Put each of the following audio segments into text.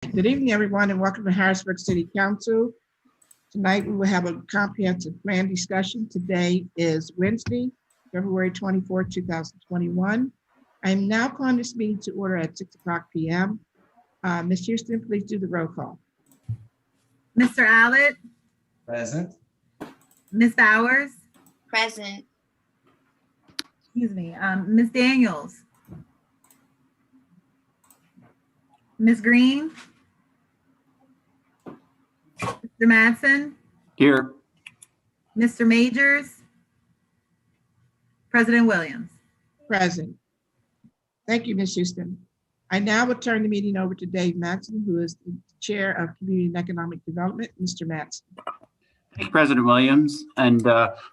Good evening, everyone, and welcome to Harrisburg City Council. Tonight, we will have a comprehensive plan discussion. Today is Wednesday, February 24, 2021. I am now calling this meeting to order at 6 o'clock p.m. Ms. Houston, please do the roll call. Mr. Allett, Present. Ms. Bowers, Present. excuse me, Ms. Daniels, Ms. Green, Mr. Madsen, Here. Mr. Majors, President Williams. Present. Thank you, Ms. Houston. I now will turn the meeting over to Dave Matson, who is the Chair of Community and Economic Development. Mr. Matson. Thank you, President Williams, and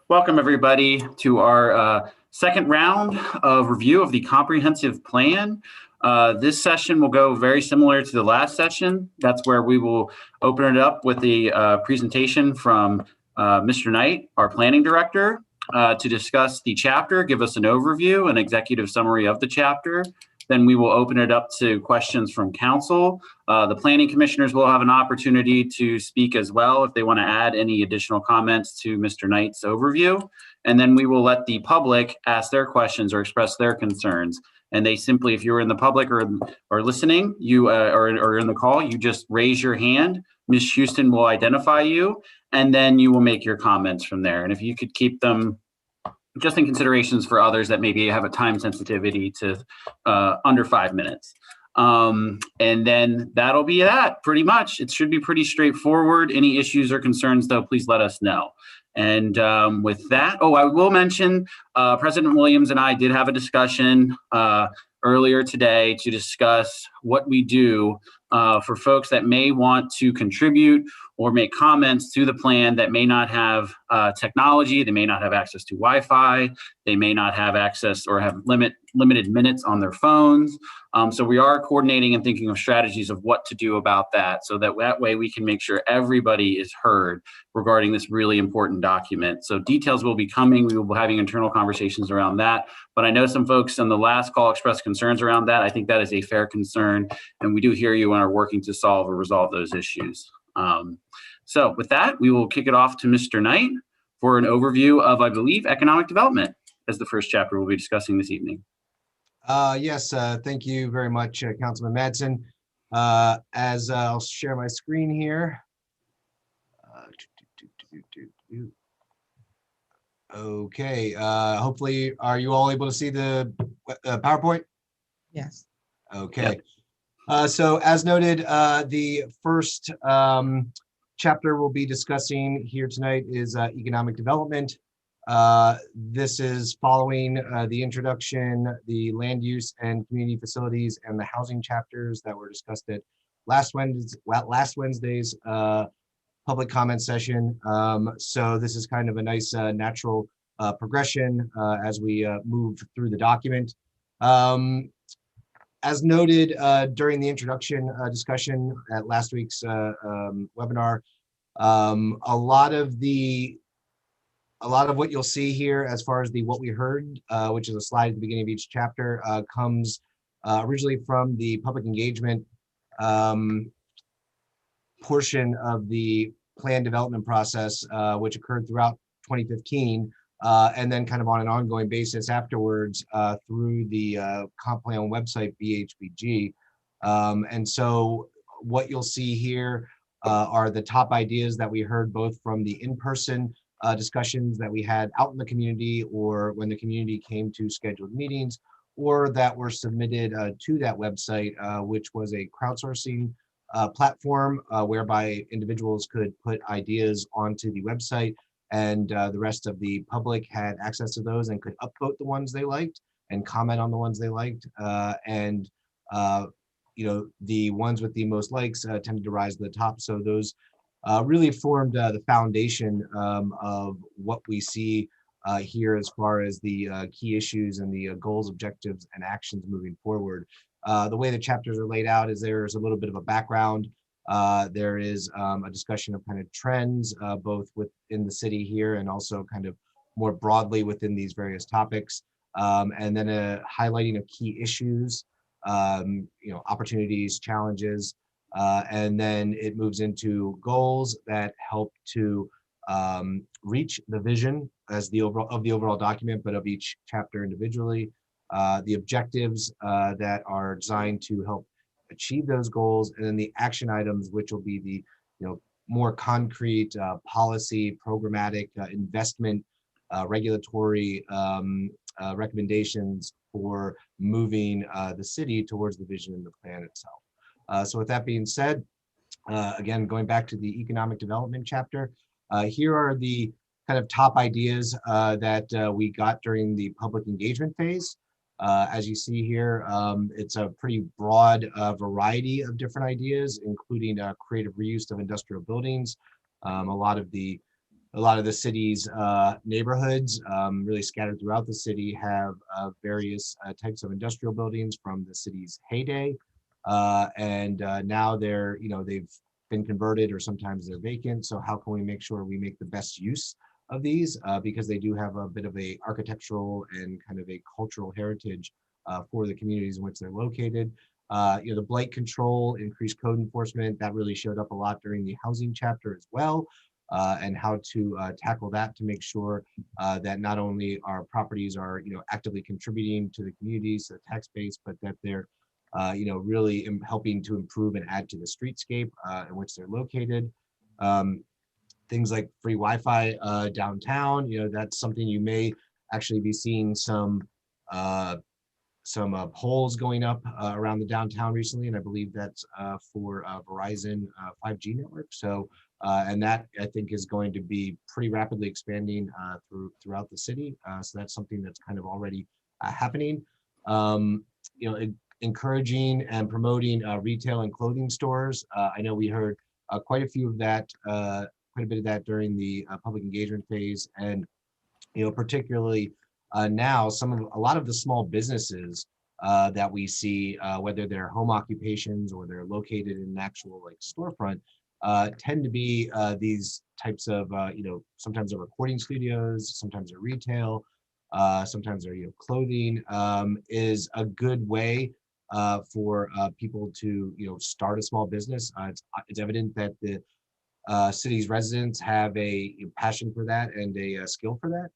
welcome everybody to our second round of review of the comprehensive plan. This session will go very similar to the last session. That's where we will open it up with the presentation from Mr. Knight, our planning director, to discuss the chapter, give us an overview, an executive summary of the chapter. Then we will open it up to questions from council. The planning commissioners will have an opportunity to speak as well if they want to add any additional comments to Mr. Knight's overview. And then we will let the public ask their questions or express their concerns. And they simply, if you're in the public or listening, you or in the call, you just raise your hand. Ms. Houston will identify you, and then you will make your comments from there. And if you could keep them just in considerations for others that maybe have a time sensitivity to under 5 minutes. And then that'll be that pretty much. It should be pretty straightforward. Any issues or concerns though, please let us know. And with that, I will mention President Williams and I did have a discussion earlier today to discuss what we do for folks that may want to contribute or make comments to the plan that may not have technology, they may not have access to Wi-Fi, they may not have access or have limited minutes on their phones. So we are coordinating and thinking of strategies of what to do about that, so that way we can make sure everybody is heard regarding this really important document. So details will be coming. We will be having internal conversations around that. But I know some folks on the last call expressed concerns around that. I think that is a fair concern, and we do hear you and are working to solve or resolve those issues. So with that, we will kick it off to Mr. Knight for an overview of, I believe, economic development as the first chapter we'll be discussing this evening. Yes, thank you very much, Councilman Madsen. As I'll share my screen here. Okay, hopefully, are you all able to see the PowerPoint? Yes. Okay. So as noted, the first chapter we'll be discussing here tonight is economic development. This is following the introduction, the land use and community facilities and the housing chapters that were discussed at last Wednesday's public comment session. So this is kind of a nice natural progression as we move through the document. As noted during the introduction discussion at last week's webinar, a lot of what you'll see here as far as the what we heard, which is a slide at the beginning of each chapter, comes originally from the public engagement portion of the plan development process, which occurred throughout 2015. And then kind of on an ongoing basis afterwards through the comp plan website, BHBG. And so what you'll see here are the top ideas that we heard both from the in-person discussions that we had out in the community, or when the community came to scheduled meetings, or that were submitted to that website, which was a crowdsourcing platform whereby individuals could put ideas onto the website, and the rest of the public had access to those and could upvote the ones they liked and comment on the ones they liked. And the ones with the most likes tended to rise to the top. So those really formed the foundation of what we see here as far as the key issues and the goals, objectives, and actions moving forward. The way the chapters are laid out is there's a little bit of a background. There is a discussion of kind of trends, both within the city here and also kind of more broadly within these various topics. And then a highlighting of key issues, opportunities, challenges, And then it moves into goals that help to reach the vision as the overall document, but of each chapter individually. The objectives that are designed to help achieve those goals, and then the action items, which will be the more concrete policy, programmatic investment, regulatory recommendations for moving the city towards the vision and the plan itself. So with that being said, again, going back to the economic development chapter, here are the kind of top ideas that we got during the public engagement phase. As you see here, it's a pretty broad variety of different ideas, including creative reuse of industrial buildings. A lot of the city's neighborhoods, really scattered throughout the city, have various types of industrial buildings from the city's heyday, and now they've been converted, or sometimes they're vacant. So how can we make sure we make the best use of these, because they do have a bit of a architectural and kind of a cultural heritage for the communities in which they're located. The blight control, increased code enforcement, that really showed up a lot during the housing chapter as well, and how to tackle that to make sure that not only our properties are actively contributing to the communities, the tax base, but that they're really helping to improve and add to the streetscape in which they're located. Things like free Wi-Fi downtown, that's something you may actually be seeing some polls going up around the downtown recently, and I believe that's for Verizon 5G network. So, and that I think is going to be pretty rapidly expanding throughout the city. So that's something that's kind of already happening. Encouraging and promoting retail and clothing stores. I know we heard quite a bit of that during the public engagement phase, and particularly now a lot of the small businesses that we see, whether they're home occupations or they're located in an actual storefront, tend to be these types of sometimes they're recording studios, sometimes they're retail, sometimes they're clothing. Is a good way for people to start a small business. It's evident that the city's residents have a passion for that and a skill for that.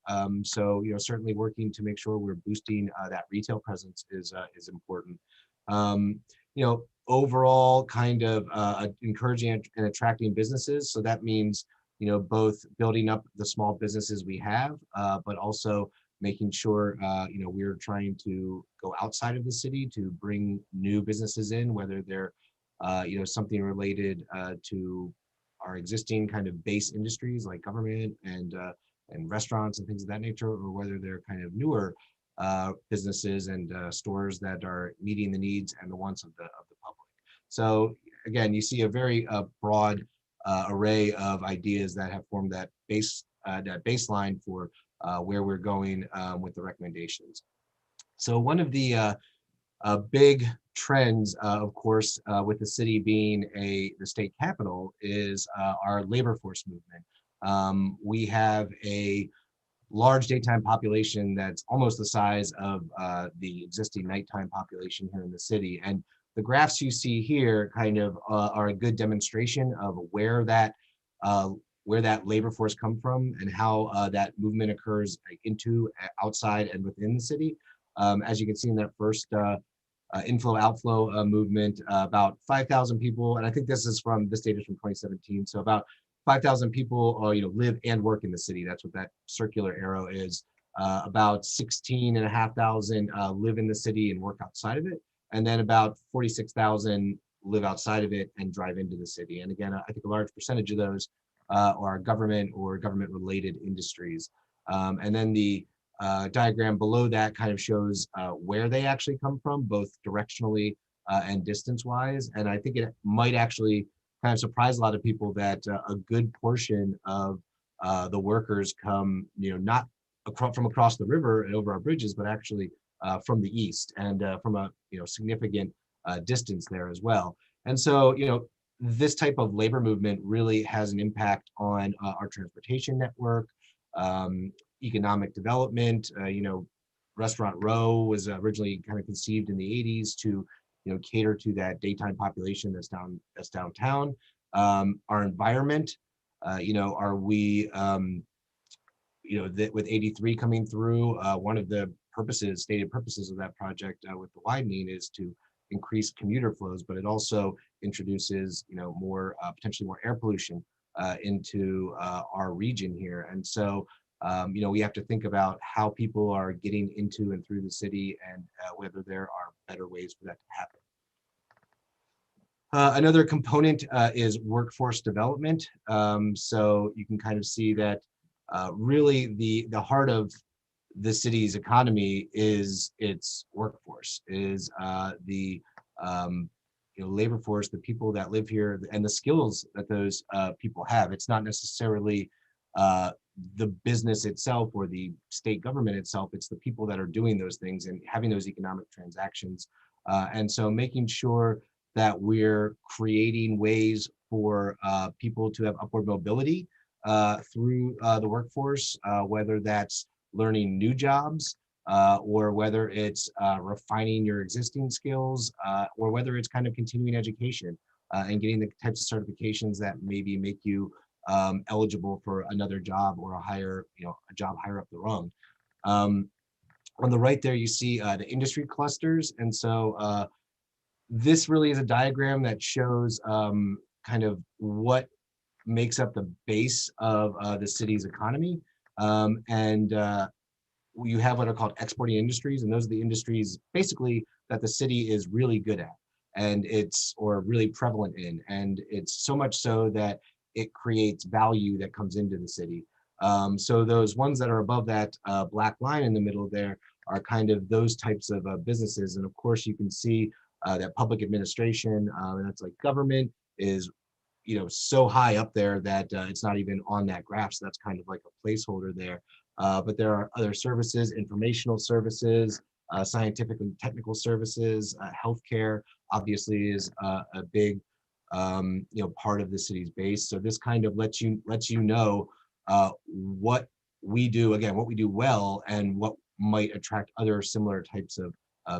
So certainly working to make sure we're boosting that retail presence is important. Overall kind of encouraging and attracting businesses. So that means both building up the small businesses we have, but also making sure we're trying to go outside of the city to bring new businesses in, whether they're something related to our existing kind of base industries like government and restaurants and things of that nature, or whether they're kind of newer businesses and stores that are meeting the needs and the wants of the public. So again, you see a very broad array of ideas that have formed that baseline for where we're going with the recommendations. So one of the big trends, of course, with the city being the state capital, is our labor force movement. We have a large daytime population that's almost the size of the existing nighttime population here in the city. And the graphs you see here kind of are a good demonstration of where that labor force come from and how that movement occurs into, outside, and within the city. As you can see in that first inflow outflow movement, about 5,000 people, and I think this data is from 2017. So about 5,000 people live and work in the city. That's what that circular arrow is. About 16,500 live in the city and work outside of it. And then about 46,000 live outside of it and drive into the city. And again, I think a large percentage of those are government or government-related industries. And then the diagram below that kind of shows where they actually come from, both directionally and distance-wise. And I think it might actually kind of surprise a lot of people that a good portion of the workers come, not from across the river and over our bridges, but actually from the east and from a significant distance there as well. And so, this type of labor movement really has an impact on our transportation network, economic development. Restaurant Row was originally kind of conceived in the 80s to cater to that daytime population that's downtown. Our environment, are we, that with 83 coming through, one of the stated purposes of that project with the widening is to increase commuter flows, but it also introduces, more potentially more air pollution into our region here. And so, we have to think about how people are getting into and through the city, and whether there are better ways for that to happen. Another component is workforce development. So you can kind of see that really the heart of the city's economy is its workforce, is the labor force, the people that live here, and the skills that those people have. It's not necessarily the business itself or the state government itself. It's the people that are doing those things and having those economic transactions. And so making sure that we're creating ways for people to have upward mobility through the workforce, whether that's learning new jobs, or whether it's refining your existing skills, or whether it's kind of continuing education and getting the types of certifications that maybe make you eligible for another job or a job higher up the rung. On the right there, you see the industry clusters. And so this really is a diagram that shows kind of what makes up the base of the city's economy. You have what are called exporting industries, and those are the industries basically that the city is really good at, or really prevalent in, and it's so much so that it creates value that comes into the city. So those ones that are above that black line in the middle there are kind of those types of businesses, and of course you can see that public administration, and that's like government, is so high up there that it's not even on that graph. So that's kind of like a placeholder there. But there are other services, informational services, scientific and technical services, healthcare obviously is a big part of the city's base. So this kind of lets you know what we do, again, what we do well, and what might attract other similar types of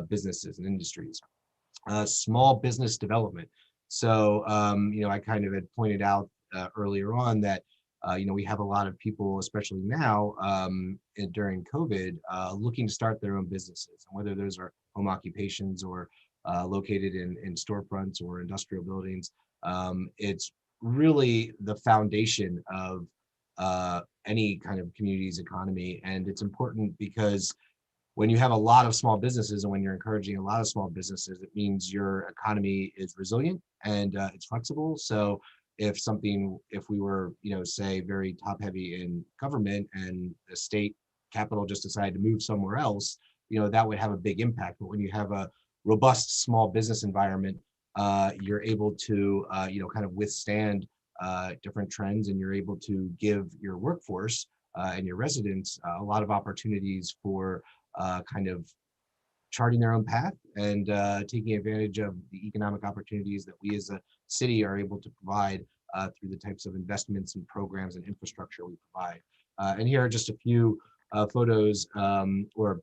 businesses and industries. Small business development. So, I kind of had pointed out earlier on that, we have a lot of people, especially now during COVID, looking to start their own businesses, and whether those are home occupations or located in storefronts or industrial buildings. It's really the foundation of any kind of community's economy. And it's important because when you have a lot of small businesses, and when you're encouraging a lot of small businesses, it means your economy is resilient and it's flexible. So if we were, say, very top heavy in government, and the state capital just decided to move somewhere else, that would have a big impact. But when you have a robust small business environment, you're able to, kind of withstand different trends, and you're able to give your workforce and your residents a lot of opportunities for kind of charting their own path and taking advantage of the economic opportunities that we as a city are able to provide through the types of investments and programs and infrastructure we provide. And here are just a few photos or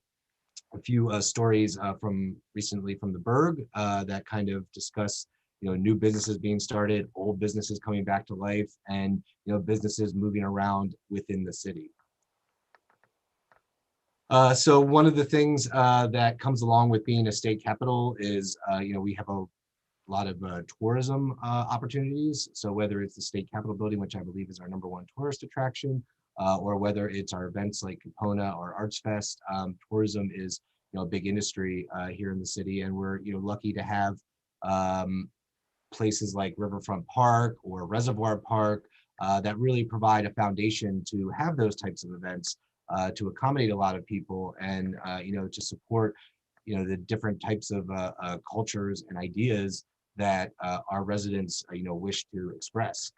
a few stories from recently from the Berg that kind of discuss new businesses being started, old businesses coming back to life, and businesses moving around within the city. So one of the things that comes along with being a state capital is, we have a lot of tourism opportunities. So whether it's the state capitol building, which I believe is our #1 tourist attraction, or whether it's our events like Capona or Arts Fest, tourism is a big industry here in the city, and we're lucky to have places like Riverfront Park or Reservoir Park that really provide a foundation to have those types of events. To accommodate a lot of people, and to support the different types of cultures and ideas that our residents wish to express.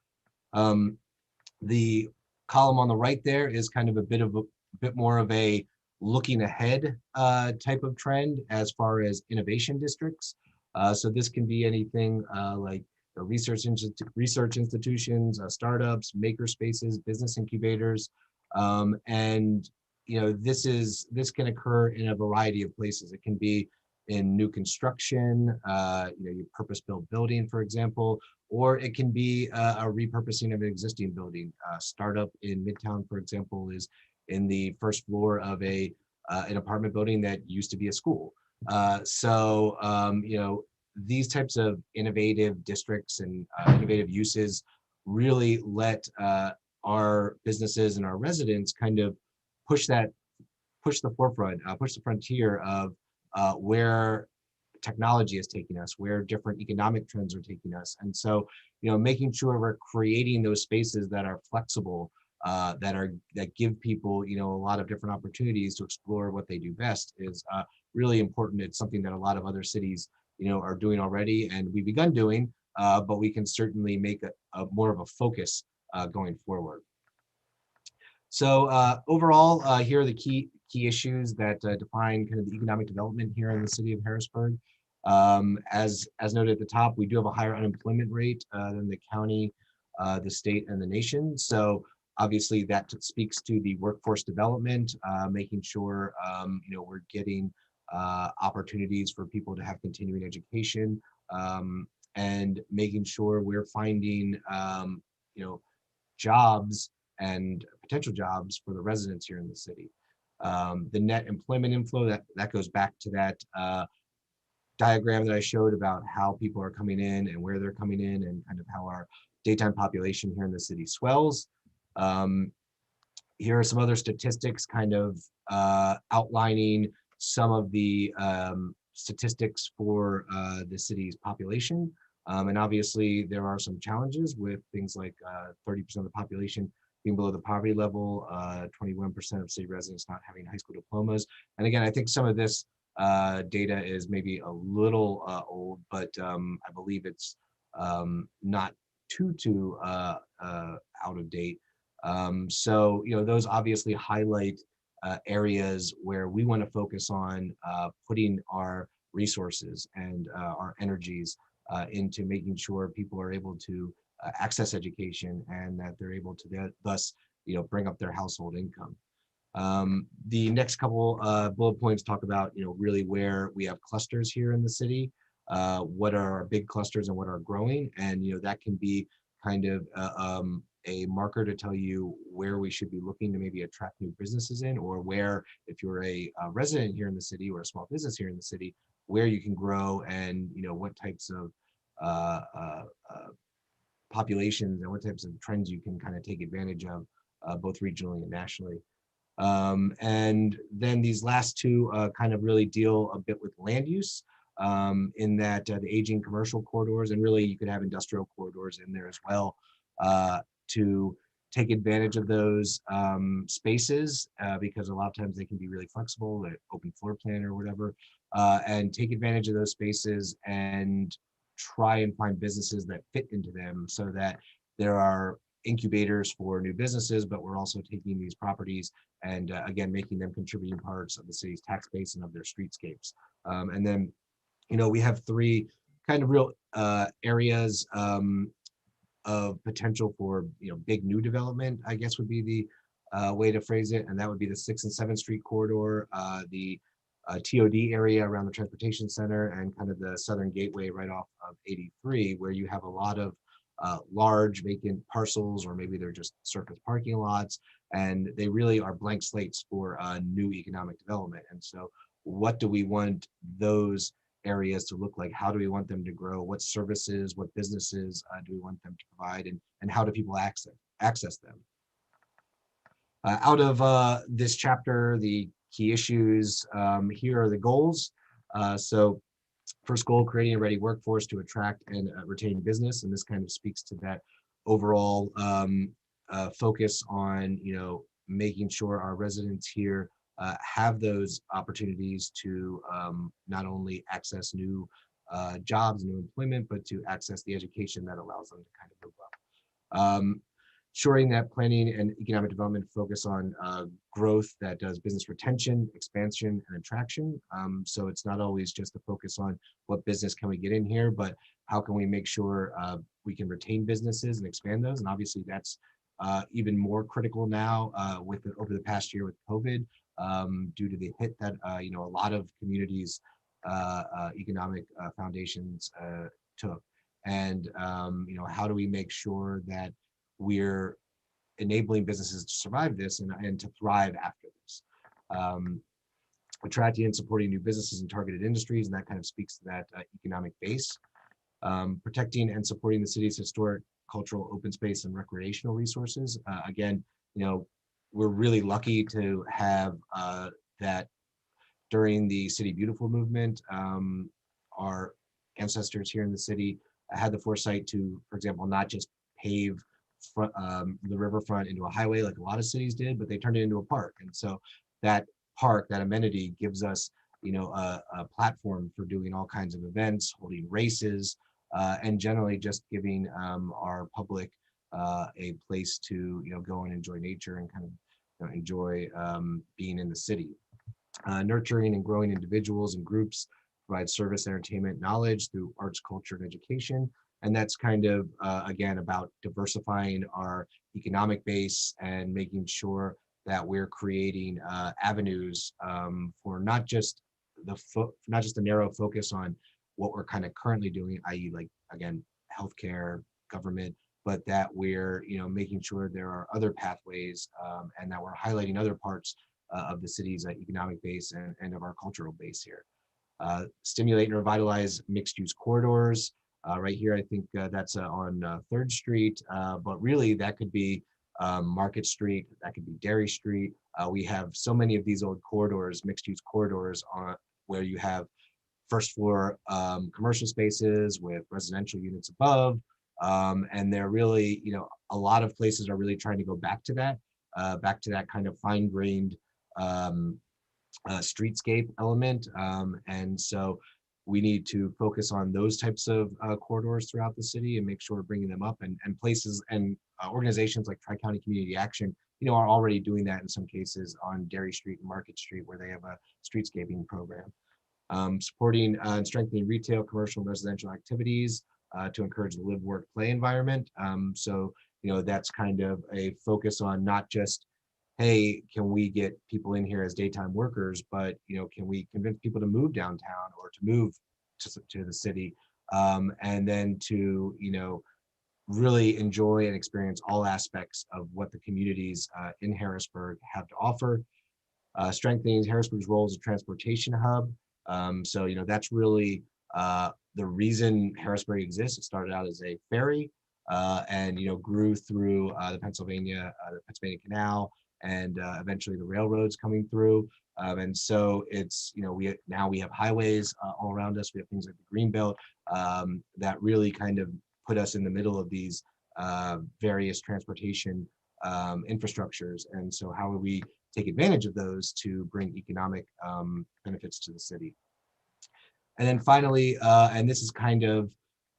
The column on the right there is kind of a bit more of a looking ahead type of trend as far as innovation districts. So this can be anything like research institutions, startups, maker spaces, business incubators. And this can occur in a variety of places. It can be in new construction, your purpose-built building, for example, or it can be a repurposing of an existing building. Startup in Midtown, for example, is in the first floor of an apartment building that used to be a school. These types of innovative districts and innovative uses really let our businesses and our residents kind of push the frontier of where technology is taking us, where different economic trends are taking us. And so, making sure we're creating those spaces that are flexible, that give people, a lot of different opportunities to explore what they do best is really important. It's something that a lot of other cities, are doing already, and we've begun doing, but we can certainly make a more of a focus going forward. So overall, here are the key issues that define kind of the economic development here in the city of Harrisburg. As noted at the top, we do have a higher unemployment rate than the county, the state, and the nation. So obviously that speaks to the workforce development, making sure we're getting opportunities for people to have continuing education, and making sure we're finding jobs and potential jobs for the residents here in the city. The net employment inflow, that goes back to that diagram that I showed about how people are coming in and where they're coming in, and kind of how our daytime population here in the city swells. Here are some other statistics kind of outlining some of the statistics for the city's population. And obviously there are some challenges with things like 30% of the population being below the poverty level, 21% of city residents not having high school diplomas. And again, I think some of this data is maybe a little old, but I believe it's not too out of date. So, those obviously highlight areas where we want to focus on putting our resources and our energies into making sure people are able to access education, and that they're able to thus, bring up their household income. The next couple bullet points talk about, really where we have clusters here in the city, what are our big clusters and what are growing, and that can be kind of a marker to tell you where we should be looking to maybe attract new businesses in, or where, if you're a resident here in the city or a small business here in the city, where you can grow, and what types of populations and what types of trends you can kind of take advantage of, both regionally and nationally. And then these last two kind of really deal a bit with land use, in that the aging commercial corridors, and really you could have industrial corridors in there as well, to take advantage of those spaces, because a lot of times they can be really flexible, like open floor plan or whatever, and take advantage of those spaces and try and find businesses that fit into them, so that there are incubators for new businesses, but we're also taking these properties and again, making them contributing parts of the city's tax base and of their streetscapes. And then, we have three kind of real areas of potential for, big new development, I guess would be the way to phrase it. And that would be the 6th and 7th Street corridor, the TOD area around the transportation center, and kind of the southern gateway right off of 83, where you have a lot of large vacant parcels, or maybe they're just surface parking lots, and they really are blank slates for new economic development. And so what do we want those areas to look like? How do we want them to grow? What services, what businesses do we want them to provide, and how do people access them? Out of this chapter, the key issues, here are the goals. So first goal, creating a ready workforce to attract and retain business. And this kind of speaks to that overall focus on, making sure our residents here have those opportunities to not only access new jobs, new employment, but to access the education that allows them to kind of move up. Ensuring that planning and economic development focus on growth that does business retention, expansion, and attraction. So it's not always just a focus on what business can we get in here, but how can we make sure we can retain businesses and expand those. And obviously that's even more critical now over the past year with COVID, due to the hit that a lot of communities economic foundations took. And, how do we make sure that we're enabling businesses to survive this and to thrive after this? Attracting and supporting new businesses in targeted industries, and that kind of speaks to that economic base. Protecting and supporting the city's historic, cultural, open space, and recreational resources. Again, we're really lucky to have that during the City Beautiful movement. Our ancestors here in the city had the foresight to, for example, not just pave the riverfront into a highway like a lot of cities did, but they turned it into a park. And so that park, that amenity, gives us a platform for doing all kinds of events, holding races, and generally just giving our public a place to go and enjoy nature and kind of enjoy being in the city. Nurturing and growing individuals and groups, provide service, entertainment, knowledge through arts, culture, and education. And that's kind of, again, about diversifying our economic base and making sure that we're creating avenues for not just the narrow focus on what we're kind of currently doing, i.e. like, again, healthcare, government, but that we're making sure there are other pathways and that we're highlighting other parts of the city's economic base and of our cultural base here. Stimulate and revitalize mixed use corridors. Right here, I think that's on 3rd Street, but really that could be Market Street, that could be Dairy Street. We have so many of these old corridors, mixed use corridors, where you have first floor commercial spaces with residential units above. And they're really, a lot of places are really trying to go back to that kind of fine-grained streetscape element. And so we need to focus on those types of corridors throughout the city and make sure we're bringing them up, and places and organizations like Tri-County Community Action, are already doing that in some cases on Dairy Street and Market Street, where they have a streetscaping program. Supporting and strengthening retail, commercial, and residential activities to encourage the live, work, play environment. So, that's kind of a focus on not just, hey, can we get people in here as daytime workers, but, can we convince people to move downtown or to move to the city, and then to, really enjoy and experience all aspects of what the communities in Harrisburg have to offer. Strengthening Harrisburg's role as a transportation hub. So, that's really the reason Harrisburg exists. It started out as a ferry and, grew through the Pennsylvania Canal, and eventually the railroads coming through. And so it's, we have highways all around us. We have things like the Greenbelt that really kind of put us in the middle of these various transportation infrastructures. And so how do we take advantage of those to bring economic benefits to the city? And then finally, and this is kind of,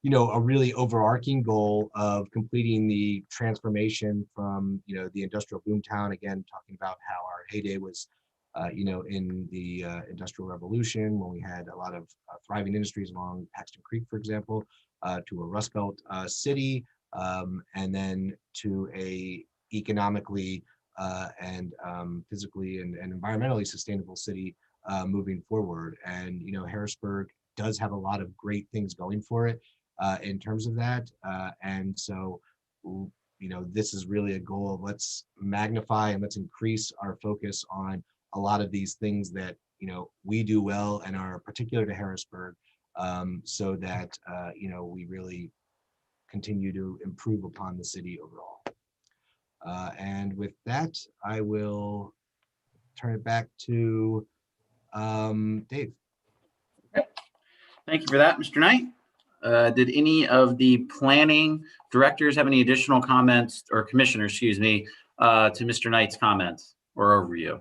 a really overarching goal of completing the transformation from, the industrial boomtown, again, talking about how our heyday was, in the Industrial Revolution, when we had a lot of thriving industries along Paxton Creek, for example, to a Rust Belt city, and then to a economically and physically and environmentally sustainable city moving forward. And, Harrisburg does have a lot of great things going for it in terms of that. And so, this is really a goal of let's magnify and let's increase our focus on a lot of these things that, we do well and are particular to Harrisburg, so that, we really continue to improve upon the city overall. And with that, I will turn it back to Dave. Thank you for that, Mr. Knight. Did any of the planning directors have any additional comments, or commissioners, excuse me, to Mr. Knight's comments or overview?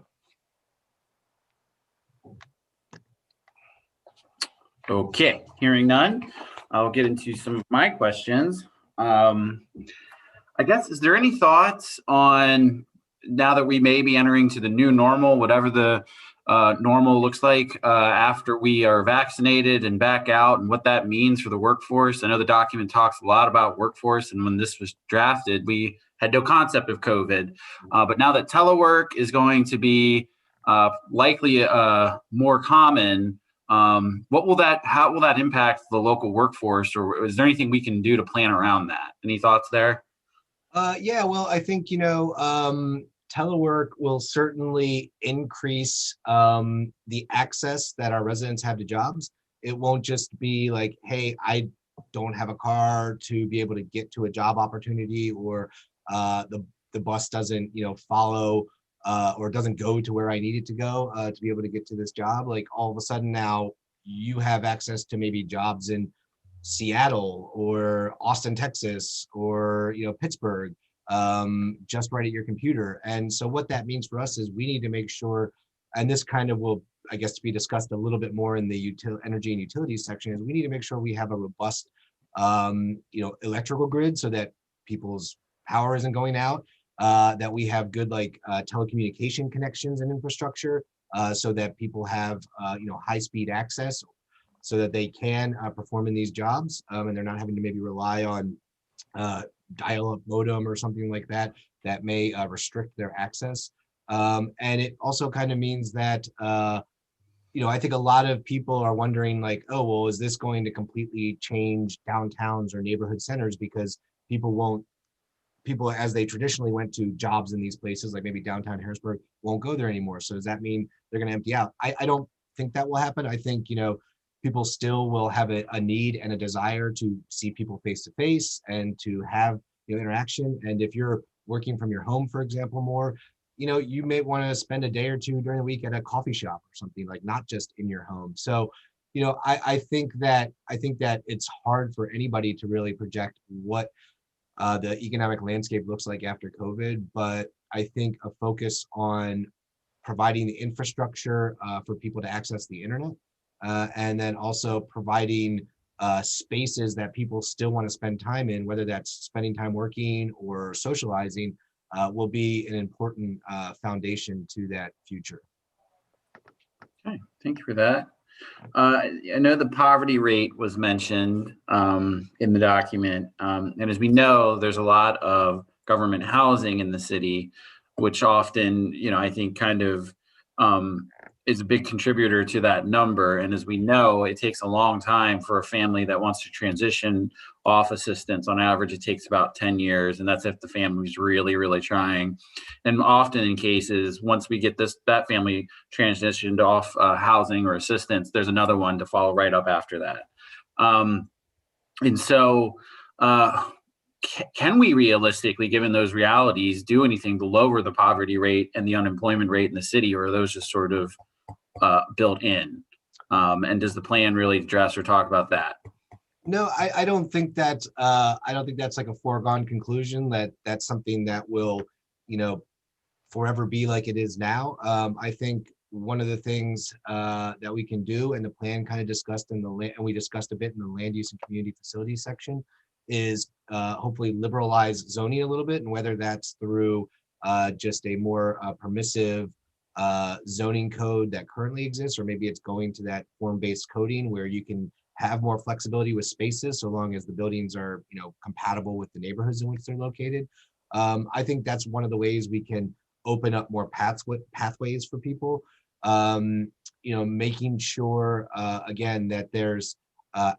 Okay, hearing none, I'll get into some of my questions. I guess, is there any thoughts on, now that we may be entering to the new normal, whatever the normal looks like after we are vaccinated and back out, and what that means for the workforce? I know the document talks a lot about workforce, and when this was drafted, we had no concept of COVID. But now that telework is going to be likely more common, How will that impact the local workforce, or is there anything we can do to plan around that? Any thoughts there? Yeah, well, I think, telework will certainly increase the access that our residents have to jobs. It won't just be like, hey, I don't have a car to be able to get to a job opportunity, or the bus doesn't, follow or doesn't go to where I need it to go to be able to get to this job. Like all of a sudden now you have access to maybe jobs in Seattle or Austin, Texas, or Pittsburgh, just right at your computer. And so what that means for us is we need to make sure, and this kind of will, I guess, be discussed a little bit more in the energy and utilities section, is we need to make sure we have a robust, electrical grid so that people's power isn't going out, that we have good telecommunication connections and infrastructure, so that people have high-speed access, so that they can perform in these jobs, and they're not having to maybe rely on dial-up modem or something like that that may restrict their access. And it also kind of means that I think a lot of people are wondering like, oh, well, is this going to completely change downtowns or neighborhood centers, because people as they traditionally went to jobs in these places, like maybe downtown Harrisburg, won't go there anymore. So does that mean they're going to empty out? I don't think that will happen. I think, people still will have a need and a desire to see people face to face and to have interaction. And if you're working from your home, for example, more, you may want to spend a day or two during the week at a coffee shop or something, like not just in your home. So, I think that it's hard for anybody to really project what the economic landscape looks like after COVID, but I think a focus on providing the infrastructure for people to access the internet, and then also providing spaces that people still want to spend time in, whether that's spending time working or socializing, will be an important foundation to that future. Okay, thank you for that. I know the poverty rate was mentioned in the document, and as we know, there's a lot of government housing in the city, which often, I think kind of is a big contributor to that number. And as we know, it takes a long time for a family that wants to transition off assistance. On average, it takes about 10 years, and that's if the family's really, really trying. And often in cases, once we get that family transitioned off housing or assistance, there's another one to follow right up after that. And so can we realistically, given those realities, do anything to lower the poverty rate and the unemployment rate in the city, or are those just sort of built in? And does the plan really address or talk about that? No, I don't think that's like a foregone conclusion that that's something that will, forever be like it is now. I think one of the things that we can do, and the plan kind of discussed and we discussed a bit in the land use and community facilities section, is hopefully liberalize zoning a little bit, and whether that's through just a more permissive zoning code that currently exists, or maybe it's going to that form-based coding where you can have more flexibility with spaces so long as the buildings are compatible with the neighborhoods in which they're located. I think that's one of the ways we can open up more pathways for people. Making sure again that there's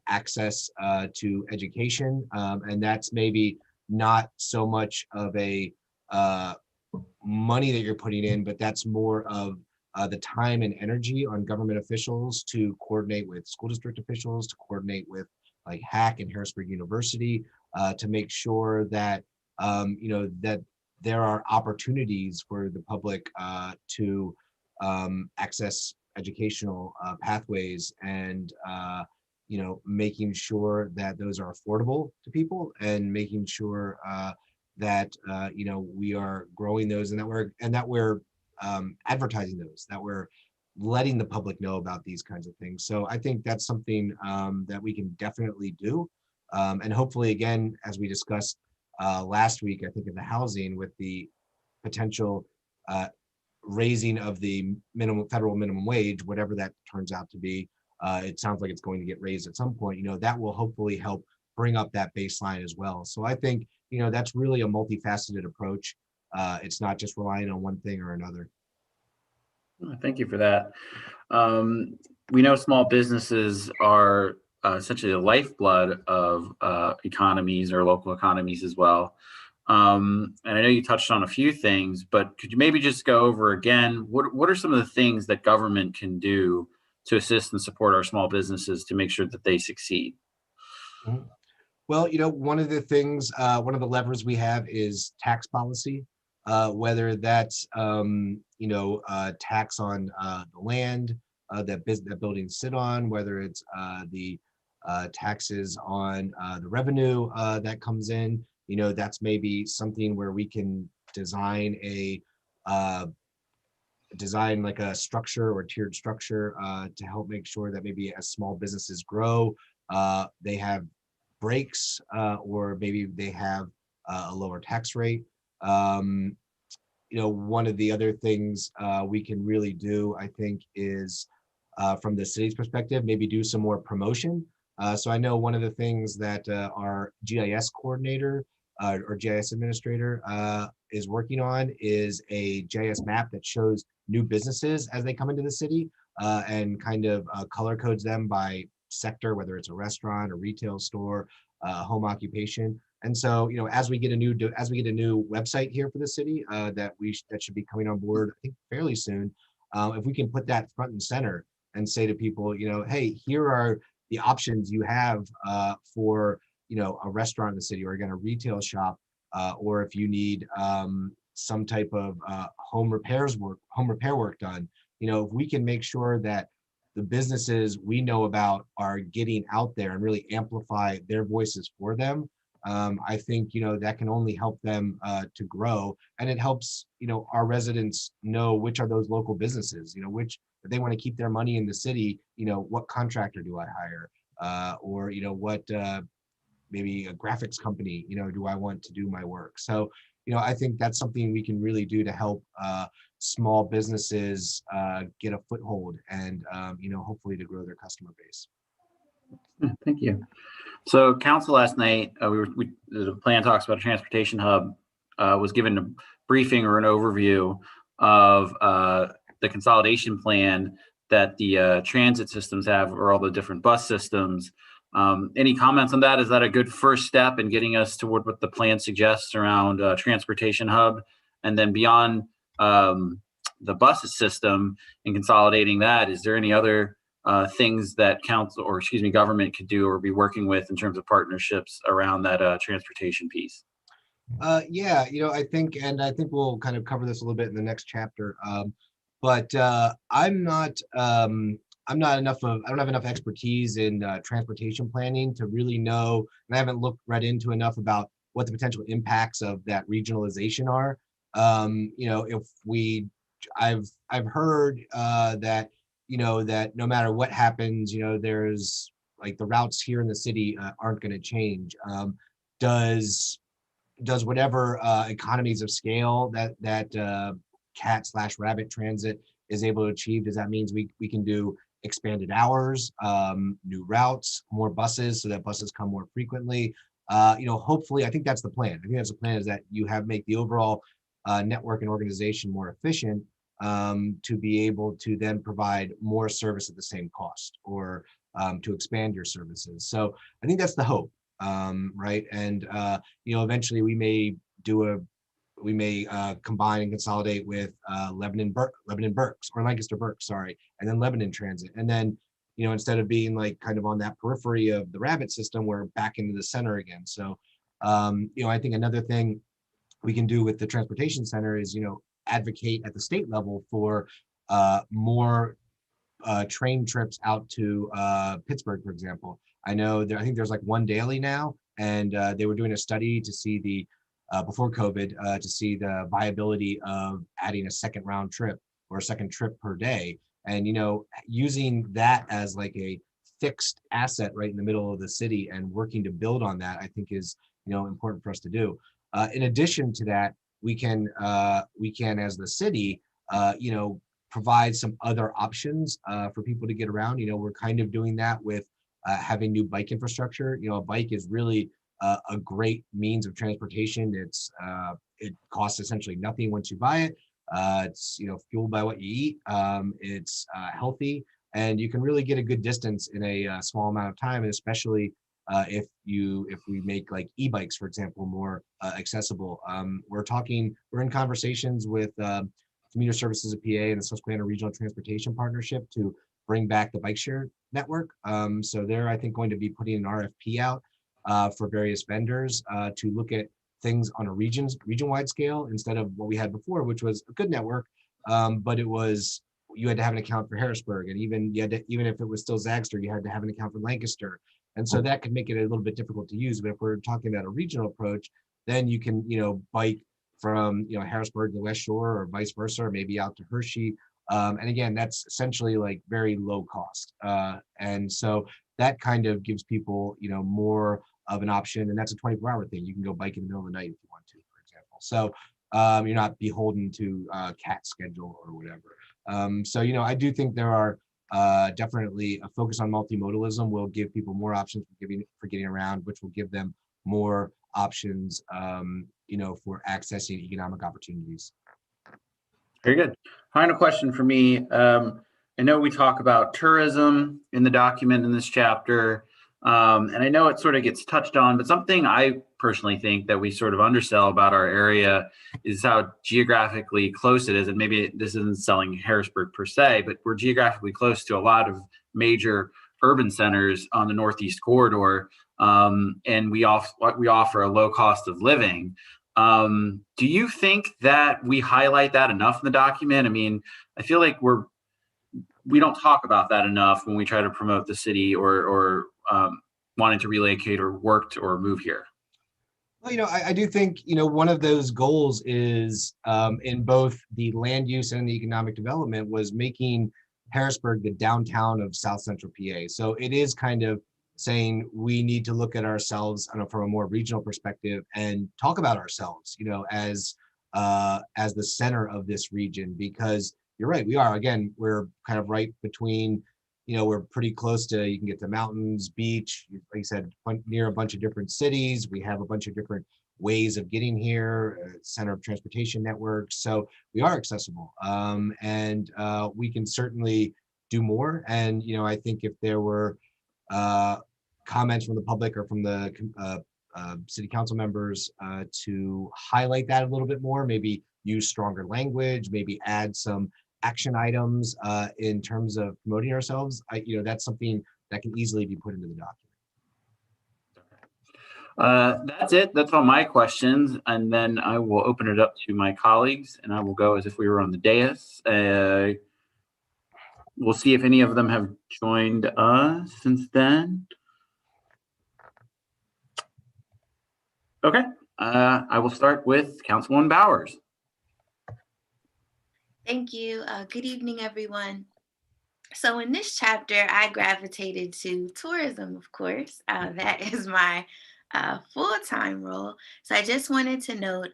access to education, and that's maybe not so much of a money that you're putting in, but that's more of the time and energy on government officials to coordinate with school district officials, to coordinate with like HAC and Harrisburg University, to make sure that that there are opportunities for the public to access educational pathways, and making sure that those are affordable to people, and making sure that we are growing those, and that we're advertising those, that we're letting the public know about these kinds of things. So I think that's something that we can definitely do, and hopefully, again, as we discussed last week, I think in the housing, with the potential raising of the federal minimum wage, whatever that turns out to be, it sounds like it's going to get raised at some point. That will hopefully help bring up that baseline as well. So I think that's really a multifaceted approach. It's not just relying on one thing or another. Thank you for that. we know small businesses are essentially the lifeblood of economies or local economies as well. And I know you touched on a few things, but could you maybe just go over again, what are some of the things that government can do to assist and support our small businesses to make sure that they succeed? Mhm. Well, one of the things, one of the levers we have is tax policy, whether that's, tax on the land that buildings sit on, whether it's the taxes on the revenue that comes in. That's maybe something where we can design uh, like a structure or tiered structure to help make sure that maybe as small businesses grow, they have breaks or maybe they have a lower tax rate. Um, One of the other things we can really do, I think, is from the city's perspective, maybe do some more promotion. So I know one of the things that our GIS coordinator or GIS administrator is working on is a GIS map that shows new businesses as they come into the city and kind of color codes them by sector, whether it's a restaurant, a retail store, home occupation. And so, as we get a new website here for the city that should be coming on board, I think fairly soon, if we can put that front and center and say to people, hey, here are the options you have for a restaurant in the city, or again a retail shop, or if you need some type of home repair work done. If we can make sure that the businesses we know about are getting out there and really amplify their voices for them, I think that can only help them to grow, and it helps our residents know which are those local businesses, which if they want to keep their money in the city, what contractor do I hire, or what maybe a graphics company do I want to do my work. So I think that's something we can really do to help small businesses get a foothold and hopefully to grow their customer base. Thank you. So council last night, the plan talks about a transportation hub, was given a briefing or an overview of the consolidation plan that the transit systems have, or all the different bus systems. Any comments on that? Is that a good first step in getting us toward what the plan suggests around transportation hub? And then beyond the bus system and consolidating that, is there any other things that council, or excuse me, government could do or be working with in terms of partnerships around that transportation piece? Yeah, I think we'll kind of cover this a little bit in the next chapter. But I don't have enough expertise in transportation planning to really know, and I haven't read into enough about what the potential impacts of that regionalization are. I've heard that that no matter what happens, there's like the routes here in the city aren't going to change. Does whatever economies of scale that cat/rabbit transit is able to achieve, does that means we can do expanded hours, new routes, more buses so that buses come more frequently? Hopefully, I think that's the plan. I think that's the plan, is that you make the overall network and organization more efficient, to be able to then provide more service at the same cost, or to expand your services. So I think that's the hope, right? And eventually we may combine and consolidate with Lebanon Berks, or Lancaster Berks, sorry, and then Lebanon Transit, and then instead of being like kind of on that periphery of the rabbit system, we're back into the center again. So I think another thing we can do with the transportation center is advocate at the state level for more train trips out to Pittsburgh, for example. I think there's like one daily now, and they were doing a study to see the before COVID to see the viability of adding a second round trip or a second trip per day, and using that as like a fixed asset right in the middle of the city and working to build on that, I think is important for us to do. In addition to that, we can as the city provide some other options for people to get around. We're kind of doing that with having new bike infrastructure. A bike is really a great means of transportation. It costs essentially nothing once you buy it. It's fueled by what you eat. It's healthy. And you can really get a good distance in a small amount of time, and especially if we make like e-bikes, for example, more accessible. We're in conversations with Commuter Services of PA and the Susquehanna Regional Transportation Partnership to bring back the bike share network. So they're, I think, going to be putting an RFP out for various vendors to look at things on a region-wide scale instead of what we had before, which was a good network, but you had to have an account for Harrisburg, and even if it was still Zagster, you had to have an account for Lancaster, and so that could make it a little bit difficult to use. But if we're talking about a regional approach, then you can bike from Harrisburg to the West Shore or vice versa, or maybe out to Hershey. And again, that's essentially like very low cost, and so that kind of gives people more of an option, and that's a 24-hour thing. You can go bike in the middle of the night if you want to, for example. So you're not beholden to CAT schedule or whatever. So I do think there are definitely a focus on multimodalism will give people more options for getting around, which will give them more options, for accessing economic opportunities. Very good. Final question for me. I know we talk about tourism in the document in this chapter, and I know it sort of gets touched on, but something I personally think that we sort of undersell about our area is how geographically close it is. And maybe this isn't selling Harrisburg per se, but we're geographically close to a lot of major urban centers on the Northeast corridor, and we offer a low cost of living. Do you think that we highlight that enough in the document? I mean, I feel like we don't talk about that enough when we try to promote the city or wanting to relocate or work or move here. Well, I do think, one of those goals is in both the land use and the economic development was making Harrisburg the downtown of South Central PA. So it is kind of saying we need to look at ourselves from a more regional perspective and talk about ourselves, as the center of this region, because you're right, we're kind of right between, we're pretty close to, you can get to mountains, beach, like you said, near a bunch of different cities. We have a bunch of different ways of getting here, center of transportation networks. So we are accessible, and we can certainly do more. And, I think if there were comments from the public or from the city council members to highlight that a little bit more, maybe use stronger language, maybe add some action items in terms of promoting ourselves, that's something that can easily be put into the document. That's it. That's all my questions. And then I will open it up to my colleagues, and I will go as if we were on the dais. We'll see if any of them have joined us since then. Okay. I will start with Councilwoman Bowers. Thank you. Good evening, everyone. So in this chapter, I gravitated to tourism, of course. That is my full-time role. So I just wanted to note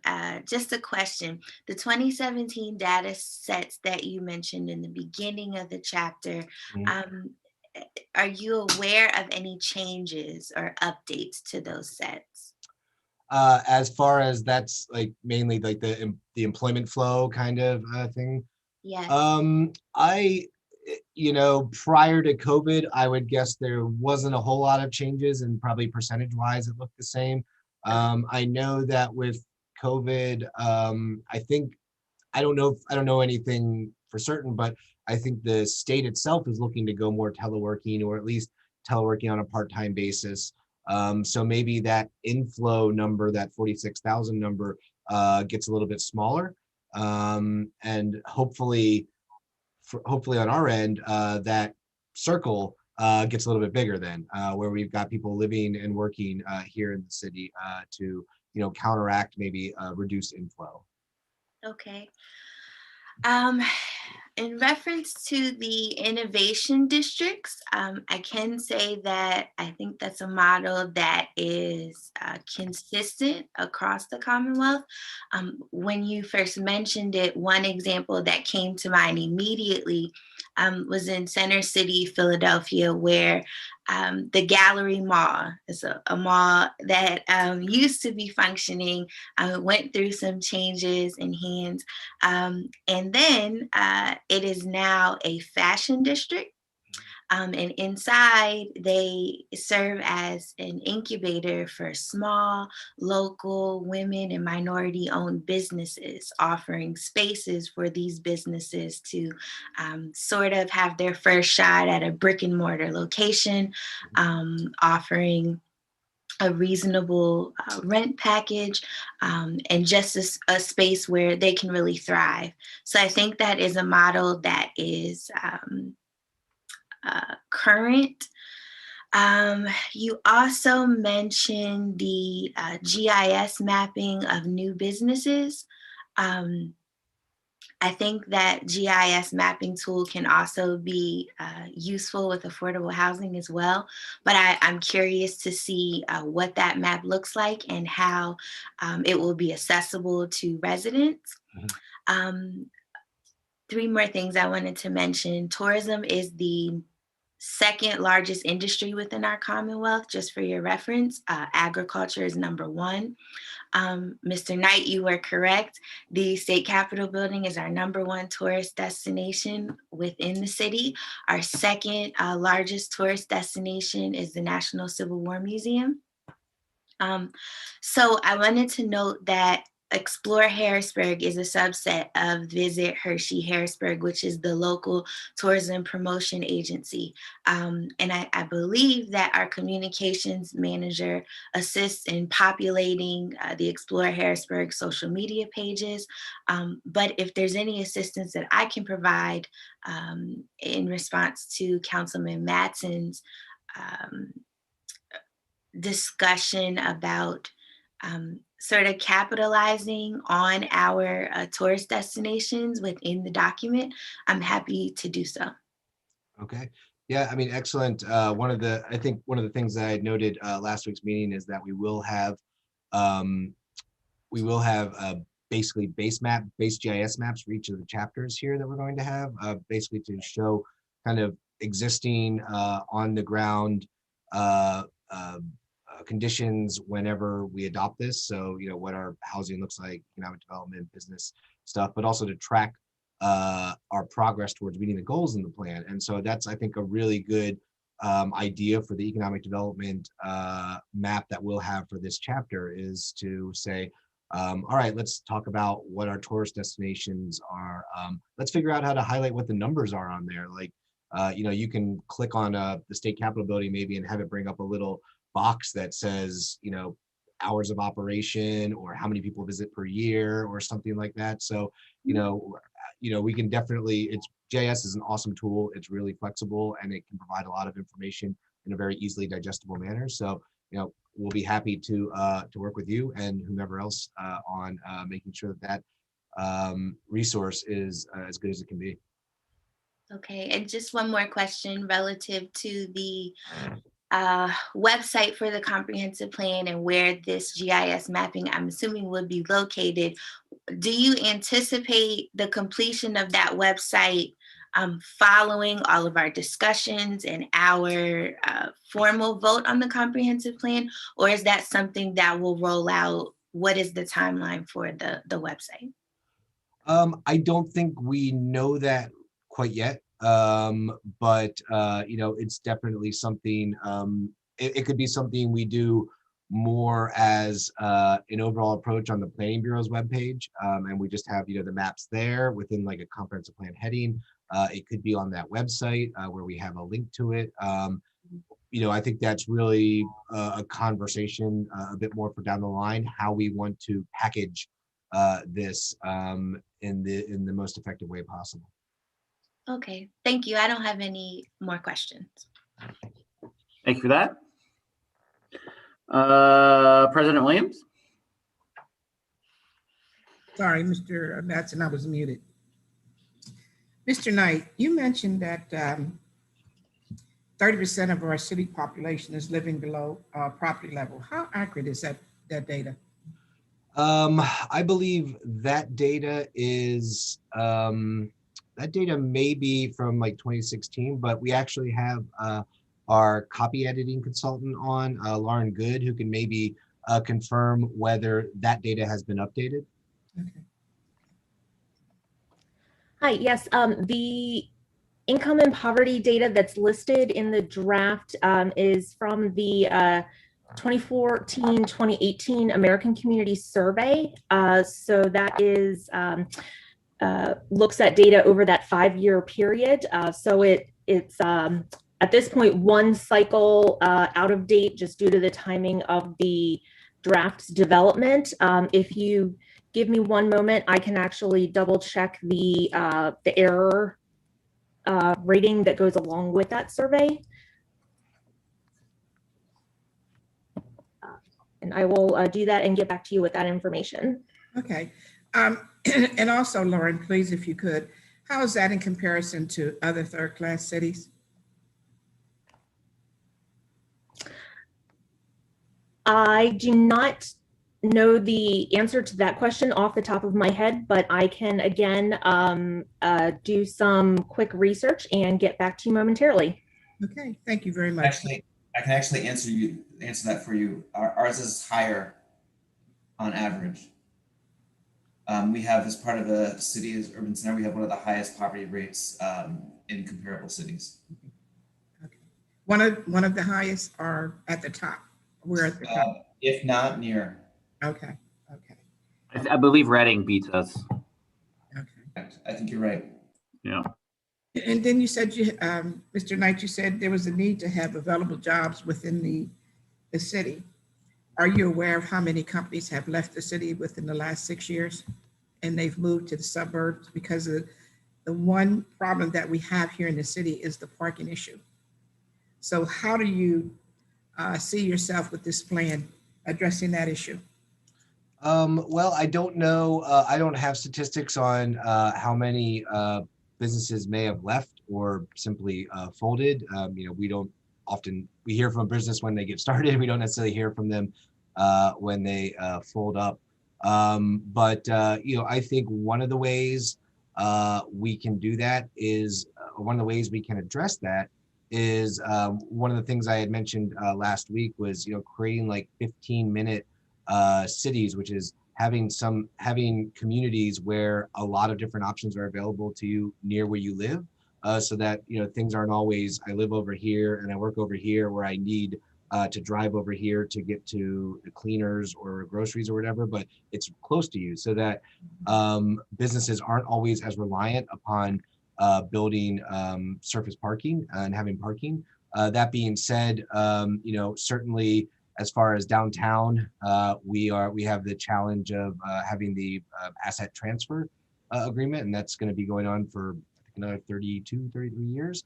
just a question. The 2017 data sets that you mentioned in the beginning of the chapter, are you aware of any changes or updates to those sets? As far as that's like mainly like the employment flow kind of thing. Yes. Prior to COVID, I would guess there wasn't a whole lot of changes, and probably percentage wise, it looked the same. I know that with COVID, I don't know anything for certain, but I think the state itself is looking to go more teleworking, or at least teleworking on a part-time basis. So maybe that inflow number, that 46,000 number, gets a little bit smaller, and hopefully on our end, that circle gets a little bit bigger then, where we've got people living and working here in the city to counteract maybe reduced inflow. Okay. In reference to the innovation districts, I can say that I think that's a model that is consistent across the Commonwealth. When you first mentioned it, one example that came to mind immediately was in Center City, Philadelphia, where the Gallery Mall is a mall that used to be functioning, went through some changes in hands, and then it is now a fashion district. And inside, they serve as an incubator for small, local, women and minority-owned businesses, offering spaces for these businesses to sort of have their first shot at a brick and mortar location, offering a reasonable rent package, and just a space where they can really thrive. So I think that is a model that is current. You also mentioned the GIS mapping of new businesses. I think that GIS mapping tool can also be useful with affordable housing as well. But I'm curious to see what that map looks like and how it will be accessible to residents. Three more things I wanted to mention. Tourism is the second largest industry within our Commonwealth, just for your reference. Agriculture is number one. Mr. Knight, you were correct. The State Capitol building is our number one tourist destination within the city. Our second largest tourist destination is the National Civil War Museum. So I wanted to note that Explore Harrisburg is a subset of Visit Hershey Harrisburg, which is the local tourism promotion agency. And I believe that our communications manager assists in populating the Explore Harrisburg social media pages. But if there's any assistance that I can provide in response to Councilman Matson's discussion about sort of capitalizing on our tourist destinations within the document, I'm happy to do so. Okay. Yeah, I mean, excellent. I think one of the things that I noted last week's meeting is that we will have basically base GIS maps for each of the chapters here that we're going to have, basically to show kind of existing on the ground conditions whenever we adopt this. So, you know, what our housing looks like, economic development, business stuff, but also to track our progress towards meeting the goals in the plan. And so that's, I think, a really good idea for the economic development map that we'll have for this chapter, is to say, all right, let's talk about what our tourist destinations are. Let's figure out how to highlight what the numbers are on there. Like, you know, you can click on the State Capitol building maybe and have it bring up a little box that says, you know, hours of operation or how many people visit per year or something like that. So, you know, we can definitely, GIS is an awesome tool. It's really flexible and it can provide a lot of information in a very easily digestible manner. So, you know, we'll be happy to work with you and whomever else on making sure that resource is as good as it can be. Okay, and just one more question relative to the website for the comprehensive plan and where this GIS mapping, I'm assuming, would be located. Do you anticipate the completion of that website following all of our discussions and our formal vote on the comprehensive plan, or is that something that will roll out? What is the timeline for the website? I don't think we know that quite yet, but you know, it's definitely something. It could be something we do more as an overall approach on the Planning Bureau's webpage, and we just have, you know, the maps there within like a comprehensive plan heading. It could be on that website where we have a link to it. You know, I think that's really a conversation a bit more for down the line, how we want to package this in the most effective way possible. Okay, thank you. I don't have any more questions. Thank you for that. President Williams? Sorry, Mr. Matson, I was muted. Mr. Knight, you mentioned that 30% of our city population is living below property level. How accurate is that data? I believe that data is that data may be from like 2016, but we actually have our copy editing consultant on, Lauren Good, who can maybe confirm whether that data has been updated. Okay. Hi, yes, income and poverty data that's listed in the draft is from the 2014-2018 American Community Survey. So that is looks at data over that 5-year period. So it's at this point one cycle out of date just due to the timing of the draft's development. If you give me one moment, I can actually double check the error rating that goes along with that survey. And I will do that and get back to you with that information. Okay. And also, Lauren, please, if you could, how is that in comparison to other third-class cities? I do not know the answer to that question off the top of my head, but I can again do some quick research and get back to you momentarily. Okay, thank you very much. Actually, I can actually answer that for you. Ours is higher on average. We have, as part of the city's urban center, we have one of the highest poverty rates in comparable cities. Okay. One of the highest are at the top. We're at the top. If not near. Okay. Okay. I believe Reading beats us. Okay. I think you're right. Yeah. And then you said, Mr. Knight, you said there was a need to have available jobs within the city. Are you aware of how many companies have left the city within the last 6 years and they've moved to the suburbs? Because of the one problem that we have here in the city is the parking issue. So how do you see yourself with this plan addressing that issue? Well, I don't know. I don't have statistics on how many businesses may have left or simply folded. We hear from a business when they get started. We don't necessarily hear from them when they fold up. I think one of the ways we can do that is one of the ways we can address that is one of the things I had mentioned last week was creating like 15-minute cities, which is having communities where a lot of different options are available to you near where you live, so that things aren't always I live over here and I work over here where I need to drive over here to get to the cleaners or groceries or whatever, but it's close to you, so that businesses aren't always as reliant upon building surface parking and having parking. That being said, certainly as far as downtown, we have the challenge of having the asset transfer agreement, and that's going to be going on for I think another 32, 33 years.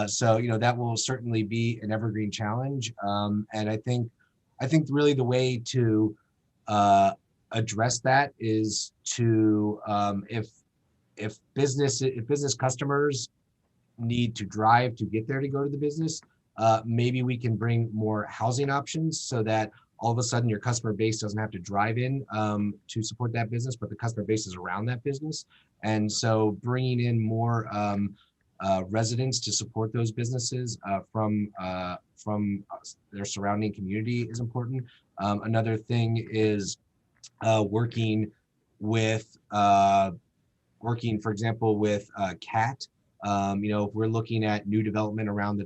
So that will certainly be an evergreen challenge. And I think really the way to address that is to if business customers need to drive to get there to go to the business, maybe we can bring more housing options so that all of a sudden your customer base doesn't have to drive in to support that business, but the customer base is around that business. And so bringing in more residents to support those businesses from their surrounding community is important. Another thing is working, for example, with CAT. If we're looking at new development around the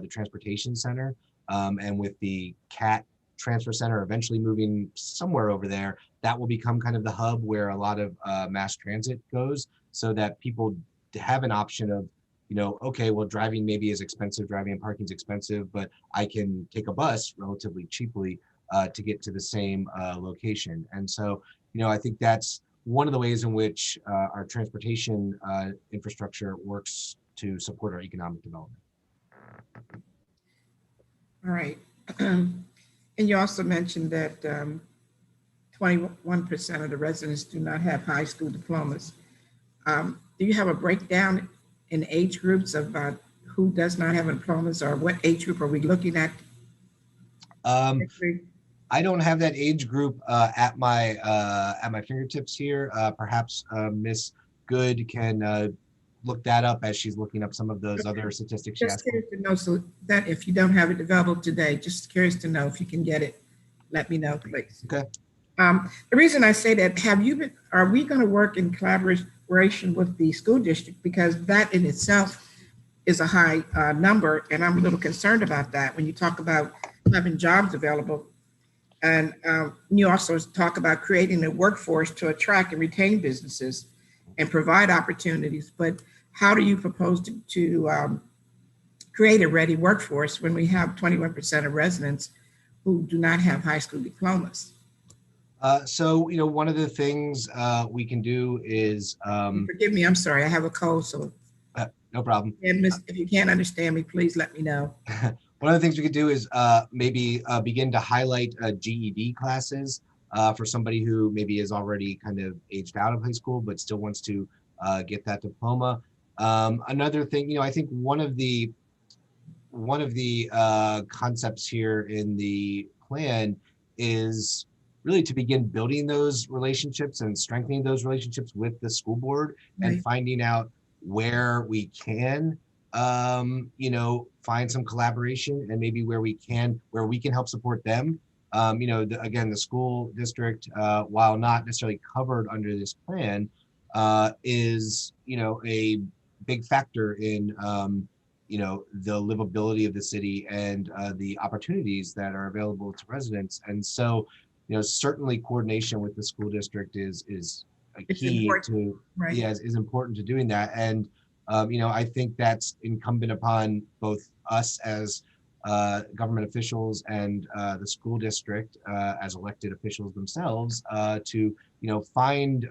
transportation center, and with the CAT transfer center eventually moving somewhere over there, that will become kind of the hub where a lot of mass transit goes, so that people have an option of, okay, well, driving maybe is expensive, driving and parking is expensive, but I can take a bus relatively cheaply to get to the same location. And so, I think that's one of the ways in which our transportation infrastructure works to support our economic development. All right. And you also mentioned that 21% of the residents do not have high school diplomas. Do you have a breakdown in age groups of who does not have diplomas, or what age group are we looking at? I don't have that age group at my fingertips here. Perhaps Miss Good can look that up as she's looking up some of those other statistics. Just curious to know, so that if you don't have it available today, just curious to know if you can get it. Let me know, please. Okay. The reason I say that, are we going to work in collaboration cooperation with the school district, because that in itself is a high number, and I'm a little concerned about that when you talk about having jobs available. And you also talk about creating a workforce to attract and retain businesses and provide opportunities. But how do you propose to create a ready workforce when we have 21% of residents who do not have high school diplomas? So, one of the things we can do is, Forgive me, I'm sorry, I have a cold, so no problem. if you can't understand me, please let me know. One of the things we could do is maybe begin to highlight GED classes for somebody who maybe is already kind of aged out of high school, but still wants to get that diploma. Another thing, I think one of the concepts here in the plan is really to begin building those relationships and strengthening those relationships with the school board, Right. and finding out where we can find some collaboration, and maybe where we can help support them. Again, the school district, while not necessarily covered under this plan, is a big factor in the livability of the city and the opportunities that are available to residents. And so, certainly coordination with the school district is a key to, Right. is important to doing that. And I think that's incumbent upon both us as government officials and the school district as elected officials themselves to find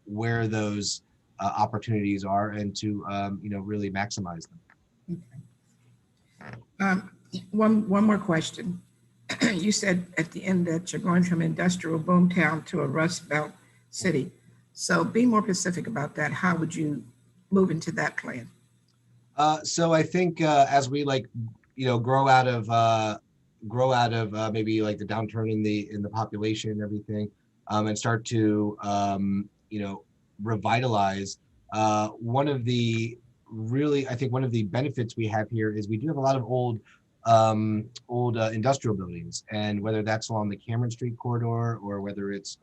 where those opportunities are, and to really maximize them. One more question. You said at the end that you're going from industrial boomtown to a Rust Belt city. So be more specific about that. How would you move into that plan? So I think as we grow out of maybe like the downturn in the population and everything, and start to revitalize. One of the benefits we have here is we do have a lot of old industrial buildings, and whether that's along the Cameron Street corridor, or whether it's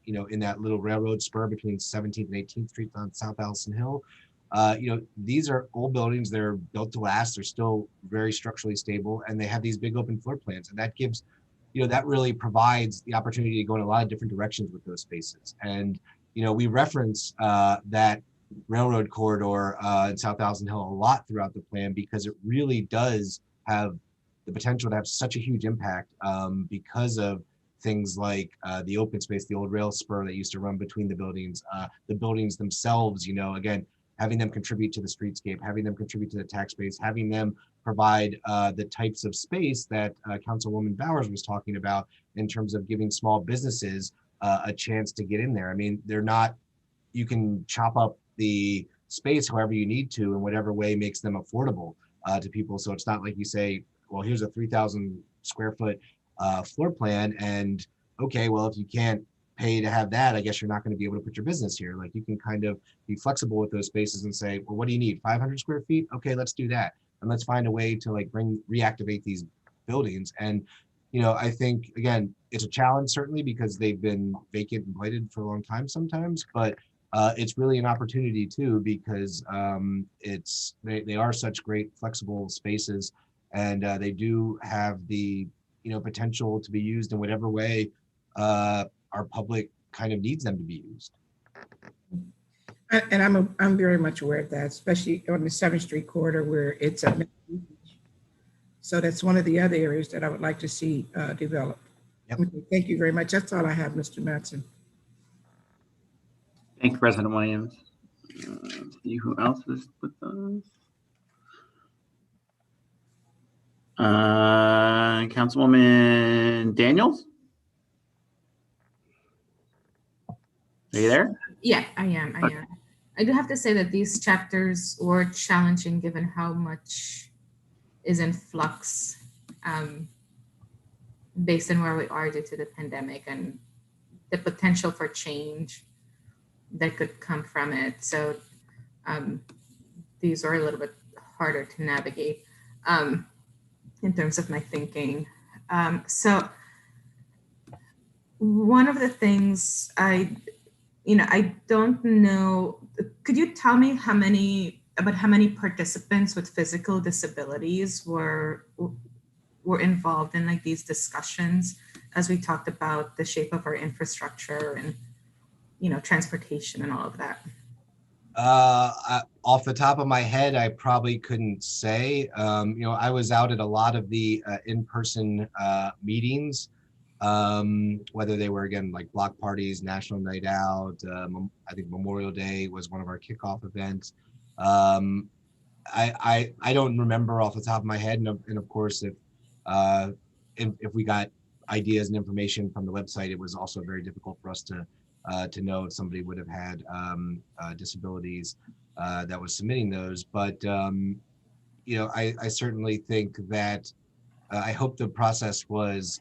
in that little railroad spur between 17th and 18th Street on South Allison Hill. These are old buildings. They're built to last. They're still very structurally stable, and they have these big open floor plans, and that gives, that really provides the opportunity to go in a lot of different directions with those spaces. And we reference that railroad corridor in South Allison Hill a lot throughout the plan, because it really does have the potential to have such a huge impact because of things like the open space, the old rail spur that used to run between the buildings themselves, again, having them contribute to the streetscape, having them contribute to the tax base, having them provide the types of space that Councilwoman Bowers was talking about in terms of giving small businesses a chance to get in there. I mean, you can chop up the space however you need to, in whatever way makes them affordable to people. So it's not like you say, well, here's a 3,000 square foot floor plan, and okay, well, if you can't pay to have that, I guess you're not going to be able to put your business here. Like, you can kind of be flexible with those spaces and say, well, what do you need? 500 square feet? Okay, let's do that. And let's find a way to reactivate these buildings. And, I think, again, it's a challenge certainly, because they've been vacant and blighted for a long time sometimes, but it's really an opportunity too, because they are such great flexible spaces, and they do have the potential to be used in whatever way our public kind of needs them to be used. And I'm very much aware of that, especially on the 7th Street corridor where it's a. So that's one of the other areas that I would like to see developed. Yep. Okay, thank you very much. That's all I have, Mr. Mattson. Thank you, President Williams. See who else is with us. Councilwoman Daniels? Are you there? Yeah, I am. I do have to say that these chapters were challenging, given how much is in flux based on where we are due to the pandemic and the potential for change that could come from it. So these are a little bit harder to navigate in terms of my thinking. So one of the things I I don't know. Could you tell me how many participants with physical disabilities were involved in like these discussions as we talked about the shape of our infrastructure and transportation and all of that? Off the top of my head, I probably couldn't say. I was out at a lot of the in-person meetings, whether they were, again, like block parties, National Night Out. I think Memorial Day was one of our kickoff events. I don't remember off the top of my head, and of course, if we got ideas and information from the website, it was also very difficult for us to know if somebody would have had disabilities that was submitting those. But I certainly think that I hope the process was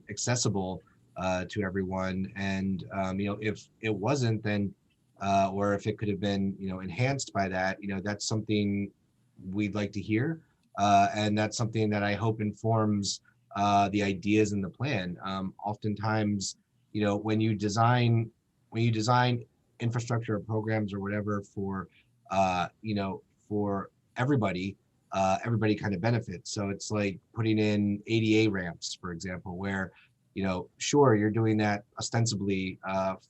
accessible to everyone, and if it wasn't, then or if it could have been enhanced by that, that's something we'd like to hear, and that's something that I hope informs the ideas in the plan. Oftentimes, when you design infrastructure or programs or whatever for for everybody, everybody kind of benefits. So it's like putting in ADA ramps, for example, where sure, you're doing that ostensibly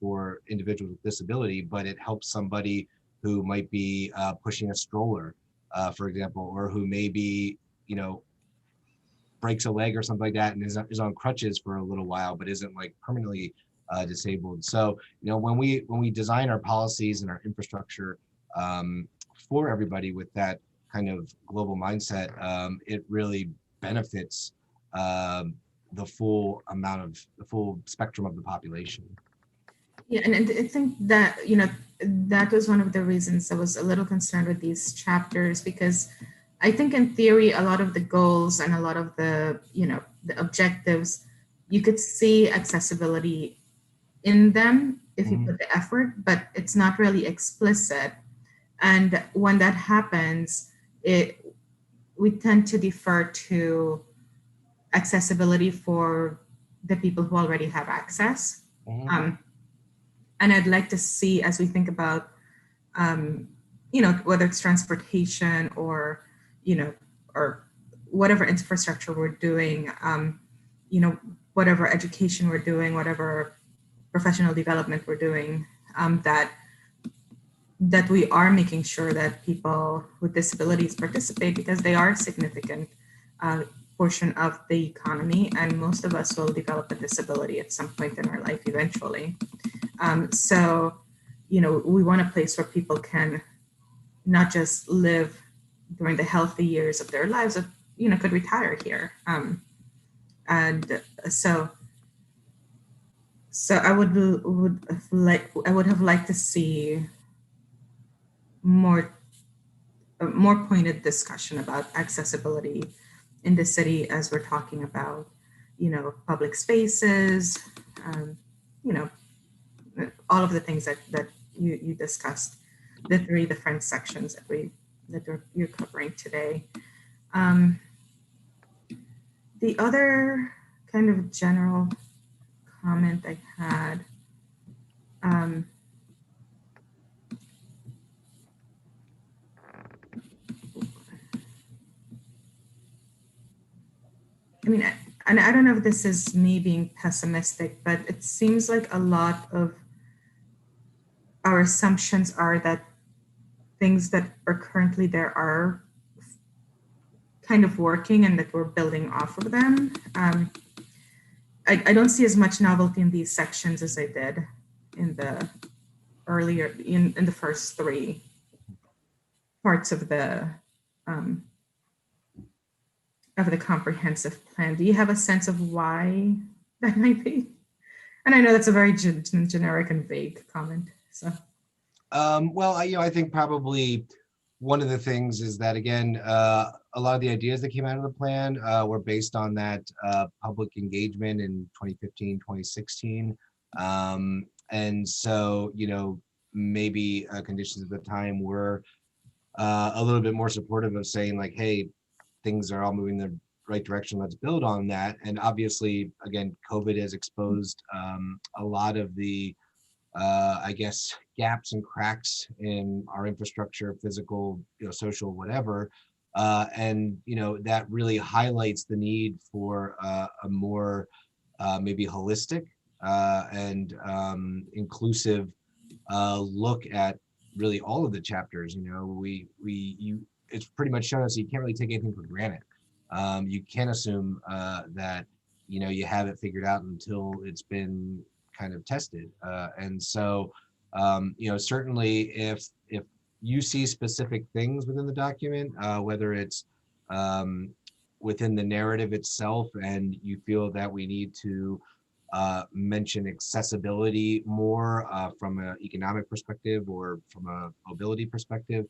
for individuals with disability, but it helps somebody who might be pushing a stroller, for example, or who maybe breaks a leg or something like that and is on crutches for a little while, but isn't like permanently disabled. So when we design our policies and our infrastructure for everybody with that kind of global mindset, it really benefits the full spectrum of the population. Yeah, and I think that that was one of the reasons I was a little concerned with these chapters, because I think in theory a lot of the goals and a lot of the the objectives, you could see accessibility in them if you put the effort, but it's not really explicit. And when that happens, we tend to defer to accessibility for the people who already have access. And I'd like to see, as we think about, whether it's transportation or, or whatever infrastructure we're doing, whatever education we're doing, whatever professional development we're doing, that we are making sure that people with disabilities participate, because they are a significant portion of the economy, and most of us will develop a disability at some point in our life eventually. So, we want a place where people can not just live during the healthy years of their lives, but could retire here. And so I would have liked to see more pointed discussion about accessibility in the city, as we're talking about, public spaces, all of the things that you discussed, the 3 different sections that you're covering today. The other kind of general comment I had, and I don't know if this is me being pessimistic, but it seems like a lot of our assumptions are that things that are currently there are kind of working and that we're building off of them. I don't see as much novelty in these sections as I did in the earlier, in the first 3 parts of the comprehensive plan. Do you have a sense of why that might be? And I know that's a very generic and vague comment. So, well, I think probably one of the things is that, again, a lot of the ideas that came out of the plan were based on that public engagement in 2015, 2016. And so, maybe conditions at the time were a little bit more supportive of saying like, hey, things are all moving the right direction, let's build on that. And obviously, again, COVID has exposed a lot of the I guess, gaps and cracks in our infrastructure, physical, social, whatever. And, that really highlights the need for a more maybe holistic and inclusive look at really all of the chapters. It's pretty much shown us you can't really take anything for granted. You can't assume that you have it figured out until it's been kind of tested. And so certainly if you see specific things within the document, whether it's within the narrative itself, and you feel that we need to mention accessibility more from an economic perspective or from a mobility perspective,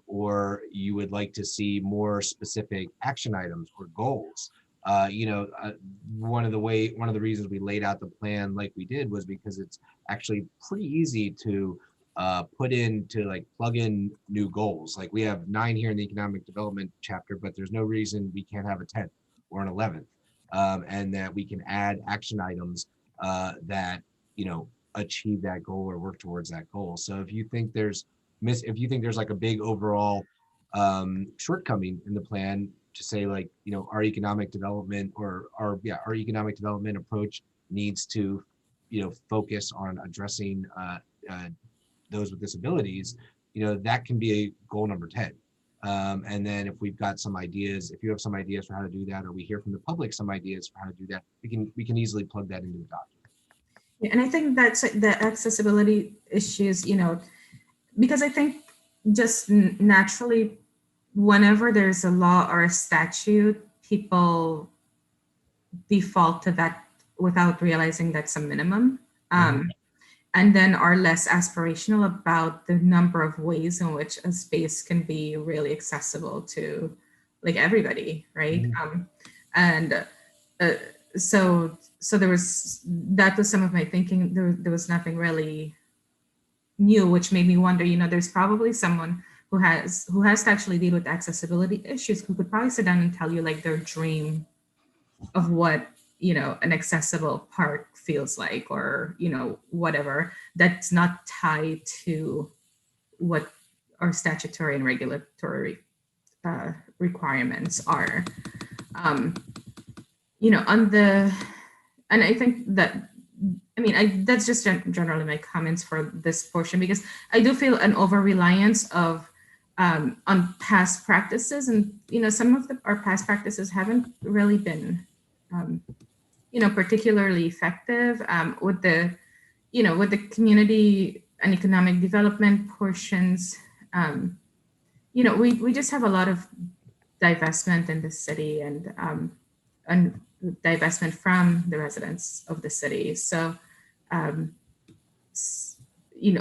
or you would like to see more specific action items or goals. One of the reasons we laid out the plan like we did was because it's actually pretty easy to plug in new goals. Like we have 9 here in the economic development chapter, but there's no reason we can't have a 10th or an 11th. And that we can add action items that achieve that goal or work towards that goal. So if you think there's like a big overall shortcoming in the plan, to say like our economic development our economic development approach needs to focus on addressing those with disabilities, that can be a goal number 10. And then if we've got some ideas, if you have some ideas for how to do that, or we hear from the public some ideas for how to do that, we can easily plug that into the document. Yeah, and I think that's the accessibility issues, because I think just naturally, whenever there's a law or a statute, people default to that without realizing that's a minimum. And then are less aspirational about the number of ways in which a space can be really accessible to like everybody, right? So that was some of my thinking. There was nothing really new, which made me wonder, there's probably someone who has to actually deal with accessibility issues who could probably sit down and tell you like their dream of what an accessible park feels like, or whatever, that's not tied to what our statutory and regulatory requirements are. And I think that that's just generally my comments for this portion, because I do feel an over-reliance of on past practices, and some of our past practices haven't really been particularly effective with the community and economic development portions. We just have a lot of divestment in the city, and divestment from the residents of the city. So,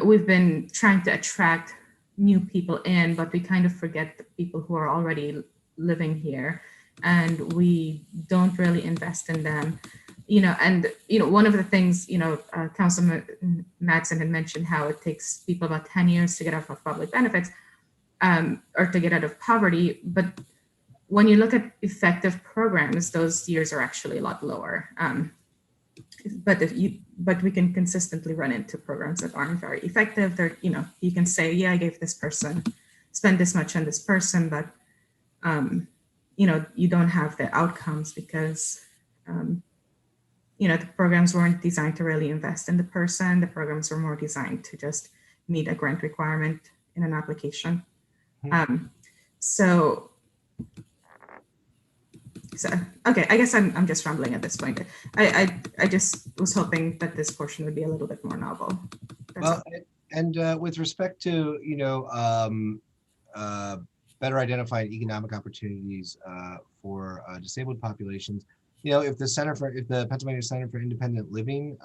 we've been trying to attract new people in, but we kind of forget the people who are already living here, and we don't really invest in them. One of the things, Councilman Madsen had mentioned how it takes people about 10 years to get out of public benefits, or to get out of poverty. But when you look at effective programs, those years are actually a lot lower. But we can consistently run into programs that aren't very effective. They're, you can say, yeah, I gave this person, spend this much on this person, but you don't have the outcomes because the programs weren't designed to really invest in the person. The programs were more designed to just meet a grant requirement in an application. So okay, I guess I'm just rambling at this point. I just was hoping that this portion would be a little bit more novel. Well, and with respect to better identifying economic opportunities for disabled populations, if the Pennsylvania Center for Independent Living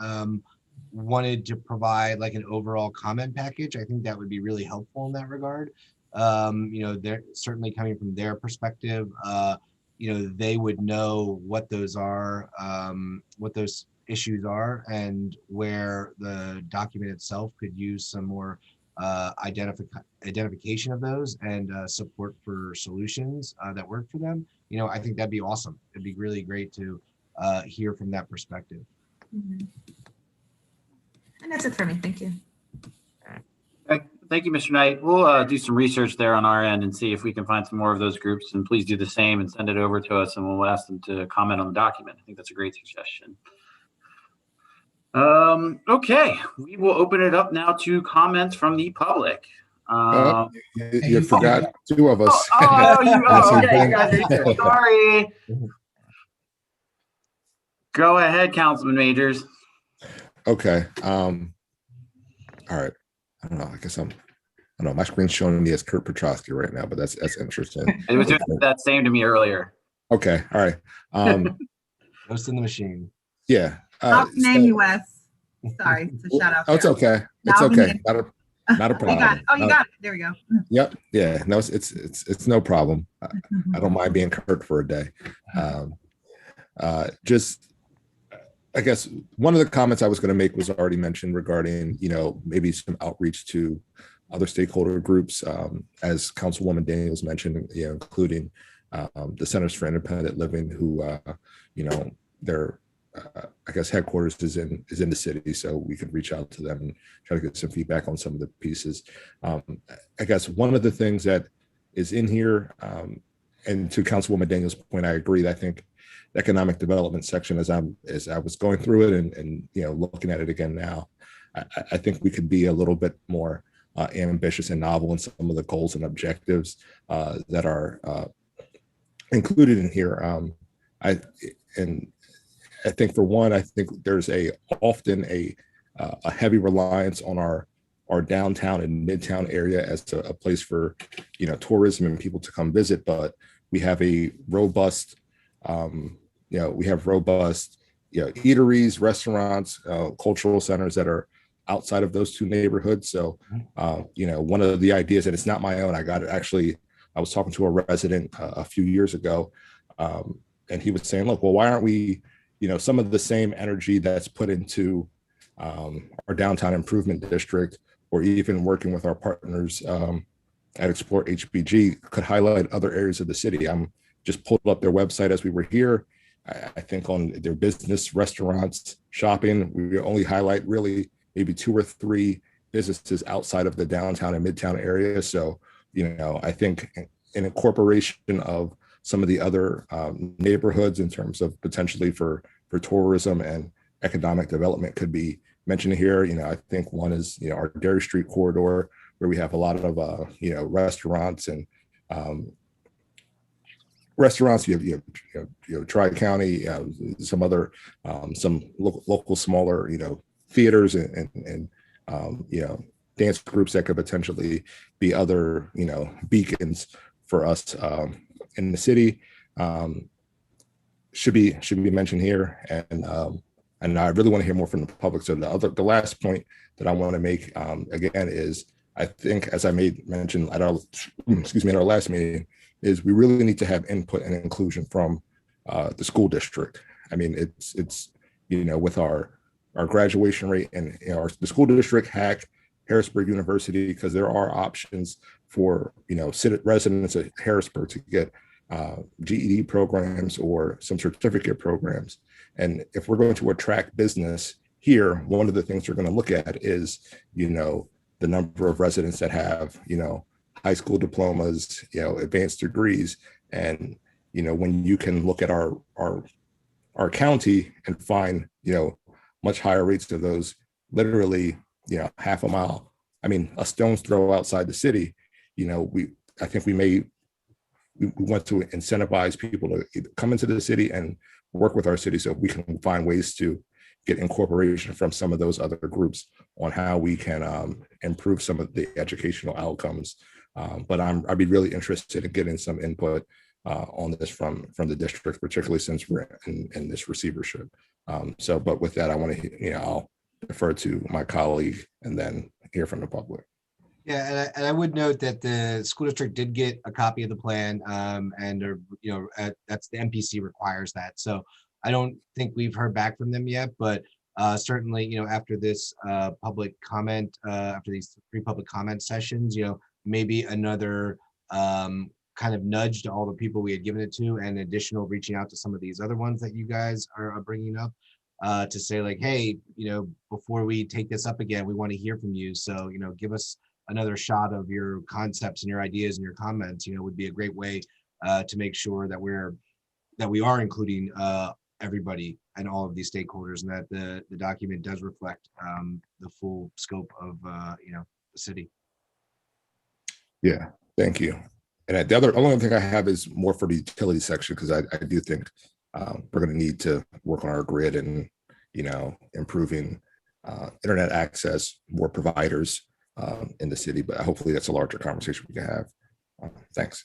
wanted to provide like an overall comment package, I think that would be really helpful in that regard. They're certainly coming from their perspective. They would know what those are, what those issues are, and where the document itself could use some more identification of those and support for solutions that work for them. I think that'd be awesome. It'd be really great to hear from that perspective. And that's it for me. Thank you. Okay. Thank you, Mr. Knight. We'll do some research there on our end and see if we can find some more of those groups, and please do the same and send it over to us, and we'll ask them to comment on the document. I think that's a great suggestion. Okay, we will open it up now to comments from the public. You forgot two of us. Okay, you Ben. guys are here. Sorry. Go ahead, Councilman Majors. Okay. All right. I don't know. I guess I don't know. My screen's showing me as Kurt Petrosky right now, but that's interesting. It was doing that same to me earlier. Okay. All right. Ghost in the machine. Yeah. Not name US. Sorry to shout out. Oh, it's okay. It's okay. Not a problem. You got it. Oh, you got it. There we go. Yep. Yeah. No, it's no problem. I don't mind being Kurt for a day. Just, I guess one of the comments I was going to make was already mentioned regarding, maybe some outreach to other stakeholder groups, as Councilwoman Daniels mentioned, including the Centers for Independent Living, who, their I guess headquarters is in the city, so we could reach out to them and try to get some feedback on some of the pieces. I guess one of the things that is in here, and to Councilwoman Daniels' point, I agree. I think the economic development section, as I was going through it and looking at it again now, I think we could be a little bit more ambitious and novel in some of the goals and objectives that are included in here. I think for one, I think there's often a heavy reliance on our downtown and midtown area as a place for tourism and people to come visit, but we have a robust eateries, restaurants, cultural centers that are outside of those two neighborhoods. So one of the ideas, and it's not my own, I got it actually, I was talking to a resident a few years ago, and he was saying, look, well, why aren't we some of the same energy that's put into our downtown improvement district, or even working with our partners at Explore HBG, could highlight other areas of the city. I'm just pulled up their website as we were here. I think on their business, restaurants, shopping, we only highlight really maybe 2 or 3 businesses outside of the downtown and midtown area. So, I think an incorporation of some of the other neighborhoods in terms of potentially for tourism and economic development could be mentioned here. I think one is, our Dairy Street corridor, where we have a lot of, restaurants and restaurants. You have Tri-County, some other, some local smaller, theaters and dance groups that could potentially be other, beacons for us in the city. Should be mentioned here, and I really want to hear more from the public. So the last point that I want to make again is, I think, as I mentioned at our last meeting, is we really need to have input and inclusion from the school district. I mean, it's with our graduation rate and the school district, HAC, Harrisburg University, because there are options for residents at Harrisburg to get GED programs or some certificate programs. And if we're going to attract business here, one of the things we're going to look at is, the number of residents that have, high school diplomas, advanced degrees. And, when you can look at our county and find, much higher rates of those, literally, half a mile, a stone's throw outside the city, I think we want to incentivize people to either come into the city and work with our city, so we can find ways to get incorporation from some of those other groups on how we can improve some of the educational outcomes. But I'd be really interested in getting some input on this from the district, particularly since we're in this receivership. But with that, I want to, I'll defer to my colleague and then hear from the public. Yeah, and I would note that the school district did get a copy of the plan, and that's the MPC requires that. So I don't think we've heard back from them yet, but certainly, after this public comment, after these 3 public comment sessions, maybe another kind of nudge to all the people we had given it to, and additional reaching out to some of these other ones that you guys are bringing up. to say like, hey, before we take this up again, we want to hear from you. So, give us another shot of your concepts and your ideas and your comments, would be a great way to make sure that we are including everybody and all of these stakeholders, and that the document does reflect the full scope of the city. Yeah, thank you. And the only thing I have is more for the utility section, because I do think we're going to need to work on our grid and, improving internet access, more providers in the city. But hopefully that's a larger conversation we can have. Thanks.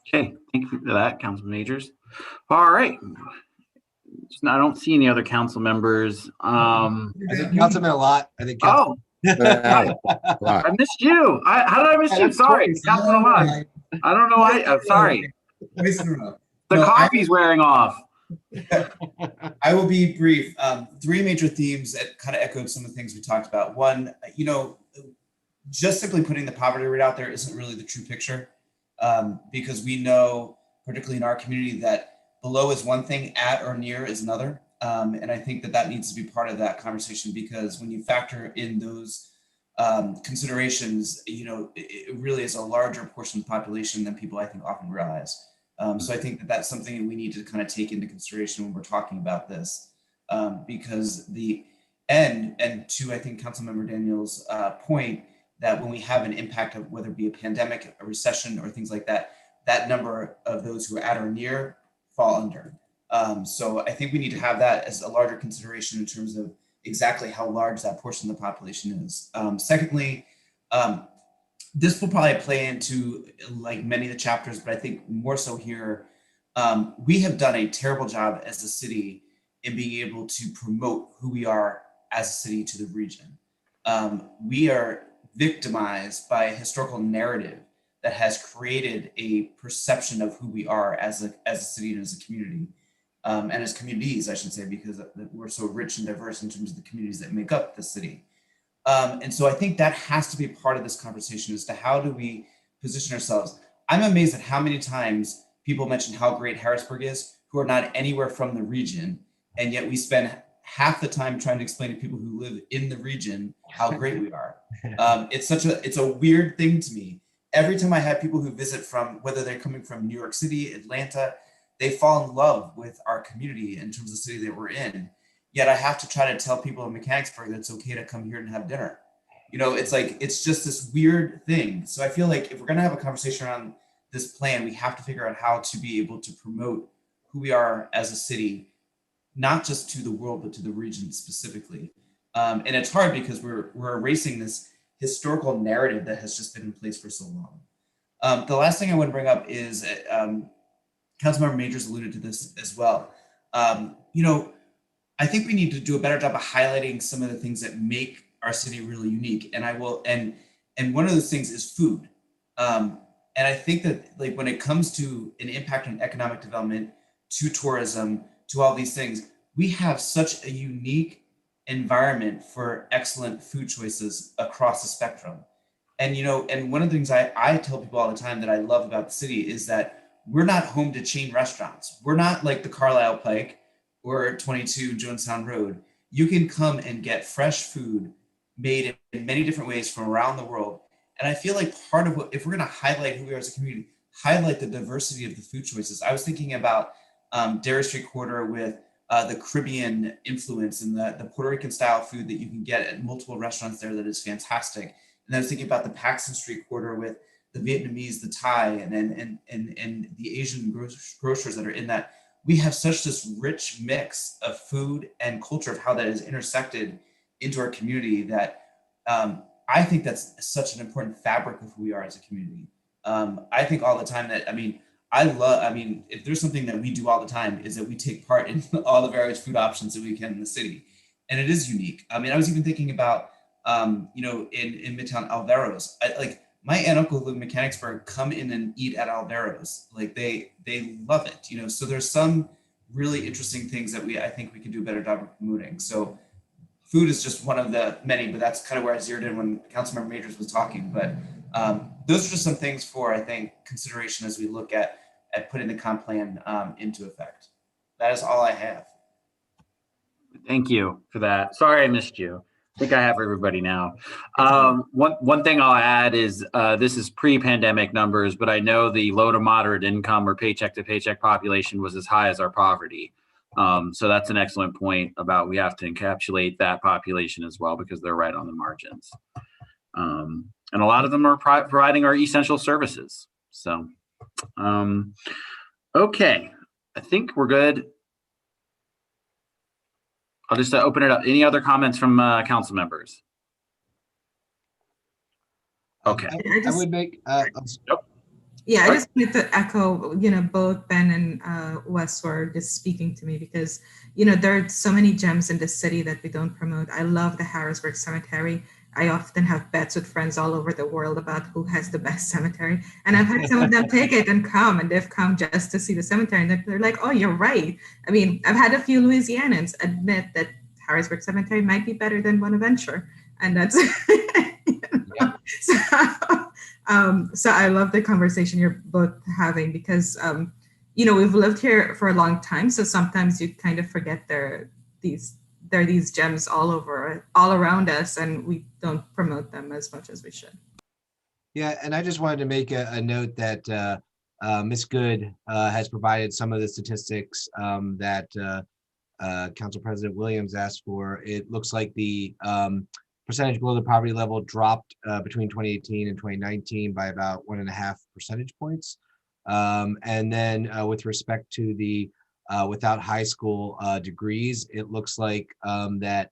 Okay, thank you for that, Councilman Majors. All right. I don't see any other council members. I think Councilman a lot. I think. Oh, I missed you. How did I miss you? Sorry, Councilman a lot. I don't know why. I'm sorry. The coffee's wearing off. I will be brief. Three major themes that kind of echoed some of the things we talked about. One, just simply putting the poverty rate out there isn't really the true picture, because we know, particularly in our community, that below is one thing, at or near is another. And I think that needs to be part of that conversation, because when you factor in those considerations, it really is a larger portion of the population than people, I think, often realize. So I think that that's something that we need to kind of take into consideration when we're talking about this, because and to, I think, Councilmember Daniel's point, that when we have an impact of whether it be a pandemic, a recession, or things like that, that number of those who are at or near fall under. So I think we need to have that as a larger consideration in terms of exactly how large that portion of the population is. Secondly, this will probably play into like many of the chapters, but I think more so here, we have done a terrible job as a city in being able to promote who we are as a city to the region. We are victimized by a historical narrative that has created a perception of who we are as a city and as a community, and as communities, I should say, because we're so rich and diverse in terms of the communities that make up the city. And so I think that has to be part of this conversation as to how do we position ourselves. I'm amazed at how many times people mention how great Harrisburg is who are not anywhere from the region, and yet we spend half the time trying to explain to people who live in the region how great we are. It's a weird thing to me. Every time I have people who visit from, whether they're coming from New York City, Atlanta, they fall in love with our community in terms of the city that we're in. Yet I have to try to tell people in Mechanicsburg that it's okay to come here and have dinner. It's just this weird thing. So I feel like if we're going to have a conversation around this plan, we have to figure out how to be able to promote who we are as a city, not just to the world, but to the region specifically. And it's hard because we're erasing this historical narrative that has just been in place for so long. The last thing I want to bring up is, Councilmember Majors alluded to this as well. I think we need to do a better job of highlighting some of the things that make our city really unique. And and one of those things is food. And I think that like when it comes to an impact on economic development, to tourism, to all these things, we have such a unique environment for excellent food choices across the spectrum. And and one of the things I tell people all the time that I love about the city is that we're not home to chain restaurants. We're not like the Carlisle Pike or 22 Jonestown Road. You can come and get fresh food made in many different ways from around the world. And I feel like part of if we're going to highlight who we are as a community, highlight the diversity of the food choices. I was thinking about Dairy Street Quarter with the Caribbean influence and the Puerto Rican style food that you can get at multiple restaurants there that is fantastic. And I was thinking about the Paxton Street Quarter with the Vietnamese, the Thai, and the Asian grocers that are in that. We have such this rich mix of food and culture of how that is intersected into our community that I think that's such an important fabric of who we are as a community. I think all the time that, if there's something that we do all the time is that we take part in all the various food options that we can in the city. And it is unique. I was even thinking about, in Midtown Alvaro's, my aunt and uncle who live in Mechanicsburg come in and eat at Alvaro's. Like they love it, so there's some really interesting things that I think we can do a better job of promoting. So food is just one of the many, but that's kind of where I zeroed in when Councilmember Majors was talking. But those are just some things for, I think, consideration as we look at putting the comp plan into effect. That is all I have. Thank you for that. Sorry I missed you. I think I have everybody now. One thing I'll add is this is pre-pandemic numbers, but I know the low to moderate income or paycheck to paycheck population was as high as our poverty. So that's an excellent point about we have to encapsulate that population as well because they're right on the margins. And a lot of them are providing our essential services. So, okay, I think we're good. I'll just open it up. Any other comments from council members? Okay. I would make. Yeah, I just wanted to echo, both Ben and Wes were just speaking to me because, there are so many gems in the city that we don't promote. I love the Harrisburg Cemetery. I often have bets with friends all over the world about who has the best cemetery. And I've had some of them take it and come, and they've come just to see the cemetery. And they're like, oh, you're right. I mean, I've had a few Louisianans admit that Harrisburg Cemetery might be better than Bonaventure. And that's, so I love the conversation you're both having because, we've lived here for a long time. So sometimes you kind of forget there are these gems all around us, and we don't promote them as much as we should. Yeah, and I just wanted to make a note that Ms. Good has provided some of the statistics that Council President Williams asked for. It looks like the percentage below the poverty level dropped between 2018 and 2019 by about 1.5 percentage points. And then with respect to the without high school degrees, it looks like that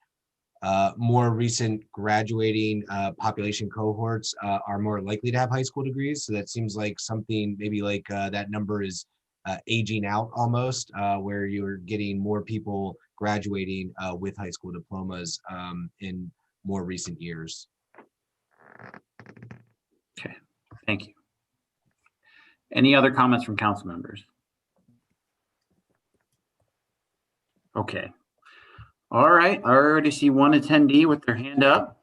more recent graduating population cohorts are more likely to have high school degrees. So that seems like something maybe like that number is aging out almost, where you're getting more people graduating with high school diplomas in more recent years. Okay, thank you. Any other comments from council members? Okay. All right, I already see one attendee with their hand up.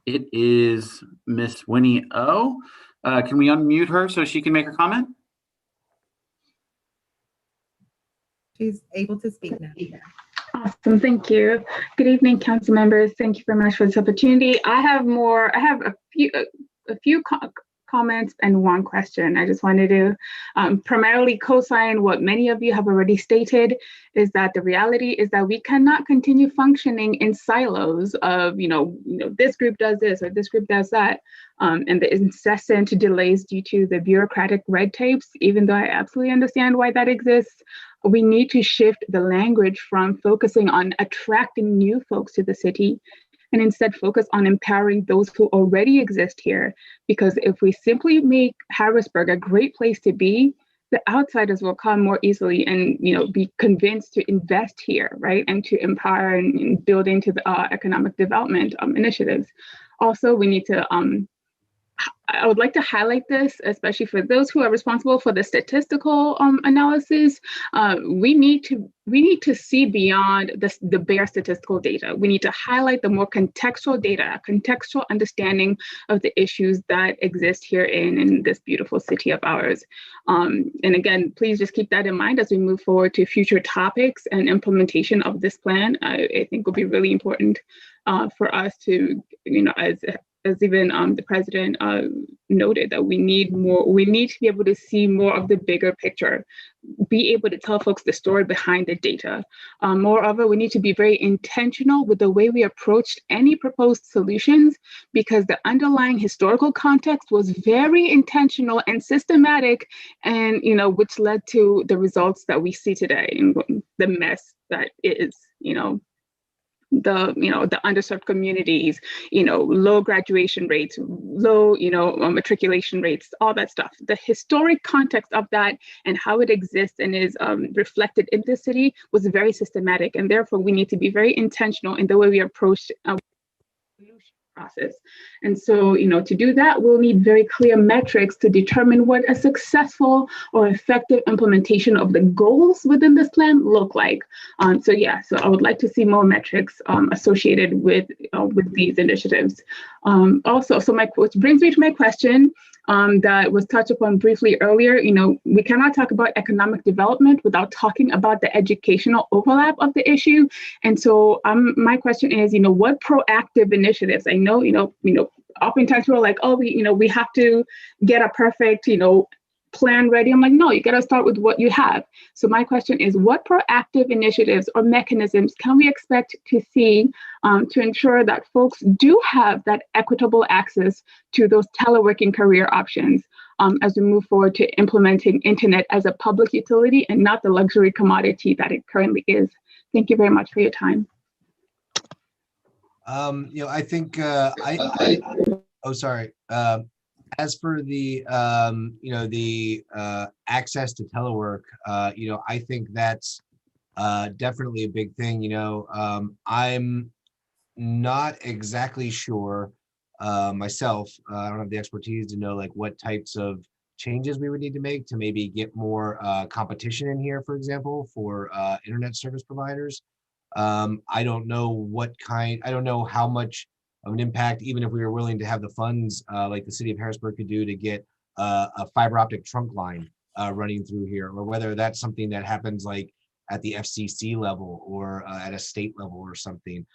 It is Miss Winnie O. Can we unmute her so she can make her comment? She's able to speak now. Awesome, thank you. Good evening, council members. Thank you very much for this opportunity. I have a few comments and one question. I just wanted to primarily co-sign what many of you have already stated, is that the reality is that we cannot continue functioning in silos of, this group does this or this group does that, and the incessant delays due to the bureaucratic red tapes. Even though I absolutely understand why that exists, we need to shift the language from focusing on attracting new folks to the city and instead focus on empowering those who already exist here. Because if we simply make Harrisburg a great place to be, the outsiders will come more easily and be convinced to invest here, right? And to empower and build into the economic development initiatives. Also, we need to I would like to highlight this, especially for those who are responsible for the statistical analysis. We need to see beyond the bare statistical data. We need to highlight the more contextual data, contextual understanding of the issues that exist here in this beautiful city of ours. And again, please just keep that in mind as we move forward to future topics and implementation of this plan. I think will be really important for us to, as even the president noted, that we need to be able to see more of the bigger picture, be able to tell folks the story behind the data. Moreover, we need to be very intentional with the way we approached any proposed solutions, because the underlying historical context was very intentional and systematic, and which led to the results that we see today and the mess that is, the underserved communities, low graduation rates, low, matriculation rates, all that stuff. The historic context of that and how it exists and is reflected in the city was very systematic, and therefore we need to be very intentional in the way we approach process. And so, to do that, we'll need very clear metrics to determine what a successful or effective implementation of the goals within this plan look like. So I would like to see more metrics associated with these initiatives. Also, which brings me to my question. that was touched upon briefly earlier. We cannot talk about economic development without talking about the educational overlap of the issue. And so my question is, what proactive initiatives? I know, oftentimes we're like, oh, we have to get a perfect, plan ready. I'm like, no, you got to start with what you have. So my question is, what proactive initiatives or mechanisms can we expect to see to ensure that folks do have that equitable access to those teleworking career options as we move forward to implementing internet as a public utility and not the luxury commodity that it currently is? Thank you very much for your time. I think sorry. As for the access to telework, I think that's definitely a big thing. I'm not exactly sure myself. I don't have the expertise to know like what types of changes we would need to make to maybe get more competition in here, for example, for internet service providers. I don't know I don't know how much of an impact, even if we were willing to have the funds like the city of Harrisburg could do to get a fiber optic trunk line running through here, or whether that's something that happens like at the FCC level or at a state level or something.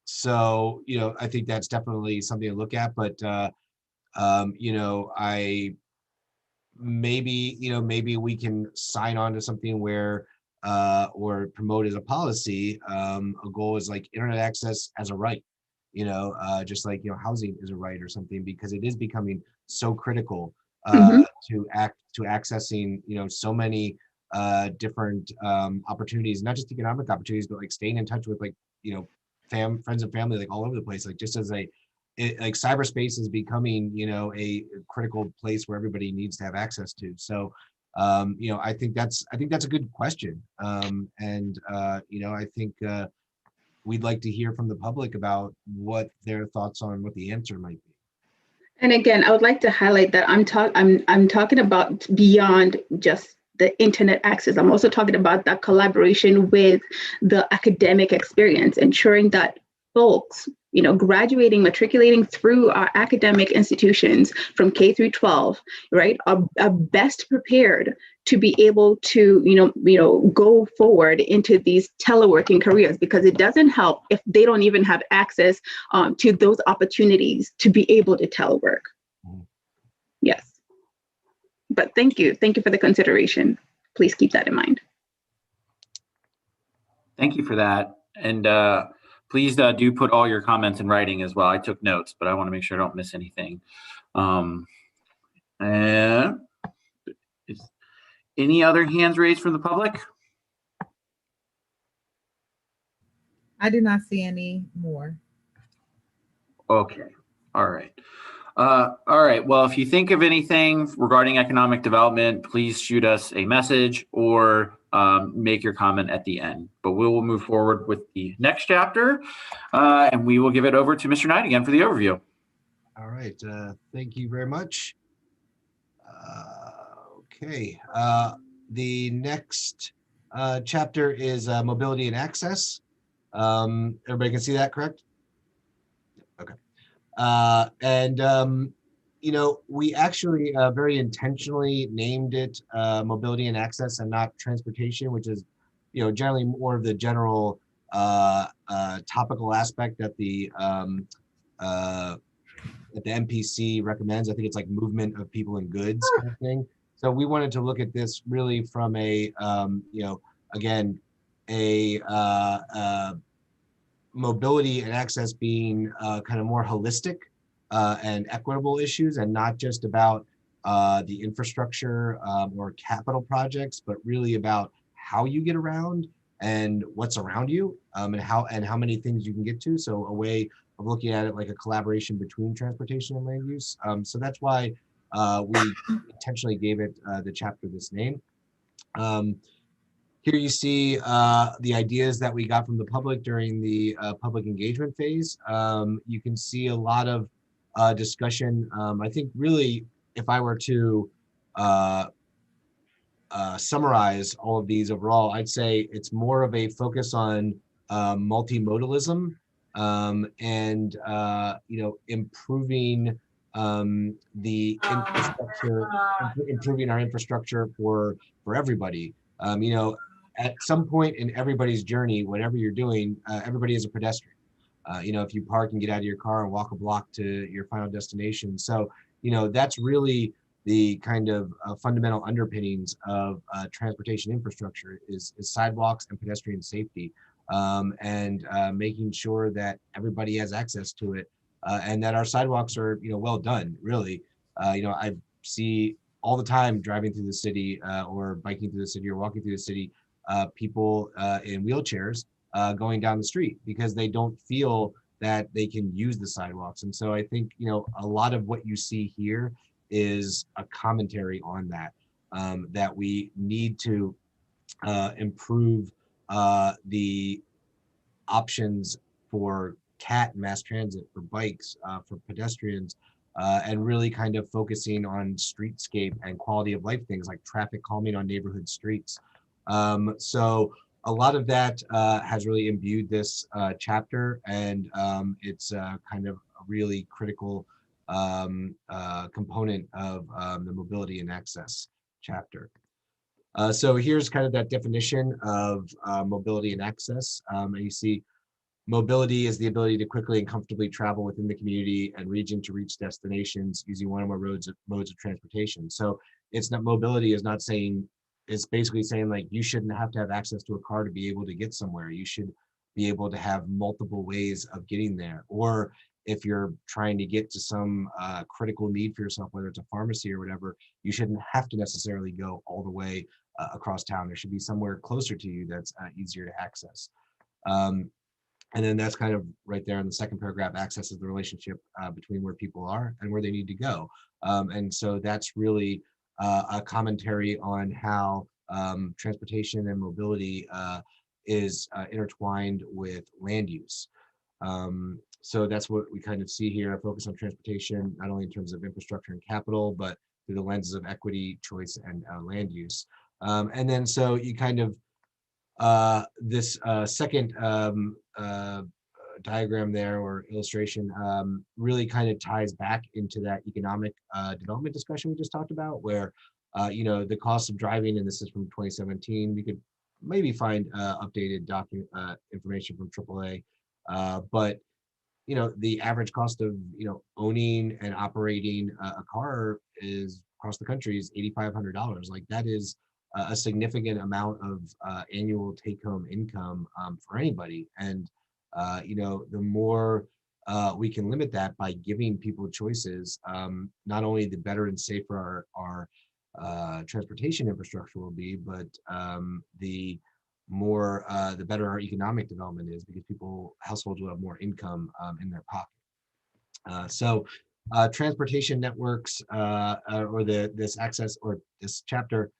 So, I think that's definitely something to look at, but, I maybe we can sign on to something where or promote as a policy, a goal is like internet access as a right. Just like, housing is a right or something, because it is becoming so critical to accessing, so many different opportunities, not just economic opportunities, but like staying in touch with like, friends and family, like all over the place, like just as like cyberspace is becoming, a critical place where everybody needs to have access to. So, I think that's a good question. I think we'd like to hear from the public about what their thoughts on what the answer might be. And again, I would like to highlight that I'm talking about beyond just the internet access. I'm also talking about that collaboration with the academic experience, ensuring that folks, graduating, matriculating through our academic institutions from K through 12, right, are best prepared to be able to, go forward into these teleworking careers, because it doesn't help if they don't even have access to those opportunities to be able to telework. Yes. But thank you for the consideration. Please keep that in mind. Thank you for that. And please do put all your comments in writing as well. I took notes, but I want to make sure I don't miss anything. And is any other hands raised from the public? I do not see any more. Okay. All right. All right. Well, if you think of anything regarding economic development, please shoot us a message or make your comment at the end. But we will move forward with the next chapter, and we will give it over to Mr. Knight again for the overview. All right. Thank you very much. Okay. The next chapter is mobility and access. Everybody can see that, correct? Okay. We actually very intentionally named it mobility and access and not transportation, which is, generally more of the general topical aspect that the MPC recommends. I think it's like movement of people and goods kind of thing. So we wanted to look at this really from a, again, a mobility and access being kind of more holistic and equitable issues, and not just about the infrastructure or capital projects, but really about how you get around and what's around you, and how many things you can get to. So a way of looking at it like a collaboration between transportation and land use. So that's why we intentionally gave it the chapter this name. Here you see the ideas that we got from the public during the public engagement phase. You can see a lot of discussion. I think really, if I were to summarize all of these overall, I'd say it's more of a focus on multimodalism and improving the infrastructure, improving our infrastructure for everybody. You know, at some point in everybody's journey, whatever you're doing, everybody is a pedestrian. You know, if you park and get out of your car and walk a block to your final destination. So, you know, that's really the kind of fundamental underpinnings of transportation infrastructure is sidewalks and pedestrian safety, and making sure that everybody has access to it, and that our sidewalks are, you know, well done, really. You know, I see all the time driving through the city, or biking through the city or walking through the city, people in wheelchairs going down the street because they don't feel that they can use the sidewalks. And so I think, you know, a lot of what you see here is a commentary on that, that we need to improve the options for CAT, mass transit, for bikes, for pedestrians, and really kind of focusing on streetscape and quality of life things like traffic calming on neighborhood streets. So a lot of that has really imbued this chapter, and it's kind of a really critical component of the mobility and access chapter. So here's kind of that definition of mobility and access. And you see mobility is the ability to quickly and comfortably travel within the community and region to reach destinations using one or more modes of transportation. So it's not, mobility is not saying, it's basically saying like you shouldn't have to have access to a car to be able to get somewhere. You should be able to have multiple ways of getting there. Or if you're trying to get to some critical need for yourself, whether it's a pharmacy or whatever, you shouldn't have to necessarily go all the way across town. There should be somewhere closer to you that's easier to access. And then that's kind of right there in the second paragraph, access is the relationship between where people are and where they need to go. And so that's really a commentary on how transportation and mobility is intertwined with land use. So that's what we kind of see here, a focus on transportation, not only in terms of infrastructure and capital, but through the lenses of equity, choice, and land use. And then so you kind of, this second diagram there or illustration really kind of ties back into that economic development discussion we just talked about, where you know, the cost of driving, and this is from 2017, we could maybe find updated document information from AAA, but you know, the average cost of, you know, owning and operating a car is across the country is $8,500. Like that is a significant amount of annual take-home income for anybody. And you know, the more we can limit that by giving people choices, not only the better and safer our transportation infrastructure will be, but the more the better our economic development is, because households will have more income in their pocket. So transportation networks, or this access, or this chapter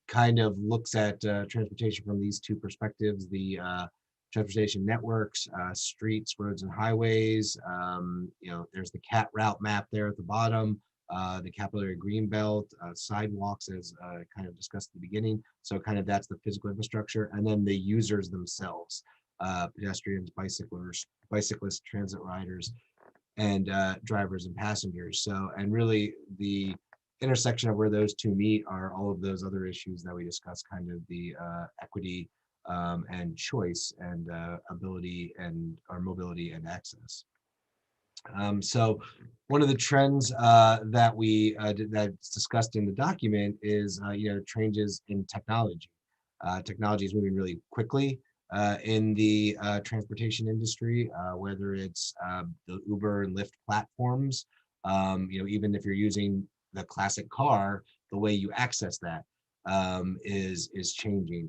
kind of looks at transportation from these two perspectives: the transportation networks, streets, roads, and highways. You know, there's the CAT route map there at the bottom. The capillary green belt, sidewalks, as kind of discussed at the beginning. So kind of that's the physical infrastructure, and then the users themselves, pedestrians, bicyclists, transit riders, and drivers and passengers. So, and really the intersection of where those two meet are all of those other issues that we discussed, kind of the equity and choice and ability and our mobility and access. So one of the trends that that's discussed in the document is you know, changes in technology. Technology is moving really quickly in the transportation industry, whether it's the Uber and Lyft platforms. You know, even if you're using the classic car, the way you access that is changing.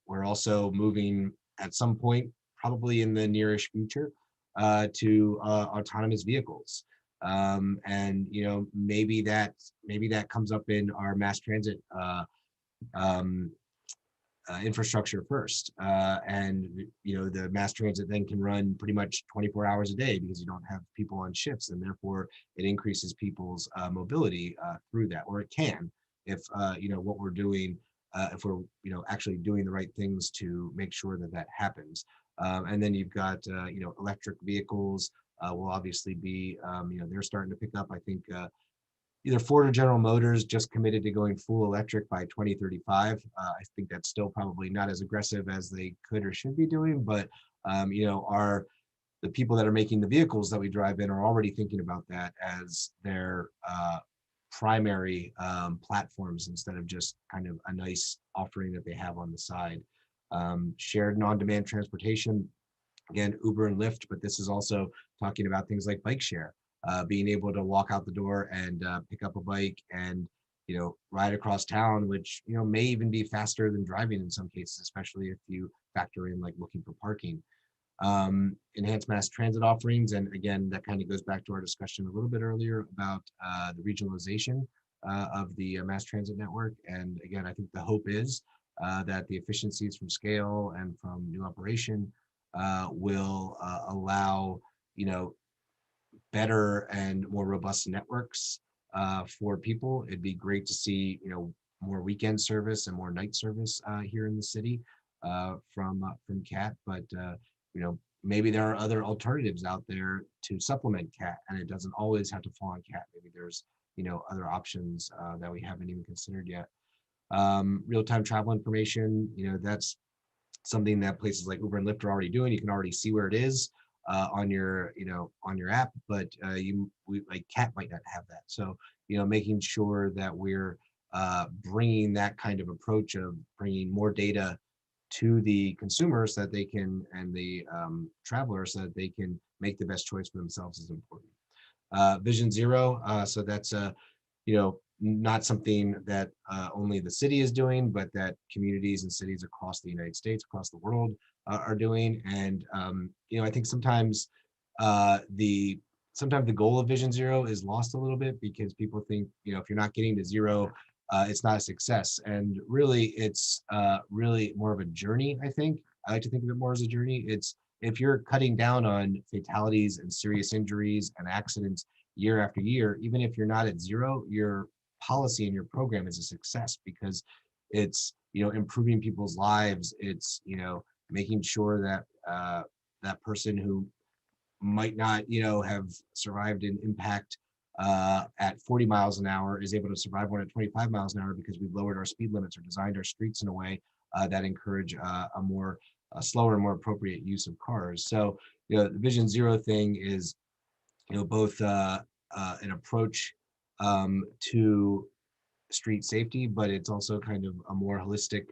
We're also moving at some point, probably in the nearish future, to autonomous vehicles, and you know, maybe that comes up in our mass transit infrastructure first, and you know, the mass transit then can run pretty much 24 hours a day because you don't have people on shifts, and therefore it increases people's mobility through that, or it can, if you know, what we're doing, if we're, you know, actually doing the right things to make sure that that happens. And then you've got you know, electric vehicles, will obviously be, they're starting to pick up. I think either Ford or General Motors just committed to going full electric by 2035. I think that's still probably not as aggressive as they could or should be doing, but the people that are making the vehicles that we drive in are already thinking about that as their primary platforms instead of just kind of a nice offering that they have on the side. Shared and on-demand transportation, again, Uber and Lyft, but this is also talking about things like bike share, being able to walk out the door and pick up a bike and ride across town, which may even be faster than driving in some cases, especially if you factor in like looking for parking. Enhanced mass transit offerings, and again, that kind of goes back to our discussion a little bit earlier about the regionalization of the mass transit network. And again, I think the hope is that the efficiencies from scale and from new operation will allow better and more robust networks for people. It'd be great to see more weekend service and more night service here in the city from CAT, but maybe there are other alternatives out there to supplement CAT, and it doesn't always have to fall on CAT. Maybe there's other options that we haven't even considered yet. Real-time travel information, that's something that places like Uber and Lyft are already doing. You can already see where it is on your app, but like CAT might not have that. So making sure that we're bringing that kind of approach of bringing more data to the consumers so that they can, and the travelers, so that they can make the best choice for themselves is important. Vision Zero, so that's not something that only the city is doing, but that communities and cities across the United States, across the world are doing. And I think sometimes the goal of Vision Zero is lost a little bit because people think if you're not getting to zero, it's not a success. And really, it's really more of a journey. I think I like to think of it more as a journey. It's if you're cutting down on fatalities and serious injuries and accidents year after year, even if you're not at zero, your policy and your program is a success because it's improving people's lives. It's making sure that that person who might not have survived an impact at 40 miles an hour is able to survive one at 25 miles an hour because we've lowered our speed limits or designed our streets in a way that encourage a more slower and more appropriate use of cars. So the Vision Zero thing is both an approach to street safety, but it's also kind of a more holistic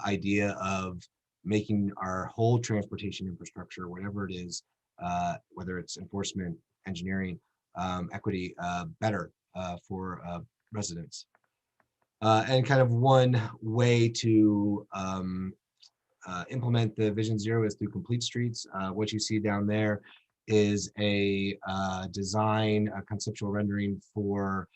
idea of making our whole transportation infrastructure, whatever it is, whether it's enforcement, engineering, equity, better for residents. And kind of one way to implement the Vision Zero is through complete streets. What you see down there is a design, a conceptual rendering for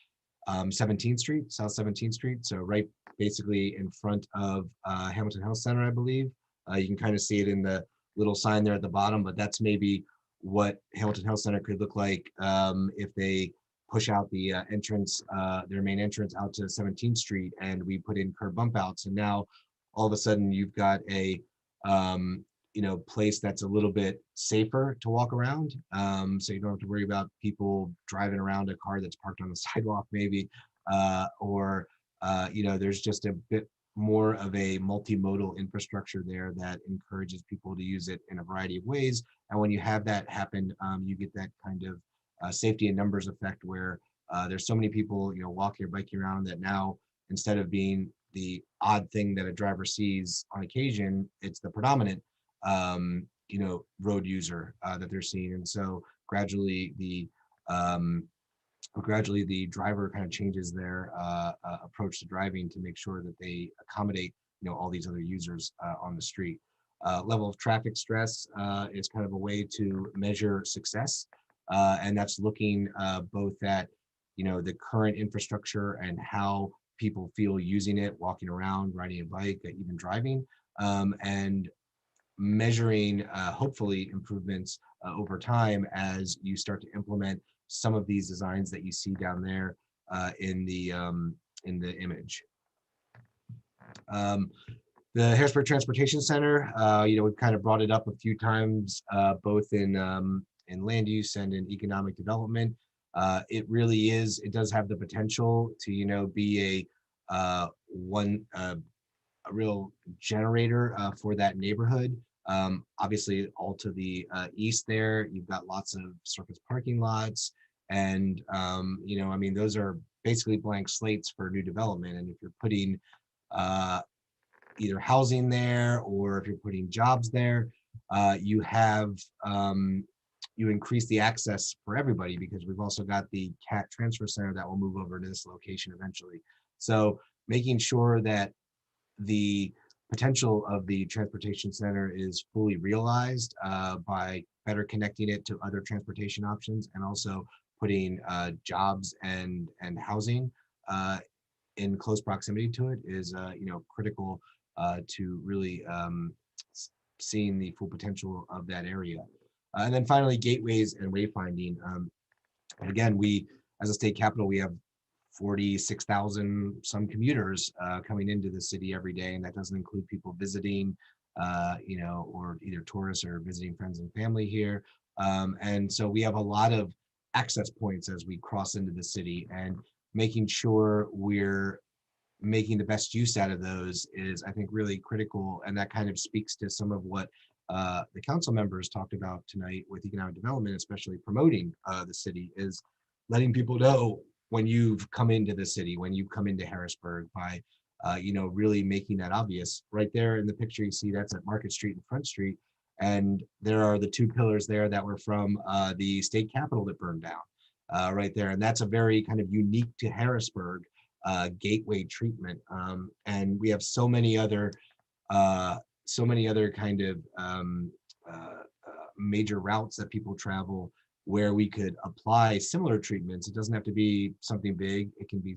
17th Street, South 17th Street. So right basically in front of Hamilton Health Center, I believe. You can kind of see it in the little sign there at the bottom, but that's maybe what Hamilton Health Center could look like if they push out the entrance, their main entrance out to 17th Street, and we put in curb bump outs. And now all of a sudden you've got a place that's a little bit safer to walk around. So you don't have to worry about people driving around a car that's parked on the sidewalk maybe, or there's just a bit more of a multimodal infrastructure there that encourages people to use it in a variety of ways. And when you have that happen, you get that kind of safety in numbers effect where there's so many people walking or biking around that now, instead of being the odd thing that a driver sees on occasion, it's the predominant road user that they're seeing. And so gradually the driver kind of changes their approach to driving to make sure that they accommodate all these other users on the street. Level of traffic stress is kind of a way to measure success, and that's looking both at the current infrastructure and how people feel using it, walking around, riding a bike, even driving, and measuring hopefully improvements over time as you start to implement some of these designs that you see down there in the image. The Harrisburg Transportation Center, we've kind of brought it up a few times, both in in land use and in economic development. It really is, it does have the potential to, be a real generator for that neighborhood. Obviously, all to the east there, you've got lots of surface parking lots. And, those are basically blank slates for new development. And if you're putting either housing there or if you're putting jobs there, you increase the access for everybody, because we've also got the CAT transfer center that will move over to this location eventually. So making sure that the potential of the transportation center is fully realized by better connecting it to other transportation options, and also putting jobs and housing in close proximity to it is critical to really seeing the full potential of that area. And then finally, gateways and wayfinding. Again, we, as a state capital, we have 46,000 some commuters coming into the city every day, and that doesn't include people visiting, or either tourists or visiting friends and family here. And so we have a lot of access points as we cross into the city, and making sure we're making the best use out of those is, I think, really critical. And that kind of speaks to some of what the council members talked about tonight with economic development, especially promoting the city, is letting people know when you've come into the city, when you've come into Harrisburg, by really making that obvious. Right there in the picture you see, that's at Market Street and Front Street, and there are the two pillars there that were from the state capitol that burned down right there. And that's a very kind of unique to Harrisburg gateway treatment. And we have so many other kind of major routes that people travel where we could apply similar treatments. It doesn't have to be something big. It can be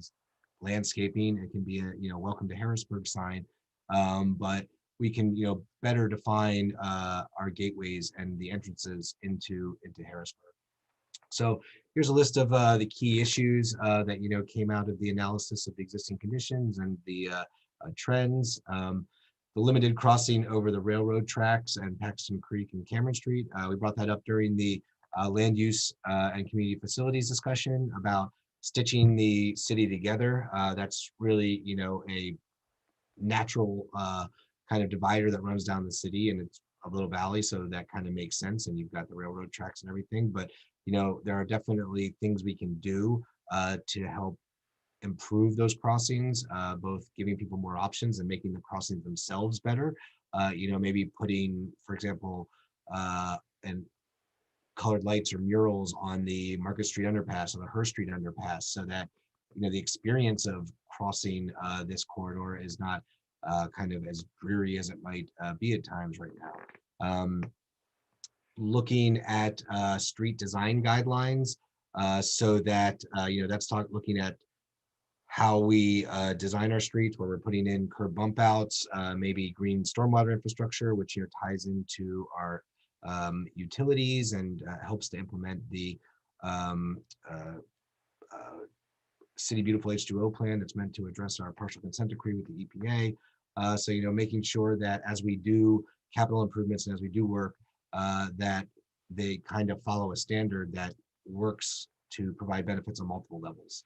landscaping. It can be a welcome to Harrisburg sign. But we can better define our gateways and the entrances into Harrisburg. So here's a list of the key issues that came out of the analysis of the existing conditions and the trends. The limited crossing over the railroad tracks and Paxton Creek and Cameron Street. We brought that up during the land use and community facilities discussion about stitching the city together. That's really a natural kind of divider that runs down the city, and it's a little valley, so that kind of makes sense. And you've got the railroad tracks and everything, but there are definitely things we can do to help improve those crossings, both giving people more options and making the crossings themselves better. Maybe putting, for example, and colored lights or murals on the Market Street underpass or the Hurst Street underpass, so that the experience of crossing this corridor is not kind of as dreary as it might be at times right now. Looking at street design guidelines, so that that's looking at how we design our streets, where we're putting in curb bump outs, maybe green stormwater infrastructure, which ties into our utilities and helps to implement the City Beautiful H2O plan that's meant to address our partial consent decree with the EPA. So making sure that as we do capital improvements and as we do work, that they kind of follow a standard that works to provide benefits on multiple levels.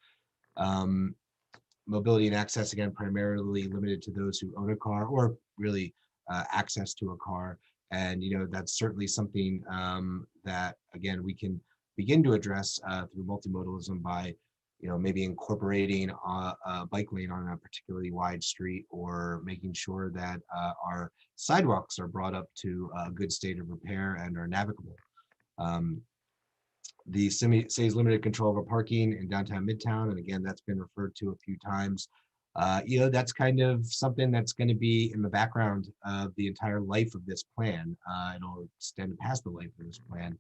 Mobility and access, again, primarily limited to those who own a car, or really access to a car. And that's certainly something that, again, we can begin to address through multimodalism by maybe incorporating a bike lane on a particularly wide street, or making sure that our sidewalks are brought up to a good state of repair and are navigable. The city's limited control over parking in downtown Midtown, and again, that's been referred to a few times. That's kind of something that's going to be in the background of the entire life of this plan. It'll extend past the life of this plan.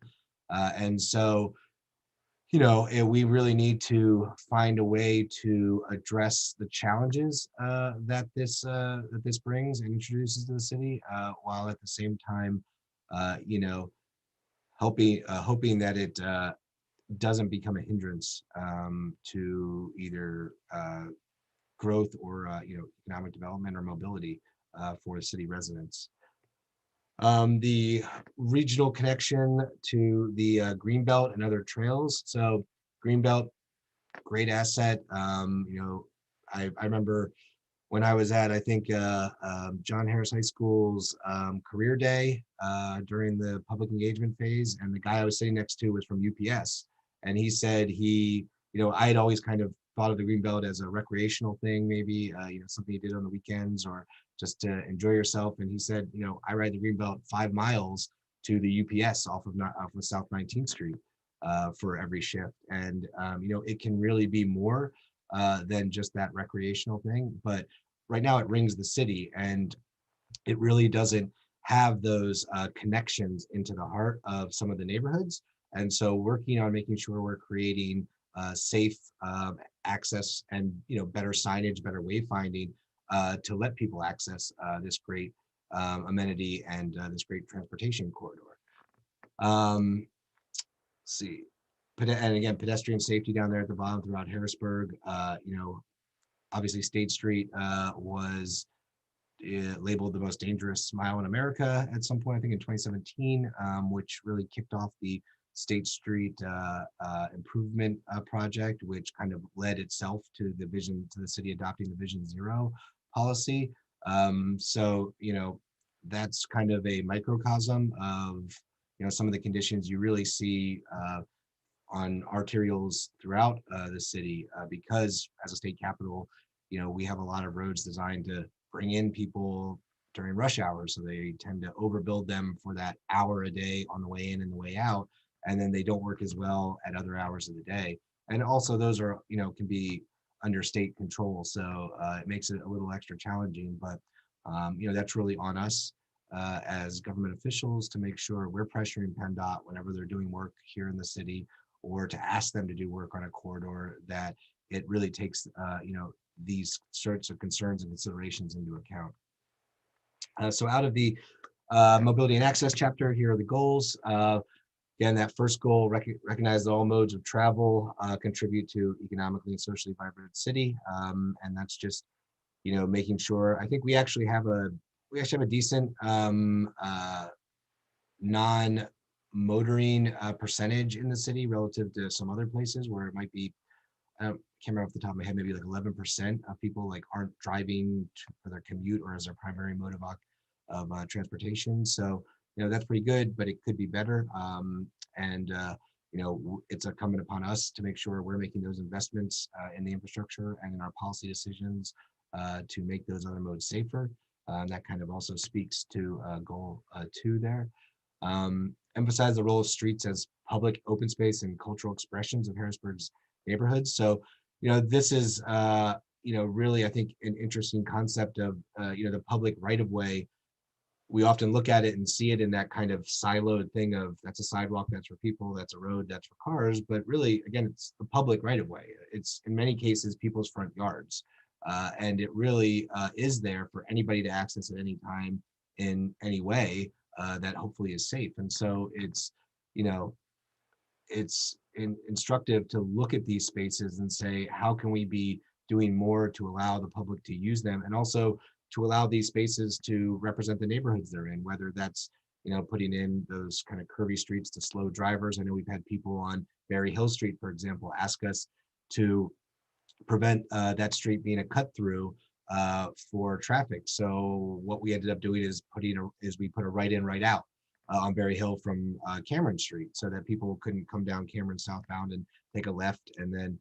And so, we really need to find a way to address the challenges that this brings and introduces to the city, while at the same time, hoping that it doesn't become a hindrance to either growth or economic development or mobility for city residents. The regional connection to the Greenbelt and other trails. So Greenbelt, great asset. I remember when I was at, I think, John Harris High School's career day during the public engagement phase. And the guy I was sitting next to was from UPS. And he said I had always kind of thought of the Greenbelt as a recreational thing, maybe, something you did on the weekends or just to enjoy yourself. And he said, I ride the Greenbelt 5 miles to the UPS off of South 19th Street for every shift. And, it can really be more than just that recreational thing. But right now it rings the city and it really doesn't have those connections into the heart of some of the neighborhoods. And so working on making sure we're creating safe access and better signage, better wayfinding to let people access this great amenity and this great transportation corridor. Let's see, and again, pedestrian safety down there at the bottom throughout Harrisburg. Obviously State Street was labeled the most dangerous mile in America at some point, I think in 2017, which really kicked off the State Street improvement project, which kind of led itself to the city adopting the Vision Zero policy. So, that's kind of a microcosm of, some of the conditions you really see on arterials throughout the city, because as a state capital, we have a lot of roads designed to bring in people during rush hours. So they tend to overbuild them for that hour a day on the way in and the way out. And then they don't work as well at other hours of the day. And also those are, can be under state control. So it makes it a little extra challenging, but that's really on us as government officials to make sure we're pressuring PennDOT whenever they're doing work here in the city, or to ask them to do work on a corridor, that it really takes, these sorts of concerns and considerations into account. So out of the mobility and access chapter, here are the goals. Again, that first goal, recognize that all modes of travel contribute to economically and socially vibrant city. And that's just, making sure, I think we actually have a decent non-motoring percentage in the city relative to some other places where it might be, I can't remember off the top of my head, maybe like 11% of people aren't driving for their commute or as their primary mode of transportation. So, that's pretty good, but it could be better. It's incumbent upon us to make sure we're making those investments in the infrastructure and in our policy decisions to make those other modes safer. That kind of also speaks to goal 2 there. Emphasize the role of streets as public open space and cultural expressions of Harrisburg's neighborhoods. So, this is, really, I think, an interesting concept of, the public right of way. We often look at it and see it in that kind of siloed thing of that's a sidewalk, that's for people, that's a road, that's for cars. But really, again, it's the public right of way. It's in many cases people's front yards. And it really is there for anybody to access at any time in any way that hopefully is safe. And so it's, it's instructive to look at these spaces and say, how can we be doing more to allow the public to use them, and also to allow these spaces to represent the neighborhoods they're in, whether that's, putting in those kind of curvy streets to slow drivers. I know we've had people on Berry Hill Street, for example, ask us to prevent that street being a cut through for traffic. So what we ended up doing is we put a right in, right out on Berry Hill from Cameron Street, so that people couldn't come down Cameron southbound and take a left and then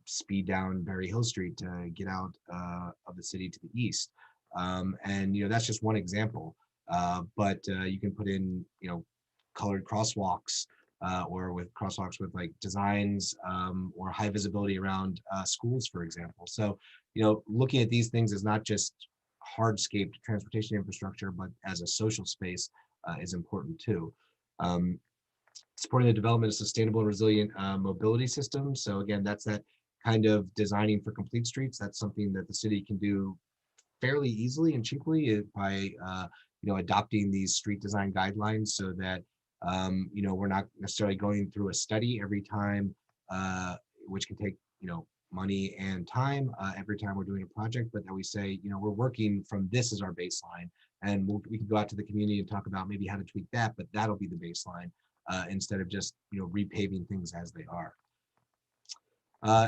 speed down Berry Hill Street to get out of the city to the east. And that's just one example. But you can put in colored crosswalks or with crosswalks with designs or high visibility around schools, for example. So looking at these things is not just hardscape transportation infrastructure, but as a social space is important too. Supporting the development of sustainable and resilient mobility systems. So again, that's that kind of designing for complete streets. That's something that the city can do fairly easily and cheaply by adopting these street design guidelines, so that we're not necessarily going through a study every time, which can take money and time every time we're doing a project, but that we say we're working from this as our baseline, And we can go out to the community and talk about maybe how to tweak that, but that'll be the baseline instead of just repaving things as they are.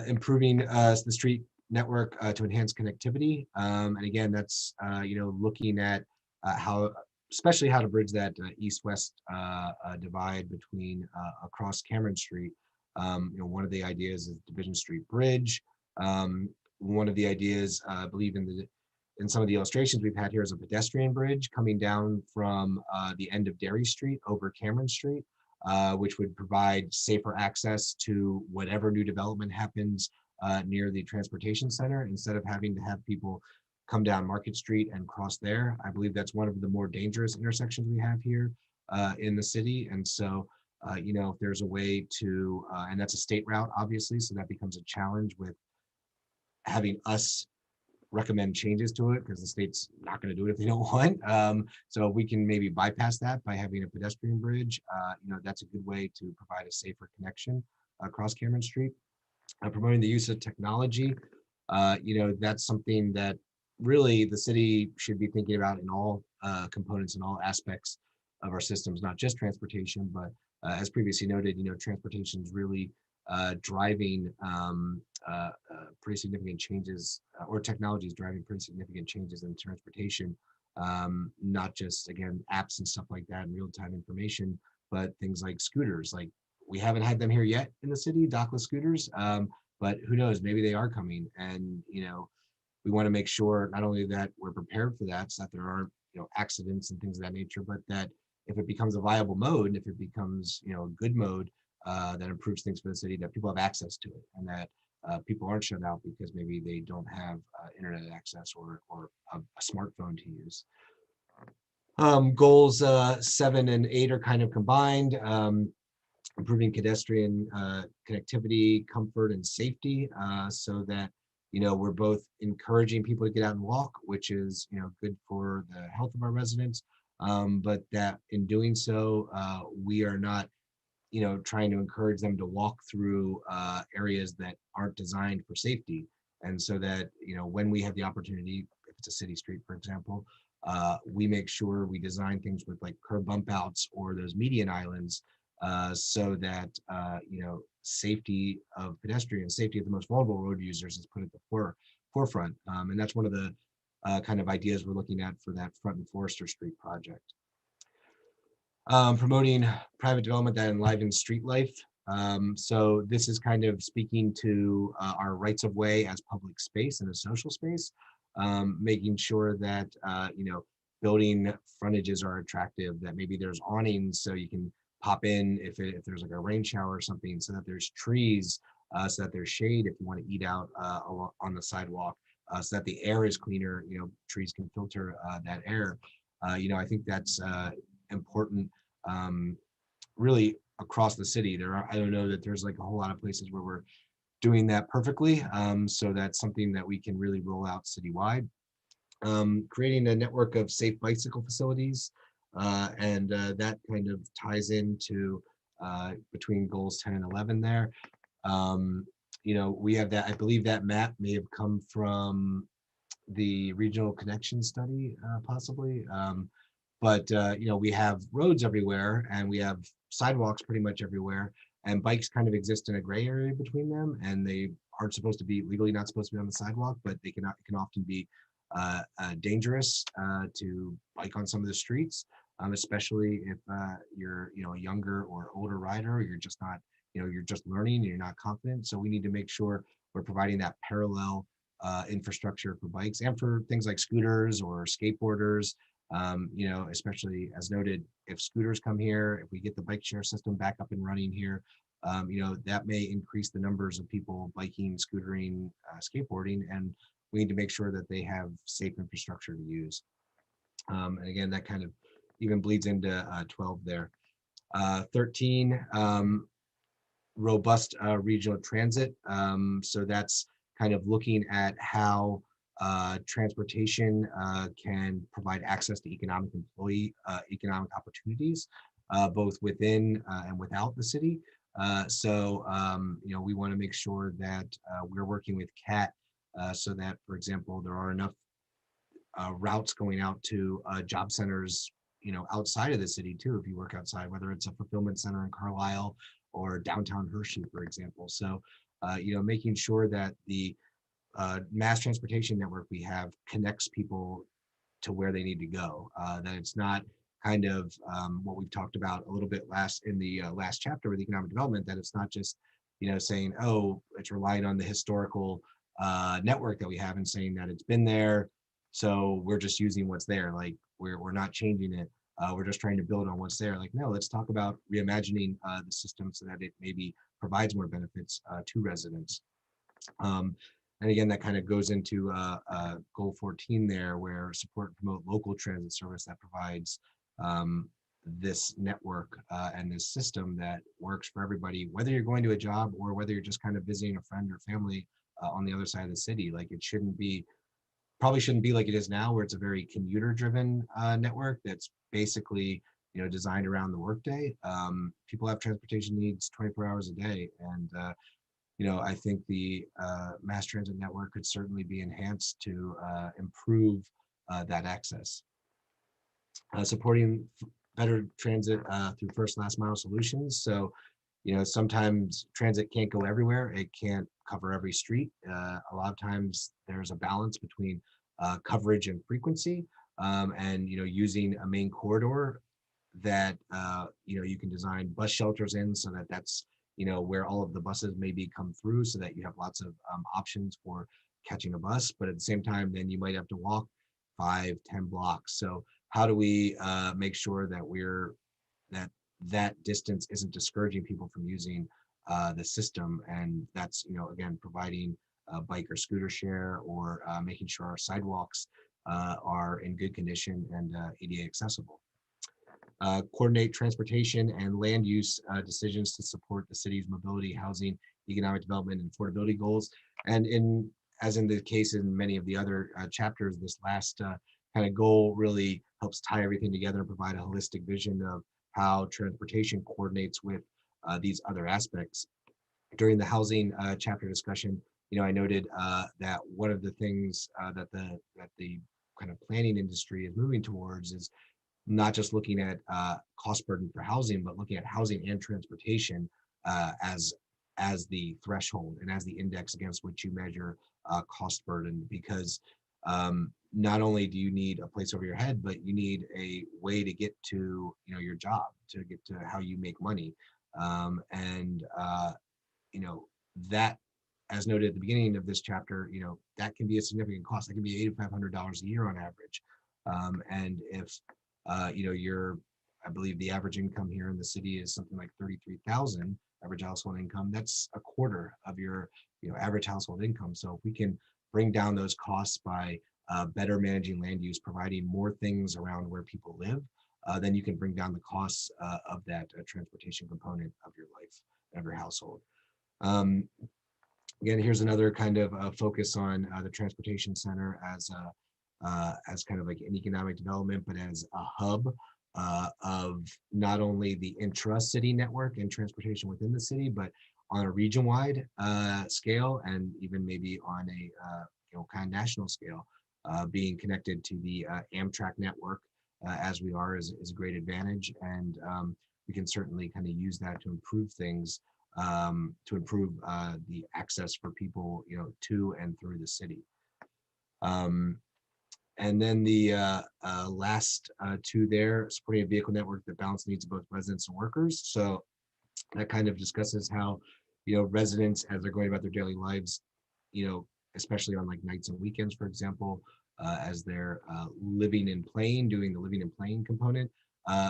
Improving the street network to enhance connectivity, and again, that's looking at especially how to bridge that east-west divide between across Cameron Street. One of the ideas is Division Street Bridge. One of the ideas, I believe in some of the illustrations we've had here, is a pedestrian bridge coming down from the end of Dairy Street over Cameron Street, which would provide safer access to whatever new development happens near the transportation center, instead of having to have people come down Market Street and cross there. I believe that's one of the more dangerous intersections we have here in the city. And so, if there's a way to, and that's a state route, obviously, so that becomes a challenge with having us recommend changes to it, because the state's not going to do it if they don't want. So we can maybe bypass that by having a pedestrian bridge. That's a good way to provide a safer connection across Cameron Street. Promoting the use of technology, that's something that really the city should be thinking about in all components and all aspects of our systems, not just transportation, but as previously noted, transportation is really driving pretty significant changes, or technology is driving pretty significant changes in transportation, not just, again, apps and stuff like that and real-time information, but things like scooters. Like, we haven't had them here yet in the city, dockless scooters, but who knows, maybe they are coming. And we want to make sure not only that we're prepared for that, so that there aren't accidents and things of that nature, but that if it becomes a viable mode, and if it becomes a good mode that improves things for the city, that people have access to it, and that people aren't shut out because maybe they don't have internet access or a smartphone to use. Goals 7 and 8 are kind of combined. Improving pedestrian connectivity, comfort, and safety, so that we're both encouraging people to get out and walk, which is good for the health of our residents, but that in doing so, we are not trying to encourage them to walk through areas that aren't designed for safety. And so that when we have the opportunity, if it's a city street, for example, we make sure we design things with like curb bump outs or those median islands, so that safety of pedestrians, safety of the most vulnerable road users, is put at the forefront. And that's one of the kind of ideas we're looking at for that Front and Forester Street project. Promoting private development that enlivens street life. So this is kind of speaking to our rights of way as public space and a social space, making sure that building frontages are attractive, that maybe there's awnings so you can pop in if there's like a rain shower or something, so that there's trees, so that there's shade if you want to eat out on the sidewalk, so that the air is cleaner. Trees can filter that air. I think that's important, really across the city. I don't know that there's like a whole lot of places where we're doing that perfectly. So that's something that we can really roll out citywide. Creating a network of safe bicycle facilities, and that kind of ties into between goals 10 and 11 there. We have that, I believe that map may have come from the regional connection study, possibly. But we have roads everywhere, and we have sidewalks pretty much everywhere, and bikes kind of exist in a gray area between them, and they aren't supposed to be legally not supposed to be on the sidewalk, but it can often be dangerous to bike on some of the streets, especially if you're a younger or older rider, or you're just not, you're just learning and you're not confident. So we need to make sure we're providing that parallel infrastructure for bikes and for things like scooters or skateboarders. Especially as noted, if scooters come here, if we get the bike share system back up and running here, that may increase the numbers of people biking, scootering, skateboarding, and we need to make sure that they have safe infrastructure to use. And again, that kind of even bleeds into 12 there. 13, robust regional transit. So that's kind of looking at how transportation can provide access to economic opportunities, both within and without the city. So we want to make sure that we're working with CAT so that, for example, there are enough routes going out to job centers, outside of the city too, if you work outside, whether it's a fulfillment center in Carlisle or downtown Hershey, for example. So, making sure that the mass transportation network we have connects people to where they need to go, that it's not kind of what we've talked about a little bit in the last chapter with economic development, that it's not just, saying, oh, it's relying on the historical network that we have and saying that it's been there, so we're just using what's there. Like we're not changing it. We're just trying to build on what's there. Like, no, let's talk about reimagining the system so that it maybe provides more benefits to residents. And again, that kind of goes into goal 14 there, where support and promote local transit service that provides this network and this system that works for everybody, whether you're going to a job or whether you're just kind of visiting a friend or family on the other side of the city. Like it probably shouldn't be like it is now, where it's a very commuter driven network that's basically, designed around the workday. People have transportation needs 24 hours a day. And I think the mass transit network could certainly be enhanced to improve that access. Supporting better transit through first last mile solutions. So, sometimes transit can't go everywhere. It can't cover every street. A lot of times there's a balance between coverage and frequency, and, using a main corridor that, you can design bus shelters in so that that's, where all of the buses maybe come through, so that you have lots of options for catching a bus. But at the same time, then you might have to walk 5-10 blocks. So how do we make sure that that distance isn't discouraging people from using the system? And that's, again, providing a bike or scooter share, or making sure our sidewalks are in good condition and ADA accessible. Coordinate transportation and land use decisions to support the city's mobility, housing, economic development, and affordability goals. And as in the case in many of the other chapters, this last kind of goal really helps tie everything together and provide a holistic vision of how transportation coordinates with these other aspects. During the housing chapter discussion, I noted that one of the things that the kind of planning industry is moving towards is not just looking at cost burden for housing, but looking at housing and transportation as the threshold and as the index against which you measure cost burden. Because not only do you need a place over your head, but you need a way to get to your job, to get to how you make money, and that, as noted at the beginning of this chapter, that can be a significant cost. That can be $8,500 a year on average, and if I believe the average income here in the city is something like 33,000 average household income. That's a quarter of your average household income. So if we can bring down those costs by better managing land use, providing more things around where people live, then you can bring down the costs of that transportation component of your life, of your household. Again, here's another kind of focus on the transportation center as kind of like an economic development, but as a hub of not only the intra-city network and transportation within the city, but on a region-wide scale, and even maybe on a kind of national scale. Being connected to the Amtrak network as we are is a great advantage, and we can certainly kind of use that to improve things, to improve the access for people to and through the city. And then the last two there, supporting a vehicle network that balances needs of both residents and workers. So that kind of discusses how, residents, as they're going about their daily lives, especially on like nights and weekends, for example, as they're living and playing, doing the living and playing component,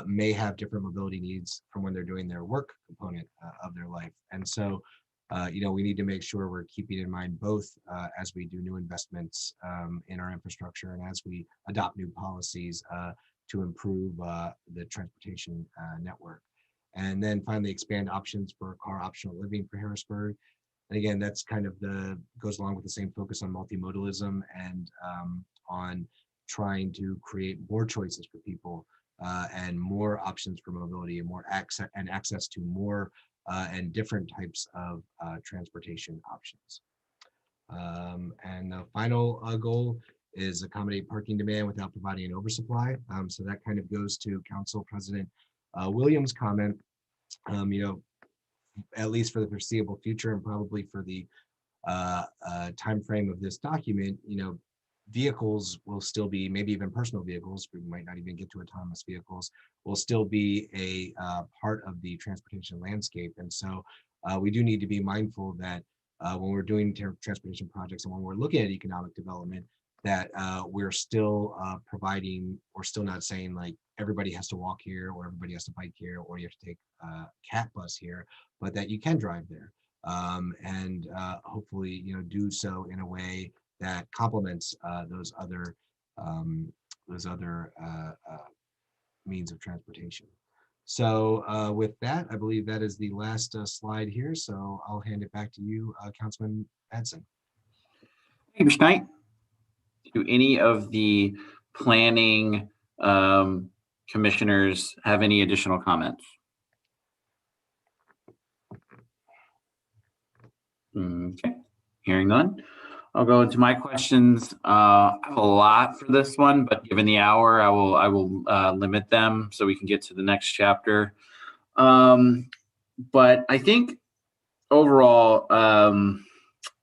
may have different mobility needs from when they're doing their work component of their life. And so, we need to make sure we're keeping in mind both as we do new investments in our infrastructure and as we adopt new policies to improve the transportation network. And then finally, expand options for car optional living for Harrisburg. And again, that's kind of goes along with the same focus on multimodalism and on trying to create more choices for people and more options for mobility and more access to more and different types of transportation options. And the final goal is accommodate parking demand without providing an oversupply. So that kind of goes to Council President Williams' comment. At least for the foreseeable future, and probably for the time frame of this document, vehicles will still be, maybe even personal vehicles, we might not even get to autonomous vehicles, will still be a part of the transportation landscape. And so we do need to be mindful that when we're doing transportation projects and when we're looking at economic development, that we're still providing, or still not saying like everybody has to walk here or everybody has to bike here or you have to take a cat bus here, but that you can drive there and hopefully do so in a way that complements those other means of transportation. So with that, I believe that is the last slide here. So I'll hand it back to you, Councilman Edson. Thank you, Mr. Knight. Do any of the planning commissioners have any additional comments? Okay, hearing none. I'll go into my questions. I have a lot for this one, but given the hour, I will limit them so we can get to the next chapter. But I think overall,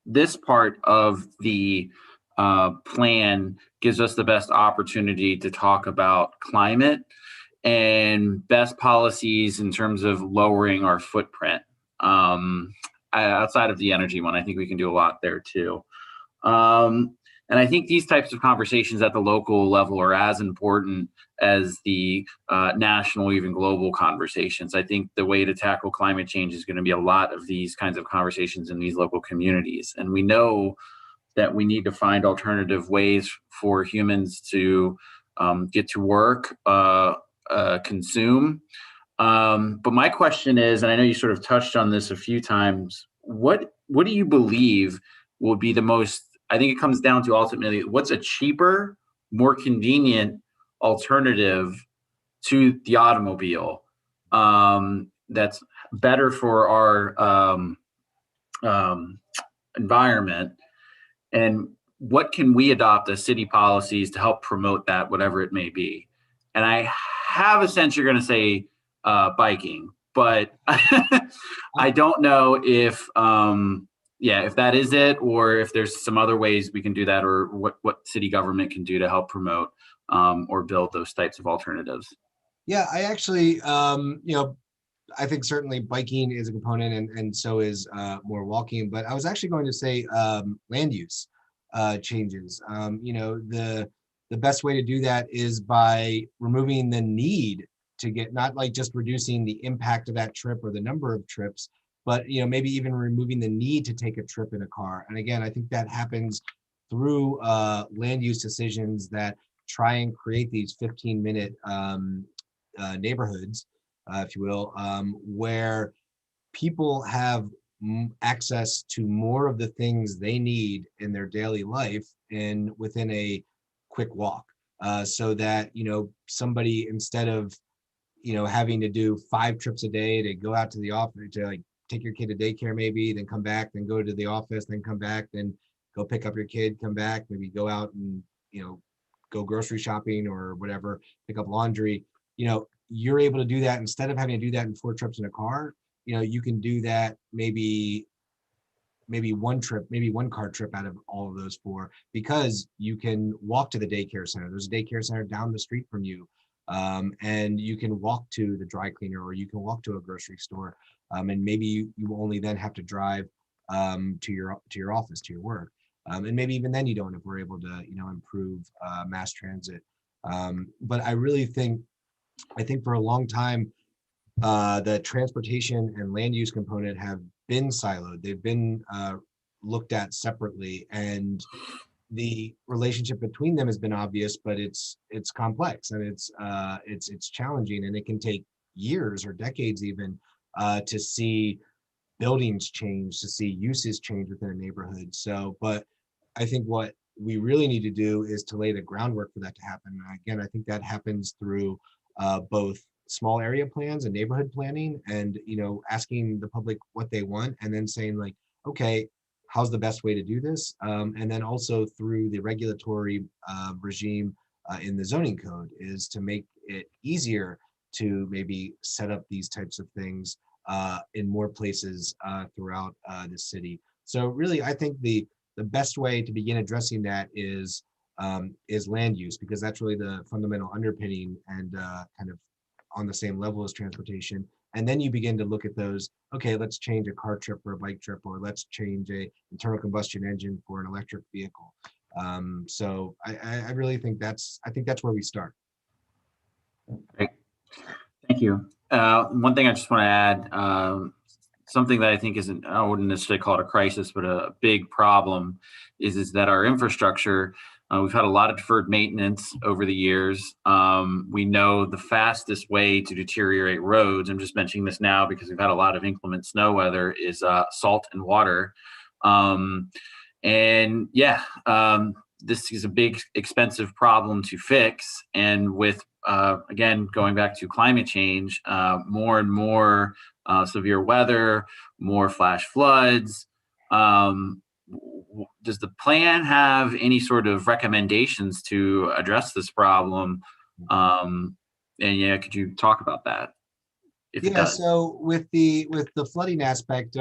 this part of the plan gives us the best opportunity to talk about climate and best policies in terms of lowering our footprint. Outside of the energy one, I think we can do a lot there too. And I think these types of conversations at the local level are as important as the national, even global conversations. I think the way to tackle climate change is going to be a lot of these kinds of conversations in these local communities. And we know that we need to find alternative ways for humans to get to work, consume. But my question is, and I know you sort of touched on this a few times, what do you believe will be the most, I think it comes down to ultimately, what's a cheaper, more convenient alternative to the automobile that's better for our environment? And what can we adopt as city policies to help promote that, whatever it may be? And I have a sense you're going to say biking, but I don't know if if that is it, or if there's some other ways we can do that, or what city government can do to help promote or build those types of alternatives. Yeah, I actually, I think certainly biking is a component, and so is more walking. But I was actually going to say land use changes. The best way to do that is by removing the need to get, not like just reducing the impact of that trip or the number of trips, but maybe even removing the need to take a trip in a car. And again, I think that happens through land use decisions that try and create these 15-minute neighborhoods, if you will, where people have access to more of the things they need in their daily life and within a quick walk, so that somebody, instead of having to do 5 trips a day to go out to the office, to like take your kid to daycare maybe, then come back, then go to the office, then come back, then go pick up your kid, come back, maybe go out and go grocery shopping or whatever, pick up laundry. You're able to do that instead of having to do that in 4 trips in a car. You can do that maybe one trip, maybe one car trip out of all of those 4, because you can walk to the daycare center. There's a daycare center down the street from you, and you can walk to the dry cleaner, or you can walk to a grocery store, and maybe you only then have to drive to your office, to your work, and maybe even then you don't, if we're able to improve mass transit. But I really think for a long time, the transportation and land use component have been siloed. They've been looked at separately, and the relationship between them has been obvious, but it's complex, and it's challenging, and it can take years or decades even to see buildings change, to see uses change within a neighborhood. So, but I think what we really need to do is to lay the groundwork for that to happen. And again, I think that happens through both small area plans and neighborhood planning, and asking the public what they want, and then saying like, okay, how's the best way to do this? And then also through the regulatory regime in the zoning code is to make it easier to maybe set up these types of things in more places throughout the city. So really, I think the best way to begin addressing that is land use, because that's really the fundamental underpinning and kind of on the same level as transportation. And then you begin to look at those, okay, let's change a car trip or a bike trip, or let's change a internal combustion engine for an electric vehicle. So I really think that's where we start. Great. Thank you. One thing I just want to add, something that I think isn't, I wouldn't necessarily call it a crisis, but a big problem is that our infrastructure, we've had a lot of deferred maintenance over the years. We know the fastest way to deteriorate roads, I'm just mentioning this now because we've had a lot of inclement snow weather, is salt and water. This is a big, expensive problem to fix. And with, again, going back to climate change, more and more severe weather, more flash floods. Does the plan have any sort of recommendations to address this problem? And yeah, could you talk about that? If it does. So with the flooding aspect,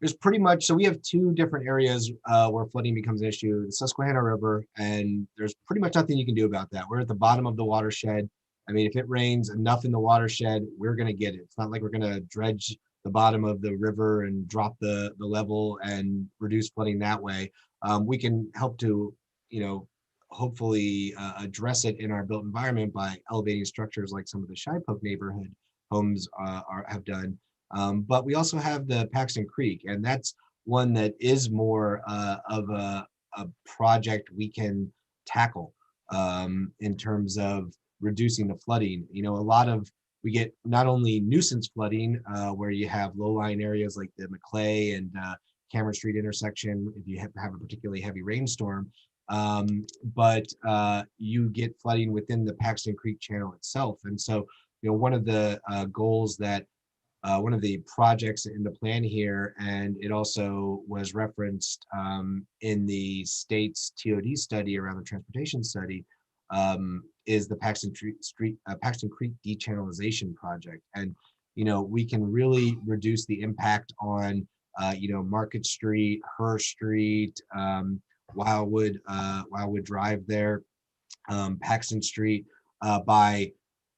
there's pretty much, so we have two different areas where flooding becomes an issue, the Susquehanna River, and there's pretty much nothing you can do about that. We're at the bottom of the watershed. I mean, if it rains enough in the watershed, we're going to get it. It's not like we're going to dredge the bottom of the river and drop the level and reduce flooding that way. We can help to, hopefully address it in our built environment by elevating structures like some of the Shipoke neighborhood homes have done. But we also have the Paxton Creek, and that's one that is more of a project we can tackle in terms of reducing the flooding. We get not only nuisance flooding where you have low-lying areas like the Maclay and Cameron Street intersection if you have a particularly heavy rainstorm, but you get flooding within the Paxton Creek channel itself. And so, one of the goals that one of the projects in the plan here, and it also was referenced in the state's TOD study around the transportation study, is the Paxton Creek dechannelization project. And, we can really reduce the impact on, Market Street, Her Street, Wildwood Drive there, Paxton Street, by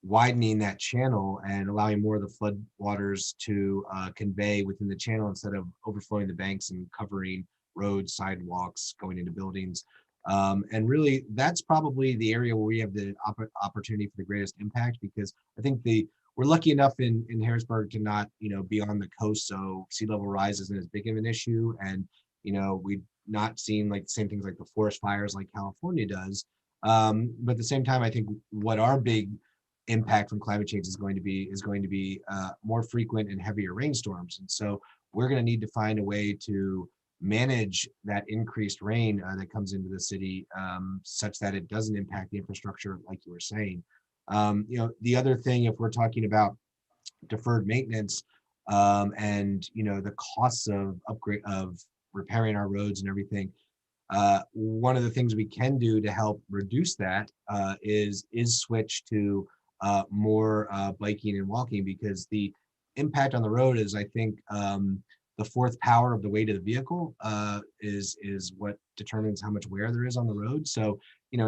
widening that channel and allowing more of the flood waters to convey within the channel instead of overflowing the banks and covering roads, sidewalks, going into buildings. And really, that's probably the area where we have the opportunity for the greatest impact, because I think we're lucky enough in Harrisburg to not, be on the coast, so sea level rise isn't as big of an issue. And, we've not seen like the same things like the forest fires like California does. But at the same time, I think what our big impact from climate change is going to be more frequent and heavier rainstorms. And so we're going to need to find a way to manage that increased rain that comes into the city such that it doesn't impact the infrastructure like you were saying. The other thing, if we're talking about deferred maintenance and the costs of repairing our roads and everything, one of the things we can do to help reduce that is switch to more biking and walking, because the impact on the road is, I think, the fourth power of the weight of the vehicle is what determines how much wear there is on the road. So,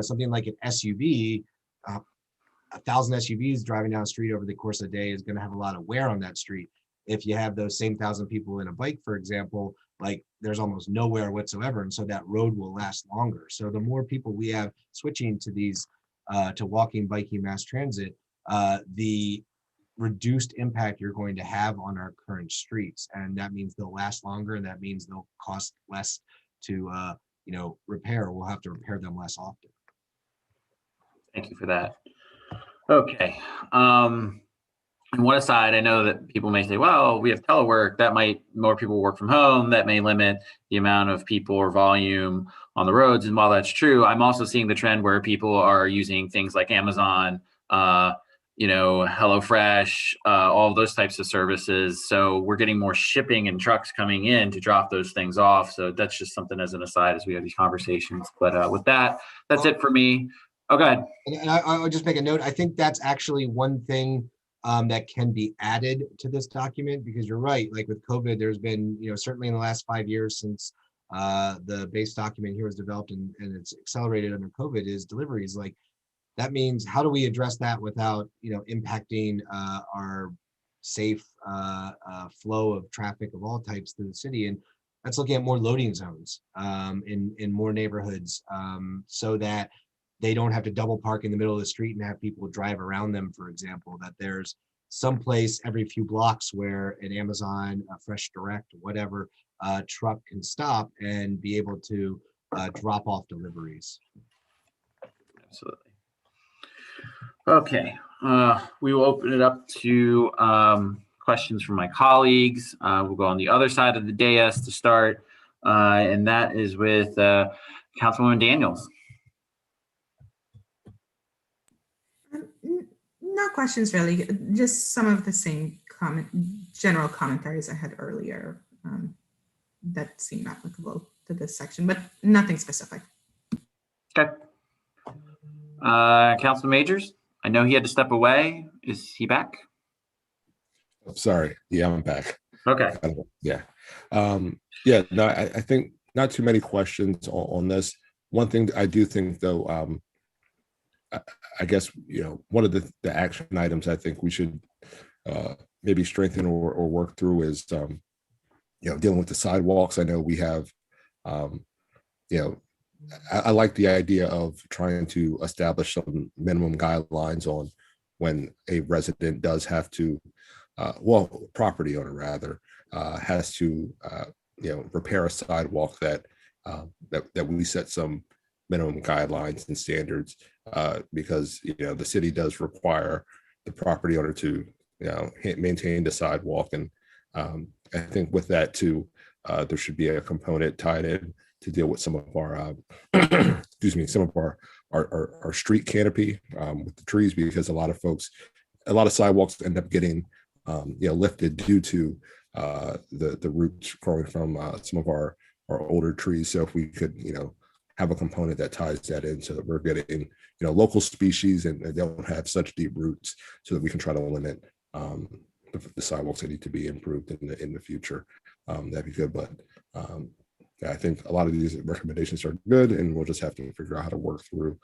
something like an SUV, 1,000 SUVs driving down the street over the course of the day is going to have a lot of wear on that street. If you have those same 1,000 people in a bike, for example, like there's almost no wear whatsoever. And so that road will last longer. So the more people we have switching to these, to walking, biking, mass transit, the reduced impact you're going to have on our current streets. And that means they'll last longer, and that means they'll cost less to, repair. We'll have to repair them less often. Thank you for that. Okay. And one aside, I know that people may say, well, we have telework, that might, more people work from home, that may limit the amount of people or volume on the roads. And while that's true, I'm also seeing the trend where people are using things like Amazon, HelloFresh, all of those types of services. So we're getting more shipping and trucks coming in to drop those things off. So that's just something as an aside as we have these conversations. But with that, that's it for me. Oh, go ahead. And I would just make a note. I think that's actually one thing that can be added to this document, because you're right. Like with COVID, there's been, certainly in the last 5 years since the base document here was developed and it's accelerated under COVID, is deliveries. Like that means, how do we address that without, impacting our safe flow of traffic of all types through the city? And that's looking at more loading zones in more neighborhoods, so that they don't have to double park in the middle of the street and have people drive around them, for example, that there's some place every few blocks where an Amazon, a Fresh Direct, whatever, truck can stop and be able to drop off deliveries. Absolutely. Okay, we will open it up to questions from my colleagues. We'll go on the other side of the dais to start, and that is with Councilwoman Daniels. No questions really, just some of the same general commentaries I had earlier that seem applicable to this section, but nothing specific. Okay. Councilman Majors, I know he had to step away. Is he back? I'm sorry. Yeah, I'm back. Okay. Yeah. Yeah, no, I think not too many questions on this. One thing I do think though, I guess, one of the action items I think we should maybe strengthen or work through is, dealing with the sidewalks. I know we have, I like the idea of trying to establish some minimum guidelines on when a resident does have to, property owner rather, has to, repair a sidewalk that we set some minimum guidelines and standards, because the city does require the property owner to maintain the sidewalk, and I think with that too, there should be a component tied in to deal with some of our excuse me, some of our street canopy with the trees, because a lot of sidewalks end up getting lifted due to the roots growing from some of our older trees. So if we could have a component that ties that in, so that we're getting local species and they don't have such deep roots, so that we can try to limit the sidewalks that need to be improved in the future. That'd be good. But I think a lot of these recommendations are good, and we'll just have to figure out how to work through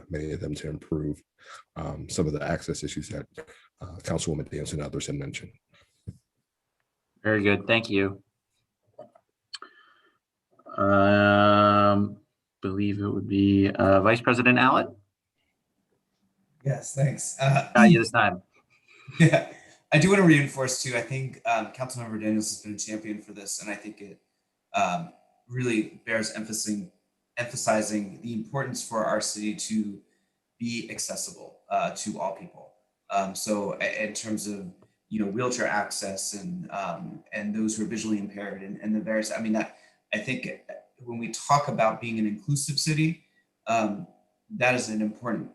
many of them to improve some of the access issues that Councilwoman Daniels and others had mentioned. Very good. Thank you. Believe it would be Vice President Allen. Yes, thanks. Got you this time. Yeah, I do want to reinforce too. I think Councilmember Daniels has been a champion for this, and I think it really bears emphasizing the importance for our city to be accessible to all people. So in terms of wheelchair access and those who are visually impaired and the various, I think when we talk about being an inclusive city, that is an important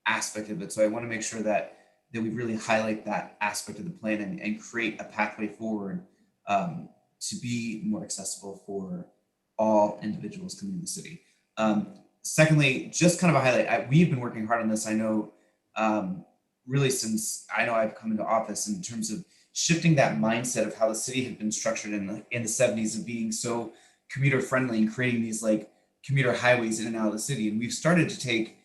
aspect of it. So I want to make sure that we really highlight that aspect of the plan and create a pathway forward to be more accessible for all individuals coming to the city. Secondly, just kind of a highlight, we've been working hard on this. I know really since I've come into office, in terms of shifting that mindset of how the city had been structured in the 70s of being so commuter friendly and creating these like commuter highways in and out of the city. And we've started to take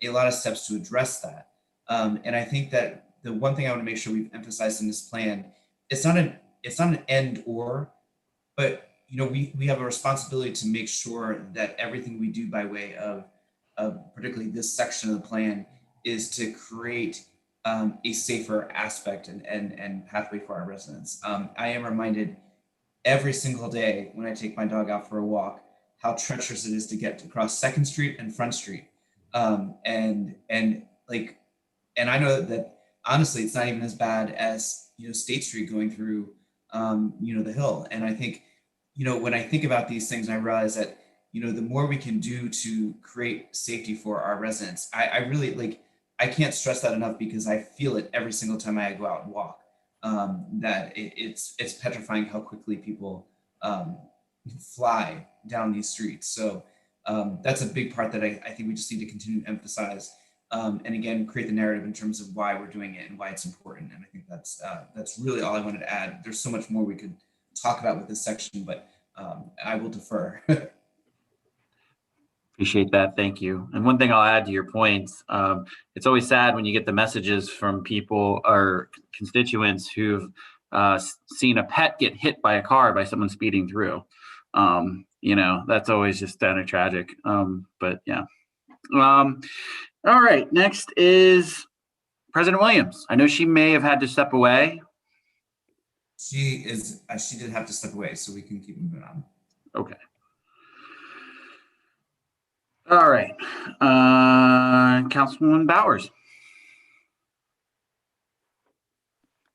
a lot of steps to address that. And I think that the one thing I want to make sure we've emphasized in this plan, it's not an end or, but we have a responsibility to make sure that everything we do by way of particularly this section of the plan is to create a safer aspect and pathway for our residents. I am reminded every single day when I take my dog out for a walk how treacherous it is to get across 2nd Street and Front Street. And I know that honestly, it's not even as bad as State Street going through the Hill. And I think when I think about these things, I realize that the more we can do to create safety for our residents, I really I can't stress that enough because I feel it every single time I go out and walk. That it's petrifying how quickly people fly down these streets. So that's a big part that I think we just need to continue to emphasize. And again, create the narrative in terms of why we're doing it and why it's important. And I think that's really all I wanted to add. There's so much more we could talk about with this section, but I will defer. Appreciate that. Thank you. And one thing I'll add to your points, it's always sad when you get the messages from people or constituents who've seen a pet get hit by a car by someone speeding through. That's always just kind of tragic. But yeah. All right. Next is President Williams. I know she may have had to step away. She did have to step away, so we can keep moving on. Okay. All right. Councilwoman Bowers.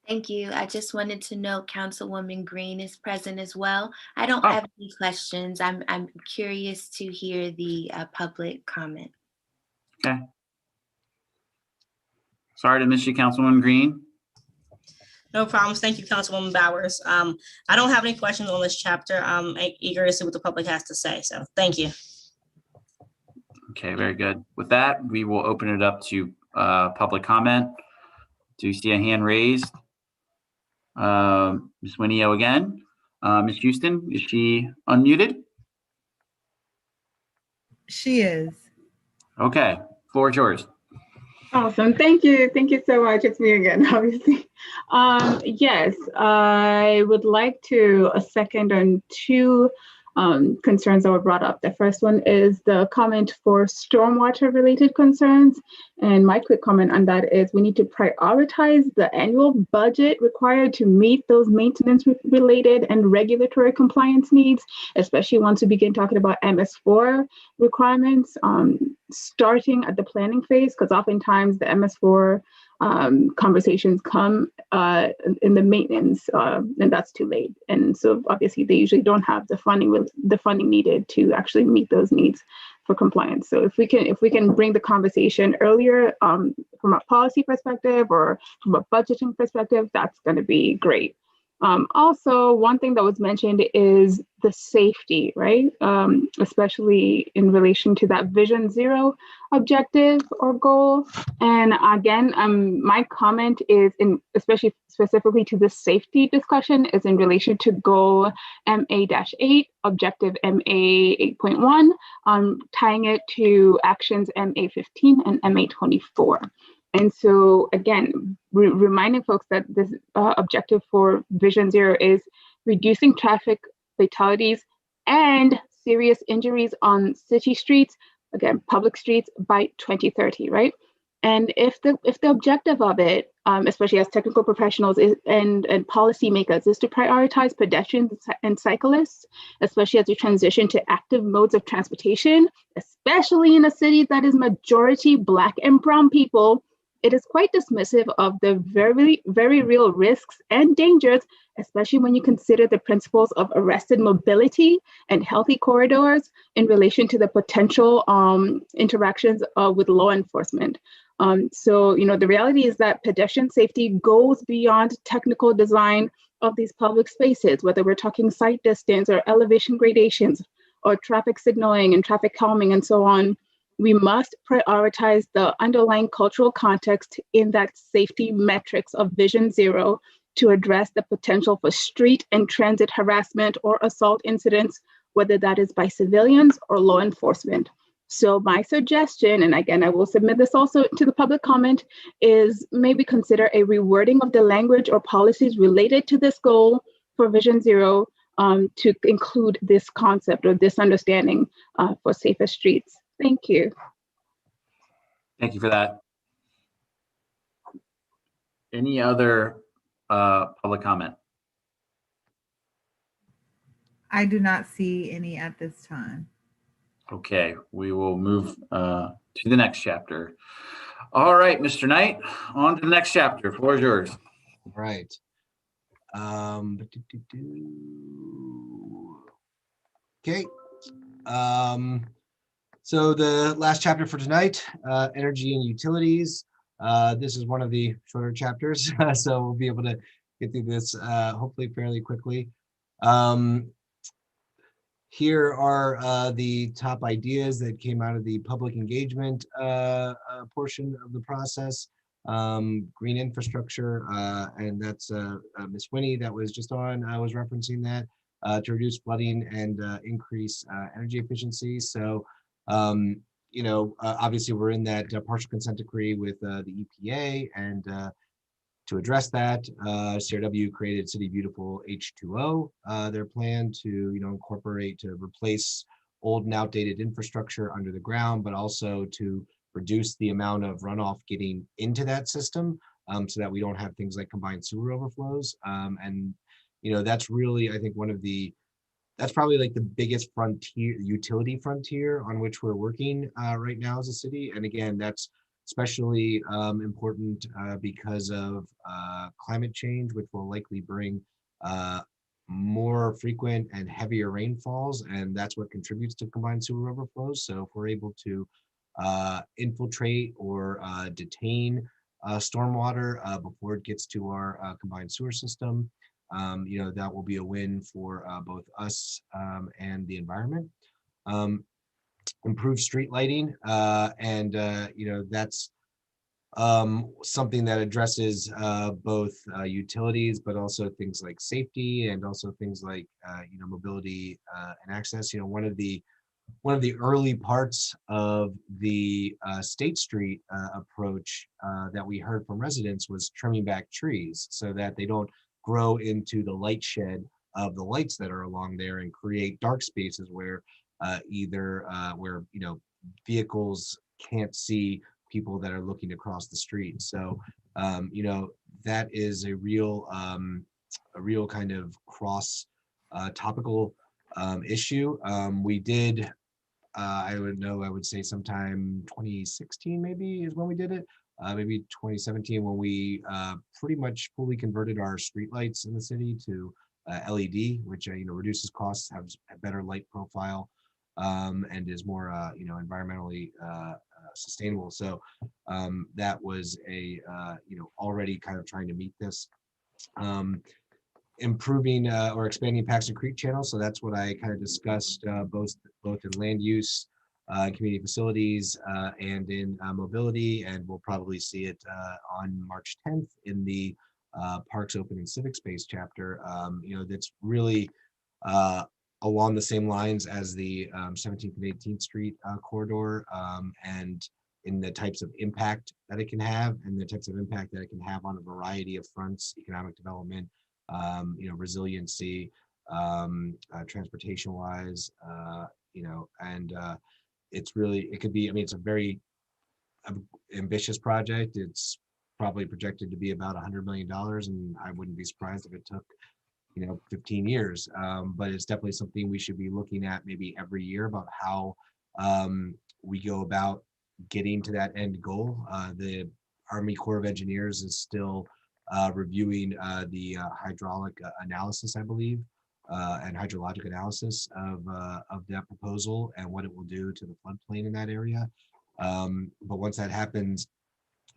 Thank you. I just wanted to note Councilwoman Green is present as well. I don't Oh. have any questions. I'm curious to hear the public comment. Okay. Sorry to miss you, Councilwoman Green. No problems. Thank you, Councilwoman Bowers. I don't have any questions on this chapter. I'm eager to see what the public has to say. So thank you. Okay, very good. With that, we will open it up to public comment. Do you see a hand raised? Ms. Winio again. Ms. Houston, is she unmuted? She is. Okay, floor is yours. Awesome. Thank you. Thank you so much. It's me again, obviously. Yes, I would like to second on two concerns that were brought up. The first one is the comment for stormwater related concerns. And my quick comment on that is we need to prioritize the annual budget required to meet those maintenance related and regulatory compliance needs, especially once we begin talking about MS4 requirements, starting at the planning phase, because oftentimes the MS4 conversations come in the maintenance, and that's too late. And so obviously they usually don't have the funding needed to actually meet those needs for compliance. So if we can bring the conversation earlier from a policy perspective or from a budgeting perspective, that's going to be great. Also, one thing that was mentioned is the safety, right? Especially in relation to that Vision Zero objective or goal. And again, my comment is especially specifically to the safety discussion is in relation to goal MA-8, objective MA 8.1, tying it to actions MA 15 and MA 24. And so again, reminding folks that this objective for Vision Zero is reducing traffic fatalities and serious injuries on city streets, again, public streets by 2030, right? And if the objective of it, especially as technical professionals and policymakers, is to prioritize pedestrians and cyclists, especially as we transition to active modes of transportation, especially in a city that is majority Black and Brown people, it is quite dismissive of the very, very real risks and dangers, especially when you consider the principles of arrested mobility and healthy corridors in relation to the potential interactions with law enforcement. So, the reality is that pedestrian safety goes beyond technical design of these public spaces, whether we're talking sight distance or elevation gradations or traffic signaling and traffic calming and so on. We must prioritize the underlying cultural context in that safety metrics of Vision Zero to address the potential for street and transit harassment or assault incidents, whether that is by civilians or law enforcement. So my suggestion, and again, I will submit this also to the public comment, is maybe consider a rewording of the language or policies related to this goal for Vision Zero to include this concept or this understanding for safer streets. Thank you. Thank you for that. Any other public comment? I do not see any at this time. Okay, we will move to the next chapter. All right, Mr. Knight, on to the next chapter. Floor is yours. Right. Okay. So the last chapter for tonight, energy and utilities. This is one of the shorter chapters, so we'll be able to get through this hopefully fairly quickly. Here are the top ideas that came out of the public engagement portion of the process. Green infrastructure, and that's Ms. Winnie that was just on, I was referencing that, to reduce flooding and increase energy efficiency. So, obviously we're in that partial consent decree with the EPA, and to address that, CRW created City Beautiful H2O, their plan to incorporate, to replace old and outdated infrastructure under the ground, but also to reduce the amount of runoff getting into that system, so that we don't have things like combined sewer overflows. And that's really, I think, that's probably like the biggest frontier, utility frontier on which we're working right now as a city. And again, that's especially important because of climate change, which will likely bring more frequent and heavier rainfalls, and that's what contributes to combined sewer overflows. So if we're able to infiltrate or detain stormwater before it gets to our combined sewer system, that will be a win for both us and the environment. Improve street lighting, and that's something that addresses both utilities, but also things like safety, and also things like mobility and access. One of the early parts of the State Street approach that we heard from residents was trimming back trees so that they don't grow into the light shed of the lights that are along there and create dark spaces where where vehicles can't see people that are looking across the street. So that is a real kind of cross topical issue. We did, I would say sometime 2016 maybe is when we did it. Maybe 2017 when we pretty much fully converted our streetlights in the city to LED, which reduces costs, has a better light profile, and is more environmentally sustainable. So that was a already kind of trying to meet this. Improving or expanding Paxton Creek channel. So that's what I kind of discussed both in land use, community facilities, and in mobility, and we'll probably see it on March 10th in the Parks Open and Civic Space chapter. That's really along the same lines as the 17th and 18th Street corridor, and in the types of impact that it can have, and the types of impact that it can have on a variety of fronts: economic development, resiliency, transportation wise, and it could be, it's a very ambitious project. It's probably projected to be about $100 million, and I wouldn't be surprised if it took 15 years, but it's definitely something we should be looking at maybe every year about how we go about getting to that end goal. The Army Corps of Engineers is still reviewing the hydraulic analysis, I believe, and hydrologic analysis of that proposal and what it will do to the floodplain in that area. But once that happens,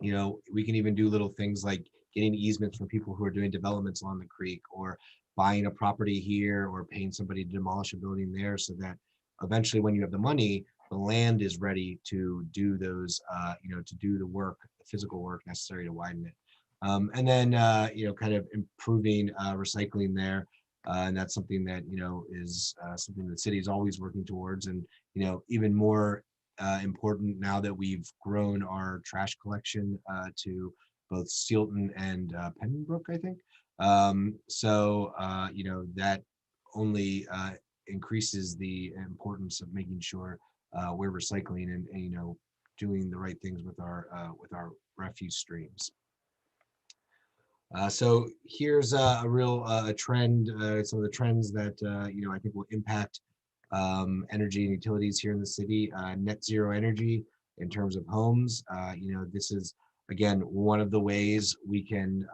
we can even do little things like getting easements from people who are doing developments along the creek, or buying a property here, or paying somebody to demolish a building there, so that eventually when you have the money, the land is ready to do those, to do the work, the physical work necessary to widen it. And then, kind of improving recycling there. And that's something that, is something the city is always working towards. And, even more important now that we've grown our trash collection to both Steelton and Pembroke, I think. So, that only increases the importance of making sure we're recycling and doing the right things with our refuse streams. So here's a real trend, some of the trends that I think will impact energy and utilities here in the city. Net zero energy in terms of homes. This is, again, one of the ways we can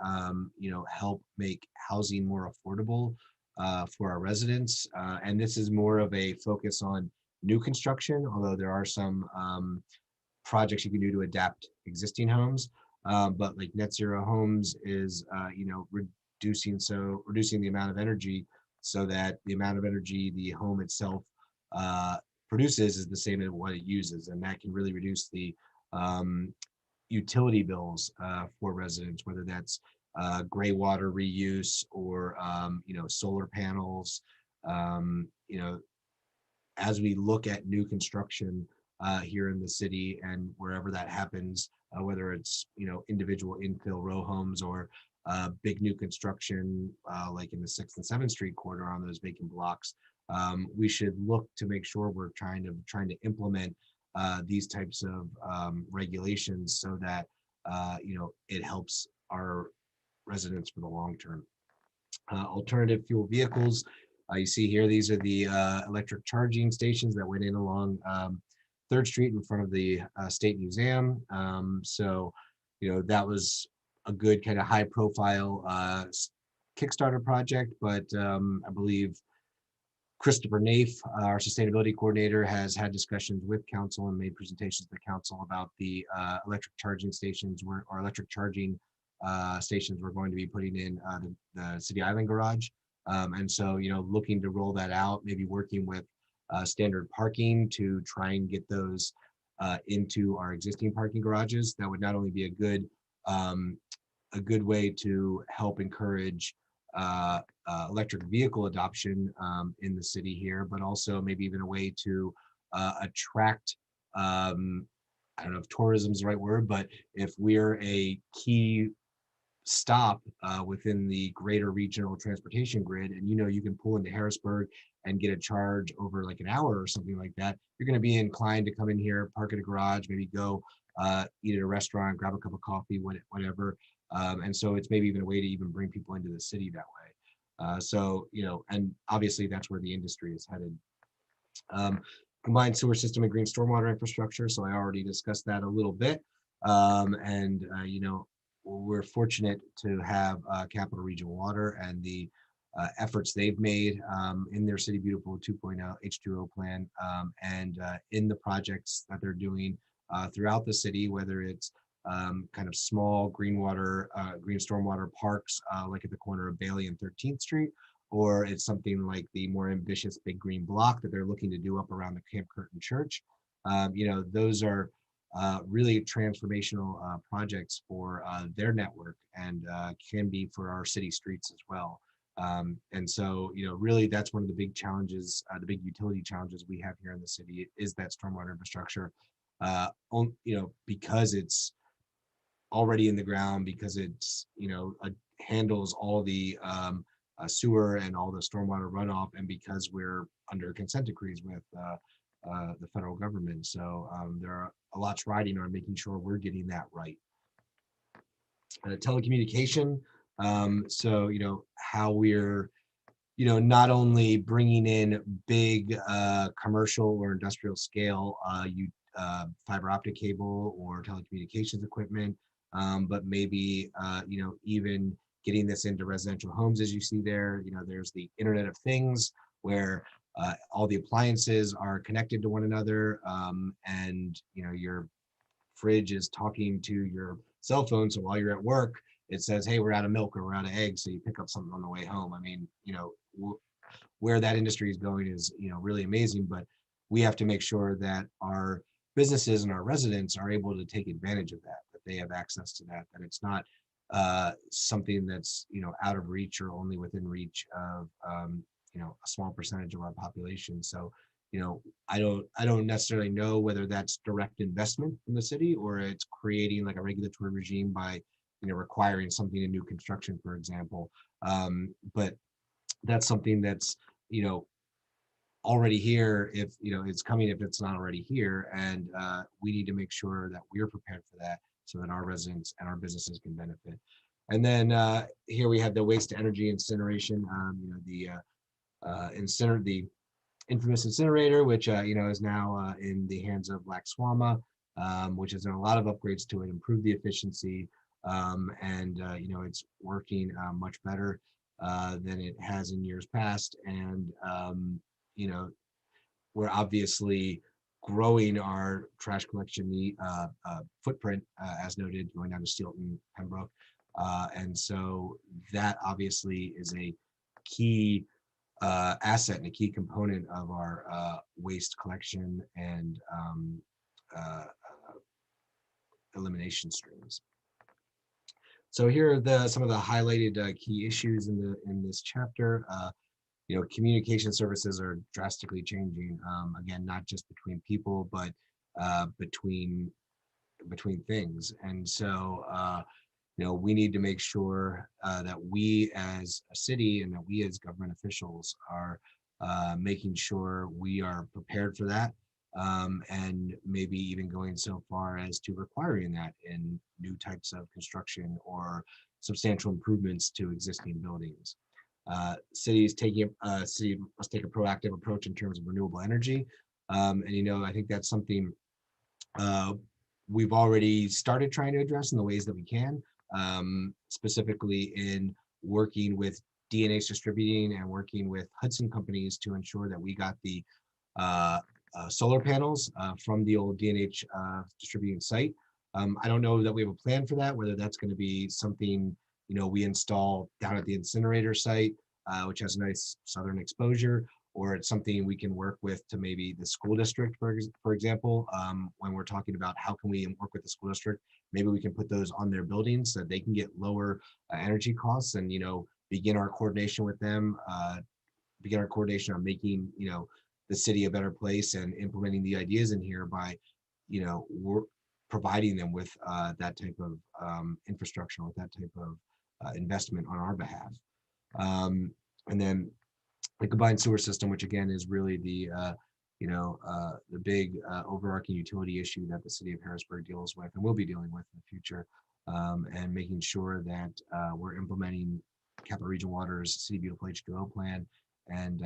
help make housing more affordable for our residents. And this is more of a focus on new construction, although there are some projects you can do to adapt existing homes. But like net zero homes is, reducing the amount of energy so that the amount of energy the home itself produces is the same as what it uses. And that can really reduce the utility bills for residents, whether that's gray water reuse or, solar panels. As we look at new construction here in the city and wherever that happens, whether it's, individual infill row homes or big new construction like in the 6th and 7th Street corridor on those vacant blocks, we should look to make sure we're trying to implement these types of regulations so that it helps our residents for the long term. Alternative fuel vehicles, you see here, these are the electric charging stations that went in along 3rd Street in front of the State Museum. So, that was a good kind of high profile Kickstarter project, but I believe Christopher Naif, our sustainability coordinator, has had discussions with council and made presentations to the council about the electric charging stations or electric charging stations we're going to be putting in the City Island garage. And so, looking to roll that out, maybe working with standard parking to try and get those into our existing parking garages. That would not only be a good way to help encourage electric vehicle adoption in the city here, but also maybe even a way to attract, I don't know if tourism is the right word, but if we're a key stop within the greater regional transportation grid, and you can pull into Harrisburg and get a charge over like an hour or something like that, you're going to be inclined to come in here, park at a garage, maybe go eat at a restaurant, grab a cup of coffee, whatever. And so it's maybe even a way to even bring people into the city that way. So, and obviously that's where the industry is headed. Combined sewer system and green stormwater infrastructure. So I already discussed that a little bit. We're fortunate to have Capital Regional Water and the efforts they've made in their City Beautiful 2.0 H2O plan and in the projects that they're doing throughout the city, whether it's kind of small green stormwater parks like at the corner of Bailey and 13th Street, or it's something like the more ambitious big green block that they're looking to do up around the Camp Curtin Church. Those are really transformational projects for their network and can be for our city streets as well. And so, really that's one of the big challenges, the big utility challenges we have here in the city is that stormwater infrastructure, because it's already in the ground, because it's, handles all the sewer and all the stormwater runoff, and because we're under consent decrees with the federal government. So there are a lot's riding on making sure we're getting that right. Telecommunication. So, how we're, not only bringing in big commercial or industrial scale fiber optic cable or telecommunications equipment, but maybe, even getting this into residential homes, as you see there. There's the Internet of Things where all the appliances are connected to one another, and your fridge is talking to your cell phone. So while you're at work, it says, "Hey, we're out of milk or we're out of eggs," so you pick up something on the way home. I mean, where that industry is going is really amazing, but we have to make sure that our businesses and our residents are able to take advantage of that they have access to that it's not something that's out of reach or only within reach of a small percentage of our population. So I don't necessarily know whether that's direct investment from the city or it's creating like a regulatory regime by requiring something in new construction, for example. But that's something that's already here, if it's coming, if it's not already here, and we need to make sure that we're prepared for that so that our residents and our businesses can benefit. And then here we have the waste to energy incineration, the infamous incinerator, which is now in the hands of Black Swama, which has done a lot of upgrades to it, improved the efficiency, and it's working much better than it has in years past. And we're obviously growing our trash collection footprint, as noted, going down to Steelton, Pembroke. And so that obviously is a key asset and a key component of our waste collection and elimination streams. So here are some of the highlighted key issues in this chapter. Communication services are drastically changing. Again, not just between people, but between things. And so, we need to make sure that we as a city and that we as government officials are making sure we are prepared for that, and maybe even going so far as to requiring that in new types of construction or substantial improvements to existing buildings. City must take a proactive approach in terms of renewable energy. And I think that's something we've already started trying to address in the ways that we can, specifically in working with D&H Distributing and working with Hudson companies to ensure that we got the solar panels from the old D&H Distributing site. I don't know that we have a plan for that, whether that's going to be something we install down at the incinerator site, which has a nice southern exposure, or it's something we can work with to maybe the school district, for example, when we're talking about how can we work with the school district, maybe we can put those on their buildings so that they can get lower energy costs and, begin our coordination with them, begin our coordination on making, the city a better place and implementing the ideas in here by, we're providing them with that type of infrastructure, with that type of investment on our behalf. And then the combined sewer system, which again is really the big overarching utility issue that the city of Harrisburg deals with and will be dealing with in the future, and making sure that we're implementing Capital Region Water's City Beautiful H2O plan, and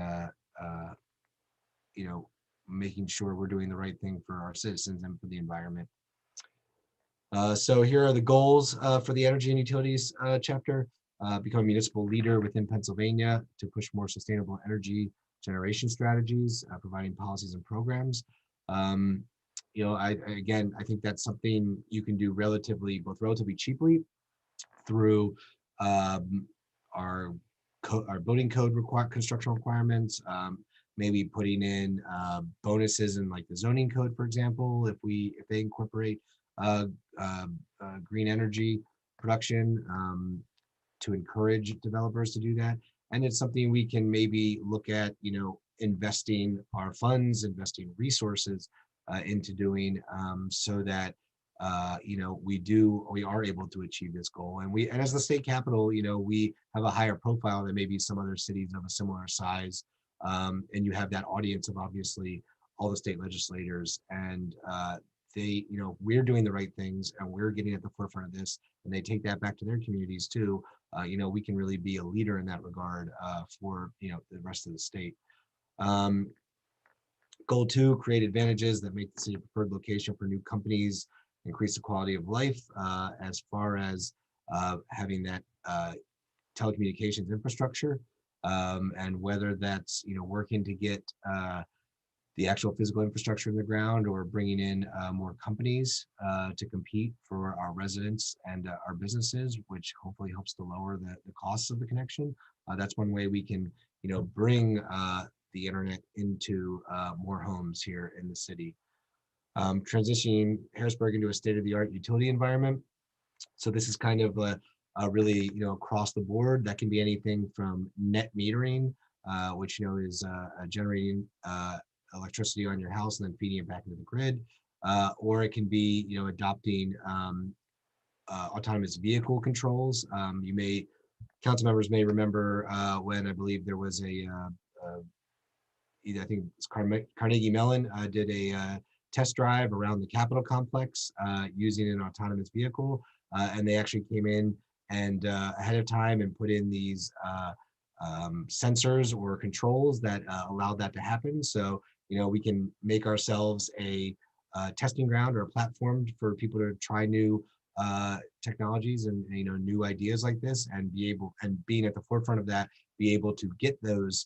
making sure we're doing the right thing for our citizens and for the environment. So here are the goals for the energy and utilities chapter. Become a municipal leader within Pennsylvania to push more sustainable energy generation strategies, providing policies and programs. I think that's something you can do relatively cheaply through our building code construction requirements, maybe putting in bonuses in like the zoning code, for example, if they incorporate green energy production, to encourage developers to do that. And it's something we can maybe look at, investing our funds, investing resources into doing, so that we are able to achieve this goal. And as the state capital, we have a higher profile than maybe some other cities of a similar size. And you have that audience of obviously all the state legislators, and we're doing the right things and we're getting at the forefront of this, and they take that back to their communities too. We can really be a leader in that regard for the rest of the state. Goal 2, create advantages that make the city a preferred location for new companies, increase the quality of life, as far as having that telecommunications infrastructure, and whether that's working to get the actual physical infrastructure in the ground, or bringing in more companies to compete for our residents and our businesses, which hopefully helps to lower the costs of the connection. That's one way we can bring the internet into more homes here in the city. Transitioning Harrisburg into a state-of-the-art utility environment. So this is kind of a really across the board. That can be anything from net metering, which is generating electricity on your house and then feeding it back into the grid, or it can be adopting autonomous vehicle controls. Council members may remember when I believe there was I think it's Carnegie Mellon did a test drive around the Capitol complex using an autonomous vehicle, and they actually came in and ahead of time and put in these sensors or controls that allowed that to happen. So we can make ourselves a testing ground or a platform for people to try new technologies and new ideas like this, and being at the forefront of that, be able to get those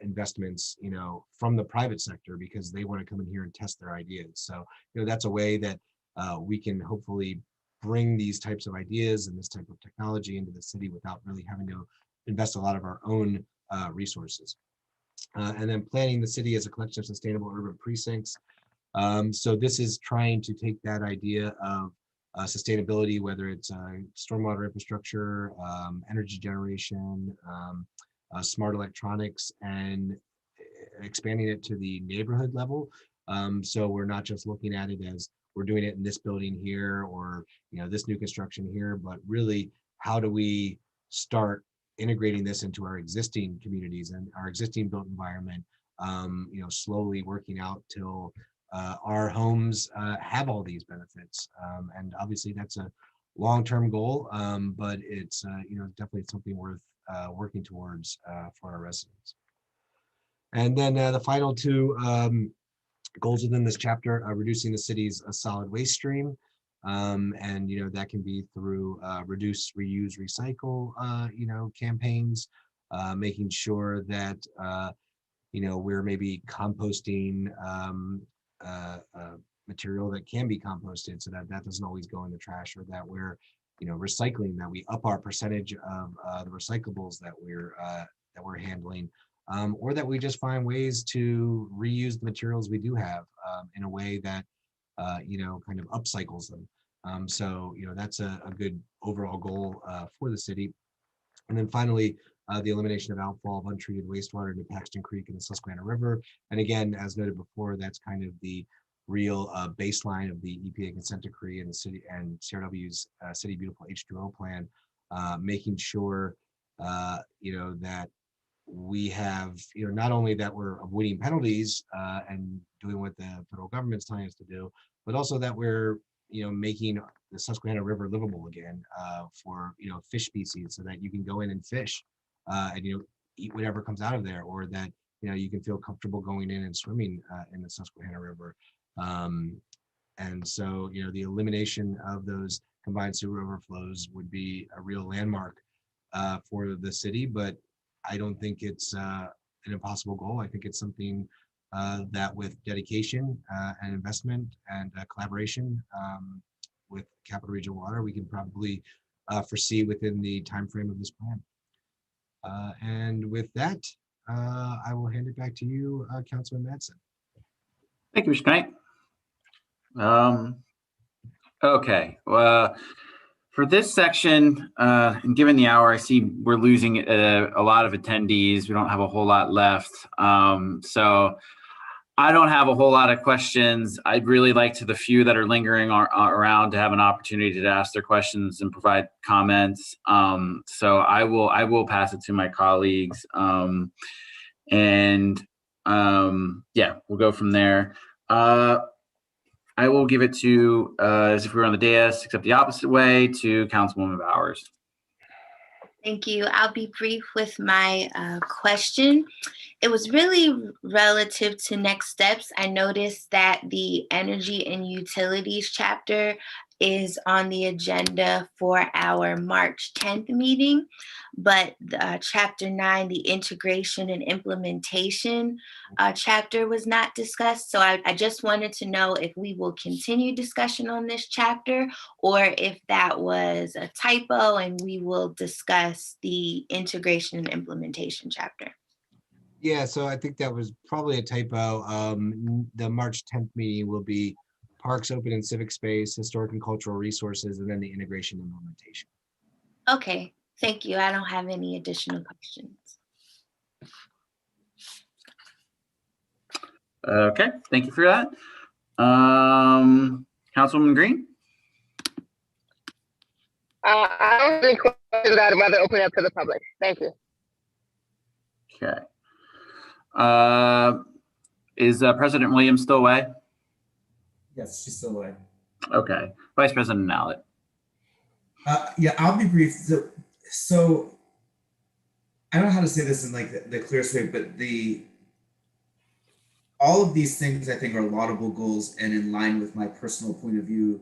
investments, from the private sector, because they want to come in here and test their ideas. So, that's a way that we can hopefully bring these types of ideas and this type of technology into the city without really having to invest a lot of our own resources. And then planning the city as a collection of sustainable urban precincts. So this is trying to take that idea of sustainability, whether it's stormwater infrastructure, energy generation, smart electronics, and expanding it to the neighborhood level. So we're not just looking at it as we're doing it in this building here, or this new construction here, but really, how do we start integrating this into our existing communities and our existing built environment, slowly working out till our homes have all these benefits. And obviously that's a long-term goal, but it's definitely something worth working towards for our residents. And then the final two goals within this chapter are reducing the city's solid waste stream. And that can be through reduce, reuse, recycle campaigns, making sure that we're maybe composting material that can be composted, so that doesn't always go in the trash, or that we're recycling, that we up our percentage of the recyclables that we're handling, or that we just find ways to reuse the materials we do have in a way that kind of upcycles them. So that's a good overall goal for the city. And then finally, the elimination of outfall of untreated wastewater into Paxton Creek and the Susquehanna River. And again, as noted before, that's kind of the real baseline of the EPA consent decree and the city and CRW's City Beautiful H2O plan, making sure that we have not only that we're avoiding penalties and doing what the federal government's telling us to do, but also that we're making the Susquehanna River livable again for fish species, so that you can go in and fish and eat whatever comes out of there, or that you can feel comfortable going in and swimming in the Susquehanna River. And so the elimination of those combined sewer overflows would be a real landmark for the city, but I don't think it's an impossible goal. I think it's something that with dedication and investment and collaboration with Capital Region Water, we can probably foresee within the time frame of this plan. And with that, I will hand it back to you, Councilman Madsen. Thank you, Mr. Knight. Okay. For this section, and given the hour, I see we're losing a lot of attendees. We don't have a whole lot left. So I don't have a whole lot of questions. I'd really like to the few that are lingering around to have an opportunity to ask their questions and provide comments. So I will pass it to my colleagues. Yeah, we'll go from there. I will give it to, as if we were on the dais, except the opposite way, to Councilwoman Bowers. Thank you. I'll be brief with my question. It was really relative to next steps. I noticed that the Energy and Utilities chapter is on the agenda for our March 10th meeting, but chapter 9, the integration and implementation chapter, was not discussed. So I just wanted to know if we will continue discussion on this chapter, or if that was a typo and we will discuss the integration and implementation chapter. Yeah, so I think that was probably a typo. The March 10th meeting will be Parks, Open and Civic Space, Historic and Cultural Resources, and then the integration and implementation. Okay, thank you. I don't have any additional questions. Okay, thank you for that. Councilwoman Green? I don't have any questions. I'd rather open it up to the public. Thank you. Okay. Is President Williams still away? Yes, she's still away. Okay. Vice President Nallett. Yeah, I'll be brief. So I don't know how to say this in like the clearest way, but all of these things I think are laudable goals and in line with my personal point of view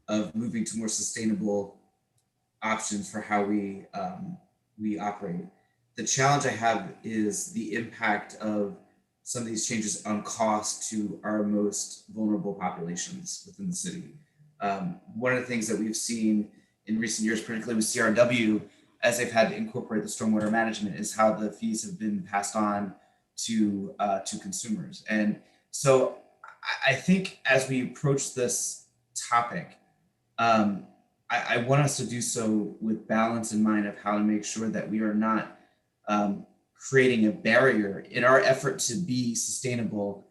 of moving to more sustainable options for how we operate. the challenge I have is the impact of some of these changes on cost to our most vulnerable populations within the city. One of the things that we've seen in recent years, particularly with CRW, as they've had to incorporate the stormwater management, is how the fees have been passed on to consumers. And so I think as we approach this topic, I want us to do so with balance in mind of how to make sure that we are not creating a barrier in our effort to be sustainable,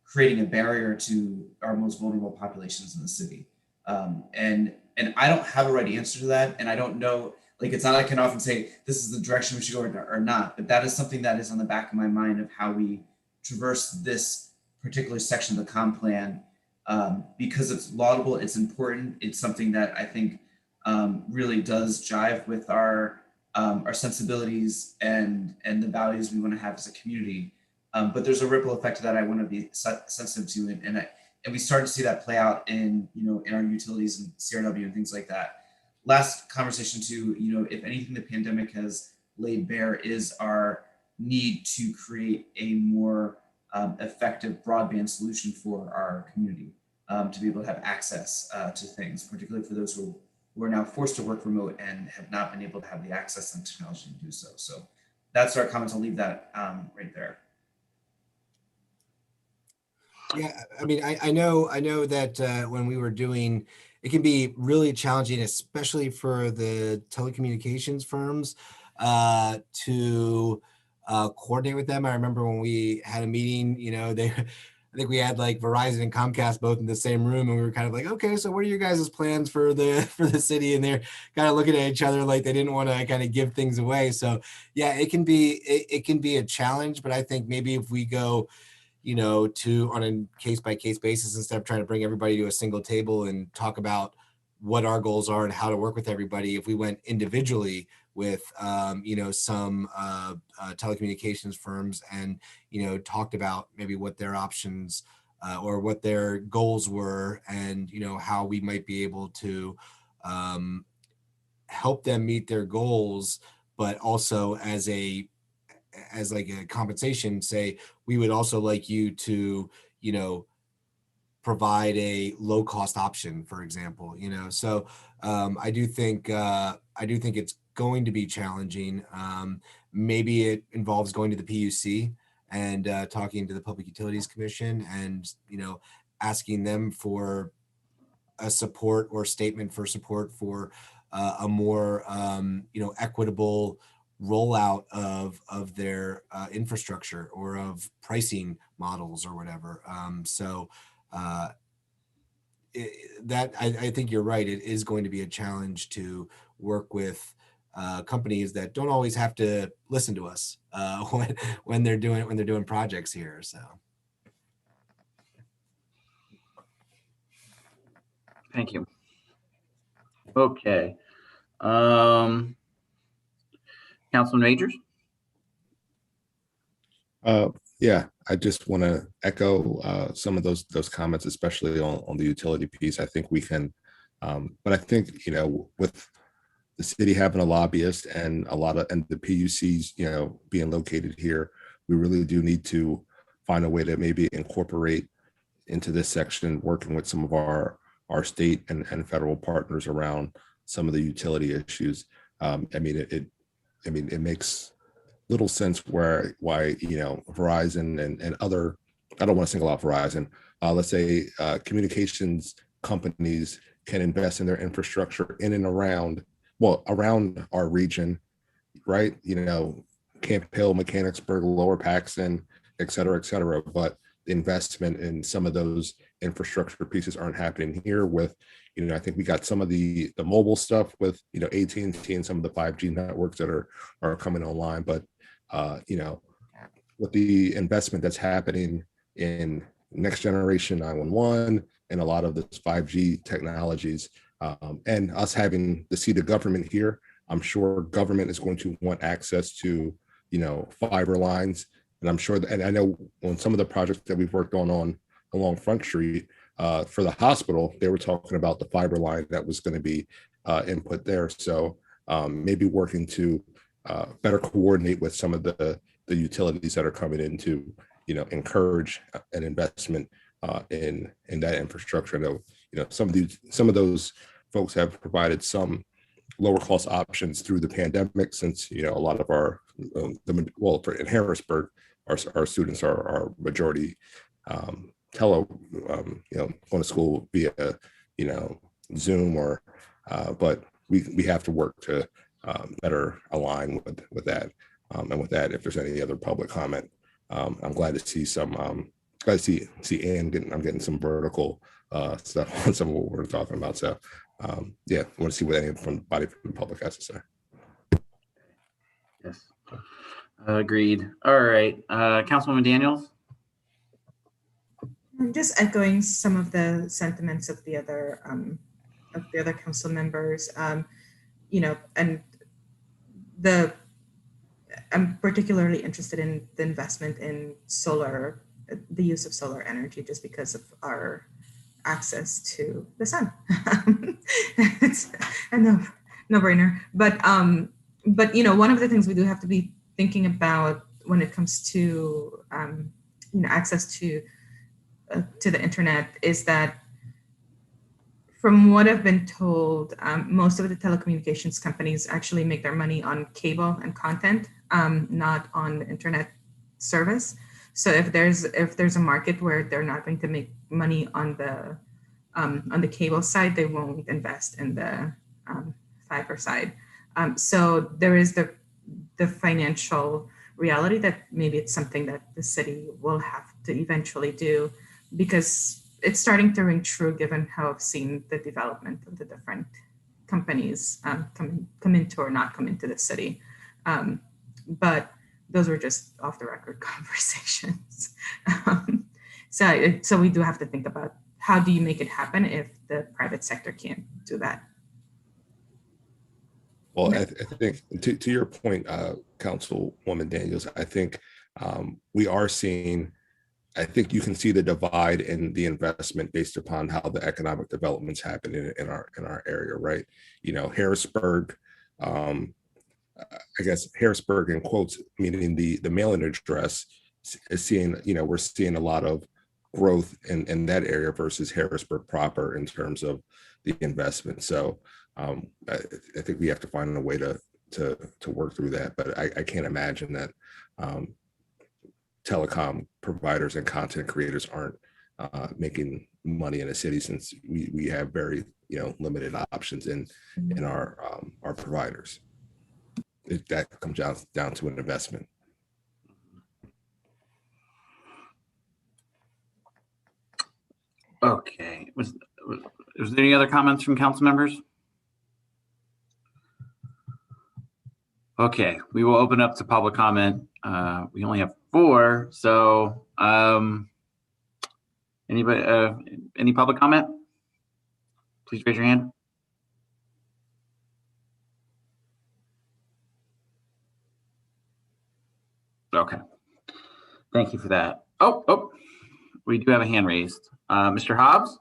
creating a barrier to our most vulnerable populations in the city. And I don't have a right answer to that. And I don't know, like, it's not like I can often say, this is the direction we should go or not, but that is something that is on the back of my mind of how we traverse this particular section of the comp plan, because it's laudable, it's important, it's something that I think really does jive with our sensibilities and the values we want to have as a community. But there's a ripple effect to that I want to be sensitive to, and we started to see that play out in our utilities and CRW and things like that. Last conversation too, if anything the pandemic has laid bare is our need to create a more effective broadband solution for our community, to be able to have access to things, particularly for those who are now forced to work remote and have not been able to have the access and technology to do so. So that's our comments. I'll leave that right there. Yeah, I mean, I know that when we were doing, it can be really challenging, especially for the telecommunications firms, to coordinate with them. I remember when we had a meeting, I think we had like Verizon and Comcast both in the same room, and we were kind of like, okay, so what are your guys' plans for the city? And they're kind of looking at each other like they didn't want to kind of give things away. So yeah, it can be a challenge, but I think maybe if we go on a case-by-case basis, instead of trying to bring everybody to a single table and talk about what our goals are and how to work with everybody, if we went individually with some telecommunications firms and talked about maybe what their options or what their goals were, and how we might be able to help them meet their goals, but also as like a compensation, say, we would also like you to, provide a low cost option, for example, so I do think it's going to be challenging. Maybe it involves going to the PUC and talking to the Public Utilities Commission and, asking them for a support or statement for support for a more, equitable rollout of their infrastructure or of pricing models or whatever. I think you're right. It is going to be a challenge to work with companies that don't always have to listen to us when they're doing projects here. So. Thank you. Okay. Councilman Majors? Yeah, I just want to echo some of those comments, especially on the utility piece. I think we can, but I think with the city having a lobbyist and the PUCs being located here, we really do need to find a way to maybe incorporate into this section, working with some of our state and federal partners around some of the utility issues. It makes little sense why Verizon and other, I don't want to single out Verizon, let's say communications companies can invest in their infrastructure in and around our region, right? Camp Hill, Mechanicsburg, Lower Paxton, et cetera, but the investment in some of those infrastructure pieces aren't happening here with, I think we got some of the mobile stuff with, AT&T and some of the 5G networks that are coming online, but with the investment that's happening in next generation 911 and a lot of this 5G technologies, and us having the seat of government here, I'm sure government is going to want access to, fiber lines. And I'm sure and I know on some of the projects that we've worked on along Front Street for the hospital, they were talking about the fiber line that was going to be input there. So maybe working to better coordinate with some of the utilities that are coming in to, encourage an investment in that infrastructure. I know, some of those folks have provided some lower cost options through the pandemic, since a lot of our in Harrisburg, our students are majority going to school via Zoom, or but we have to work to better align with that. And with that, if there's any other public comment, I'm glad to see glad to see Ann I'm getting some vertical stuff on some of what we're talking about. So yeah, I want to see what any from the public has to say. Yes, agreed. All right, Councilwoman Daniels. I'm just echoing some of the sentiments of the other council members. And I'm particularly interested in the investment in solar, the use of solar energy, just because of our access to the sun. It's a no-brainer. But one of the things we do have to be thinking about when it comes to access to the internet is that, from what I've been told, most of the telecommunications companies actually make their money on cable and content, not on the internet service. So if there's a market where they're not going to make money on the cable side, they won't invest in the fiber side. So there is the financial reality that maybe it's something that the city will have to eventually do, because it's starting to ring true given how I've seen the development of the different companies come into or not come into the city. But those were just off the record conversations. So we do have to think about, how do you make it happen if the private sector can't do that? Well, I think to your point, Councilwoman Daniels, I think we are seeing, I think you can see the divide in the investment based upon how the economic developments happen in our area, right? Harrisburg, I guess Harrisburg in quotes, meaning the mailing address, is seeing, we're seeing a lot of growth in that area versus Harrisburg proper in terms of the investment. So I think we have to find a way to work through that, but I can't imagine that telecom providers and content creators aren't making money in a city, since we have very limited options in our providers. That comes down to an investment. Okay, was there any other comments from council members? Okay, we will open up to public comment. We only have 4, so anybody, any public comment? Please raise your hand. Okay, thank you for that. Oh, we do have a hand raised. Mr. Hobbs?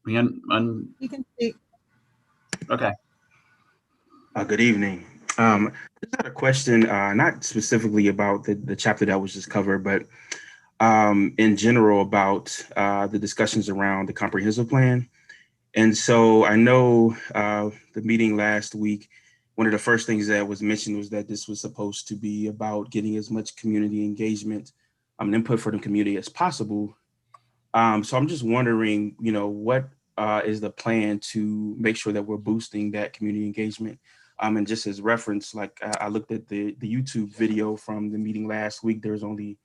You can speak. Okay. Good evening. Just had a question, not specifically about the chapter that was just covered, but in general about the discussions around the comprehensive plan. And so I know the meeting last week, one of the first things that was mentioned was that this was supposed to be about getting as much community engagement and input for the community as possible. So I'm just wondering, what is the plan to make sure that we're boosting that community engagement? And just as reference, like I looked at the YouTube video from the meeting last week, there's only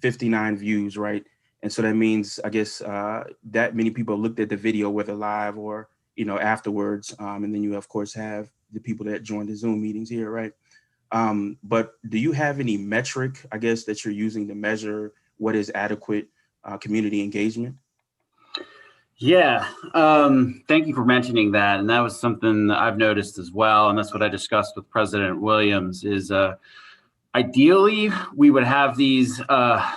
59 views, right? And so that means, I guess, that many people looked at the video, whether live or, afterwards. And then you, of course, have the people that joined the Zoom meetings here, right? But do you have any metric, I guess, that you're using to measure what is adequate community engagement? Yeah, thank you for mentioning that. And that was something that I've noticed as well. And that's what I discussed with President Williams is ideally we would have these at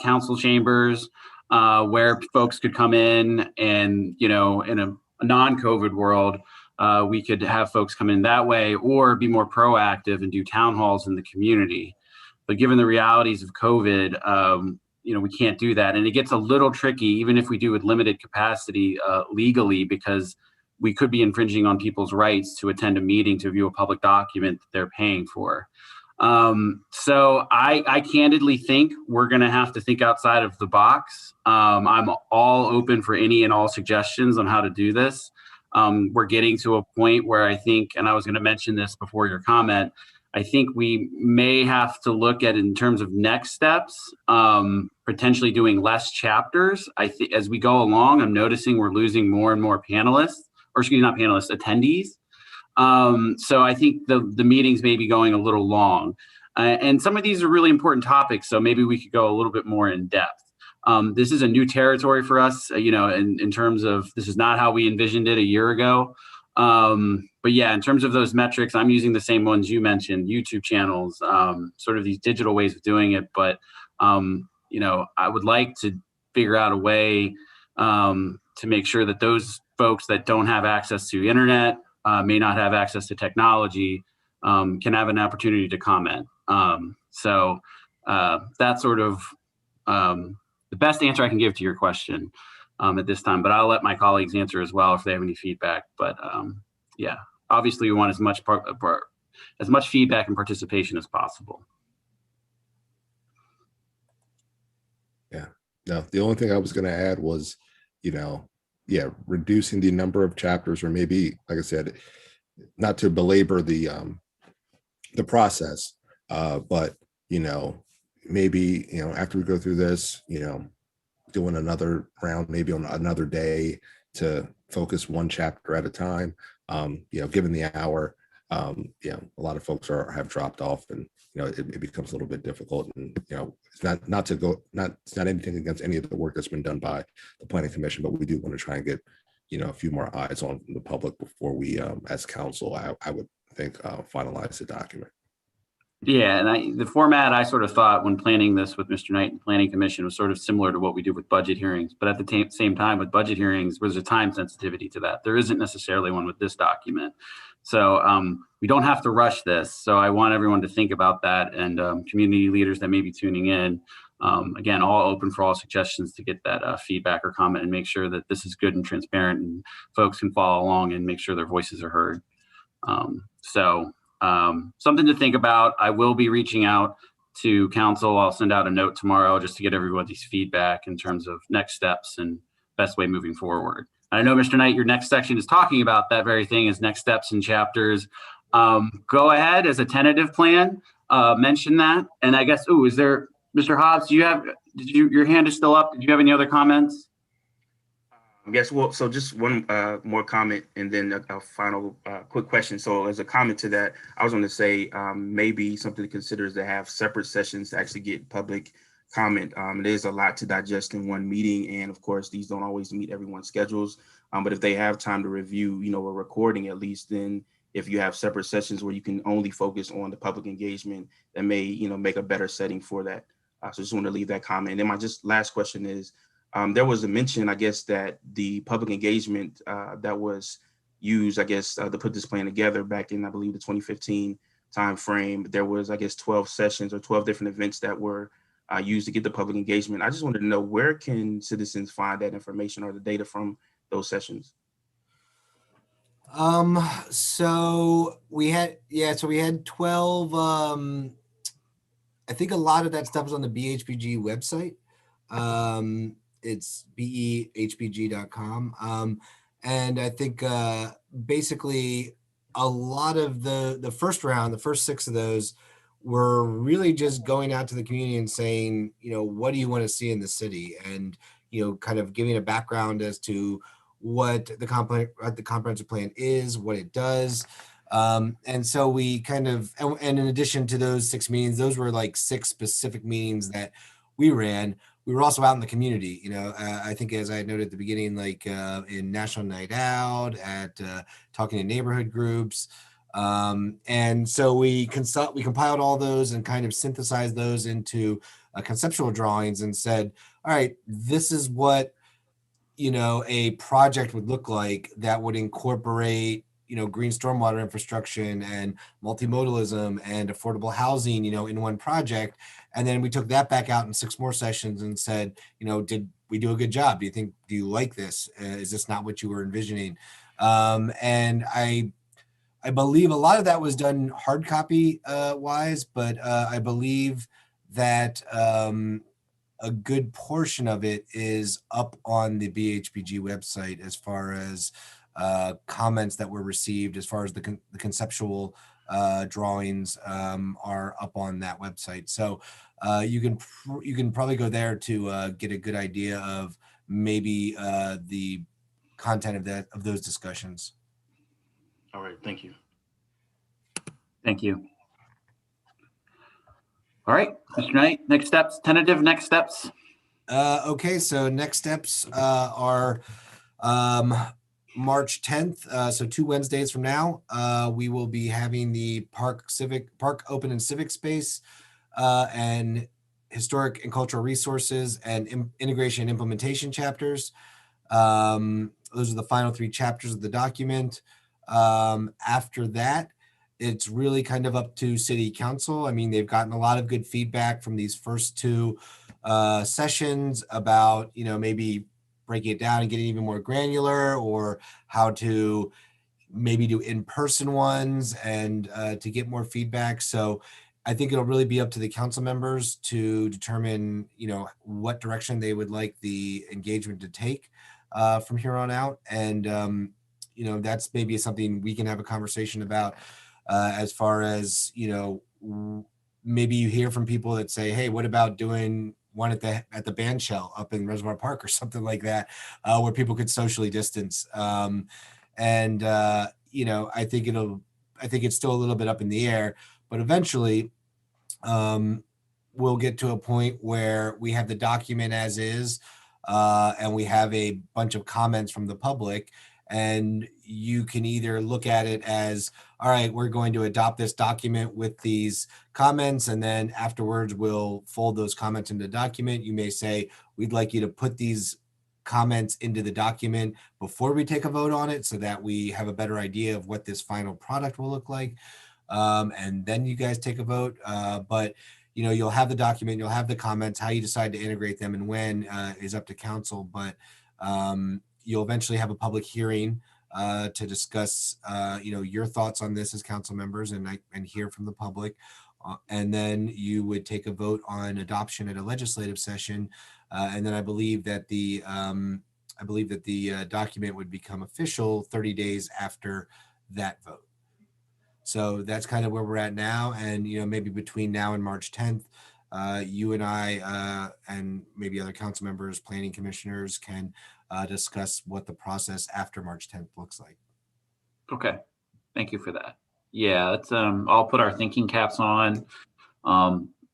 council chambers where folks could come in and, in a non-COVID world, we could have folks come in that way or be more proactive and do town halls in the community. But given the realities of COVID, we can't do that. And it gets a little tricky, even if we do with limited capacity legally, because we could be infringing on people's rights to attend a meeting to view a public document that they're paying for. So I candidly think we're going to have to think outside of the box. I'm all open for any and all suggestions on how to do this. We're getting to a point where I think, and I was going to mention this before your comment, I think we may have to look at, in terms of next steps, potentially doing less chapters. I think as we go along, I'm noticing we're losing more and more panelists, or excuse me, not panelists, attendees. So I think the meetings may be going a little long. And some of these are really important topics, so maybe we could go a little bit more in depth. This is a new territory for us, in terms of, this is not how we envisioned it a year ago. But yeah, in terms of those metrics, I'm using the same ones you mentioned, YouTube channels, sort of these digital ways of doing it. But, I would like to figure out a way to make sure that those folks that don't have access to internet, may not have access to technology, can have an opportunity to comment. So that's sort of the best answer I can give to your question at this time, but I'll let my colleagues answer as well if they have any feedback. But yeah, obviously we want as much feedback and participation as possible. Yeah, no, the only thing I was going to add was, reducing the number of chapters, or maybe, like I said, not to belabor the process, but maybe after we go through this, doing another round, maybe on another day, to focus one chapter at a time. Given the hour, a lot of folks have dropped off, and it becomes a little bit difficult. And it's not anything against any of the work that's been done by the Planning Commission, but we do want to try and get a few more eyes on the public before we, as council, I would think, finalize the document. Yeah, and the format I sort of thought when planning this with Mr. Knight and Planning Commission was sort of similar to what we do with budget hearings. But at the same time, with budget hearings, there's a time sensitivity to that. There isn't necessarily one with this document. So we don't have to rush this. So I want everyone to think about that, and community leaders that may be tuning in. Again, all open for all suggestions to get that feedback or comment, and make sure that this is good and transparent and folks can follow along and make sure their voices are heard. Something to think about. I will be reaching out to council. I'll send out a note tomorrow just to get everybody's feedback in terms of next steps and best way moving forward. I know, Mr. Knight, your next section is talking about that very thing, is next steps and chapters. Go ahead as a tentative plan, mention that. And I guess, is there, Mr. Hobbs, your hand is still up. Did you have any other comments? Yes, well, so just one more comment, and then a final quick question. So as a comment to that, I was going to say maybe something to consider is to have separate sessions to actually get public comment. It is a lot to digest in one meeting, and of course, these don't always meet everyone's schedules. But if they have time to review, a recording at least, then if you have separate sessions where you can only focus on the public engagement, that may, make a better setting for that. So just want to leave that comment. And then my just last question is, there was a mention, I guess, that the public engagement that was used, I guess, to put this plan together back in, I believe, the 2015 timeframe, there was, I guess, 12 sessions or 12 different events that were used to get the public engagement. I just wanted to know, where can citizens find that information or the data from those sessions? So we had 12. I think a lot of that stuff is on the BHPG website. It's behpg.com. And I think basically a lot of the first round, the first 6 of those, were really just going out to the community and saying, what do you want to see in the city? And, kind of giving a background as to what the comprehensive plan is, what it does. And so we kind of, and in addition to those 6 meetings, those were like 6 specific meetings that we ran. We were also out in the community, I think, as I had noted at the beginning, like in National Night Out, at talking to neighborhood groups. And so we compiled all those and kind of synthesized those into conceptual drawings and said, all right, this is what, a project would look like that would incorporate, green stormwater infrastructure and multimodalism and affordable housing, in one project. And then we took that back out in 6 more sessions and said, did we do a good job? Do you like this? Is this not what you were envisioning? And I believe a lot of that was done hard copy wise, but I believe that a good portion of it is up on the BHPG website as far as comments that were received, as far as the conceptual drawings are up on that website. So you can probably go there to get a good idea of maybe the content of those discussions. All right, thank you. Thank you. All right, Mr. Knight, next steps, tentative next steps. Okay, so next steps are March 10th, so 2 Wednesdays from now. We will be having the Park Open and Civic Space and Historic and Cultural Resources and Integration and Implementation chapters. Those are the final 3 chapters of the document. After that, it's really kind of up to City Council. I mean, they've gotten a lot of good feedback from these first 2 sessions about, maybe breaking it down and getting even more granular, or how to maybe do in-person ones and to get more feedback. So I think it'll really be up to the council members to determine, what direction they would like the engagement to take from here on out. And, that's maybe something we can have a conversation about as far as, maybe you hear from people that say, hey, what about doing one at the band shell up in Reservoir Park or something like that, where people could socially distance. I think it's still a little bit up in the air, but eventually we'll get to a point where we have the document as is, and we have a bunch of comments from the public, and you can either look at it as, all right, we're going to adopt this document with these comments, and then afterwards we'll fold those comments into the document. You may say, we'd like you to put these comments into the document before we take a vote on it so that we have a better idea of what this final product will look like. And then you guys take a vote. But you'll have the document, you'll have the comments. How you decide to integrate them and when is up to council. But you'll eventually have a public hearing to discuss, your thoughts on this as council members and hear from the public. And then you would take a vote on adoption at a legislative session. And then I believe that the document would become official 30 days after that vote. So that's kind of where we're at now. And, maybe between now and March 10th, you and I and maybe other council members, planning commissioners can discuss what the process after March 10th looks like. Okay. Thank you for that. Yeah, that's I'll put our thinking caps on.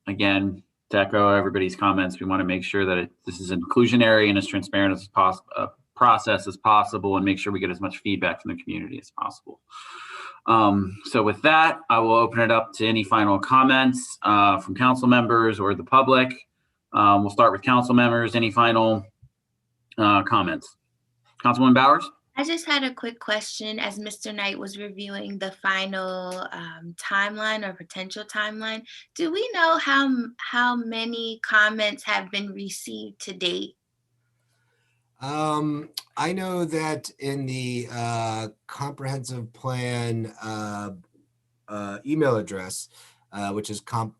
Again, to echo everybody's comments, we want to make sure that this is inclusionary and as transparent as possible, process as possible, and make sure we get as much feedback from the community as possible. So with that, I will open it up to any final comments from council members or the public. We'll start with council members. Any final comments? Councilwoman Bowers? I just had a quick question. As Mr. Knight was reviewing the final timeline or potential timeline, do we know how many comments have been received to date? I know that in the comprehensive plan email address, which is comp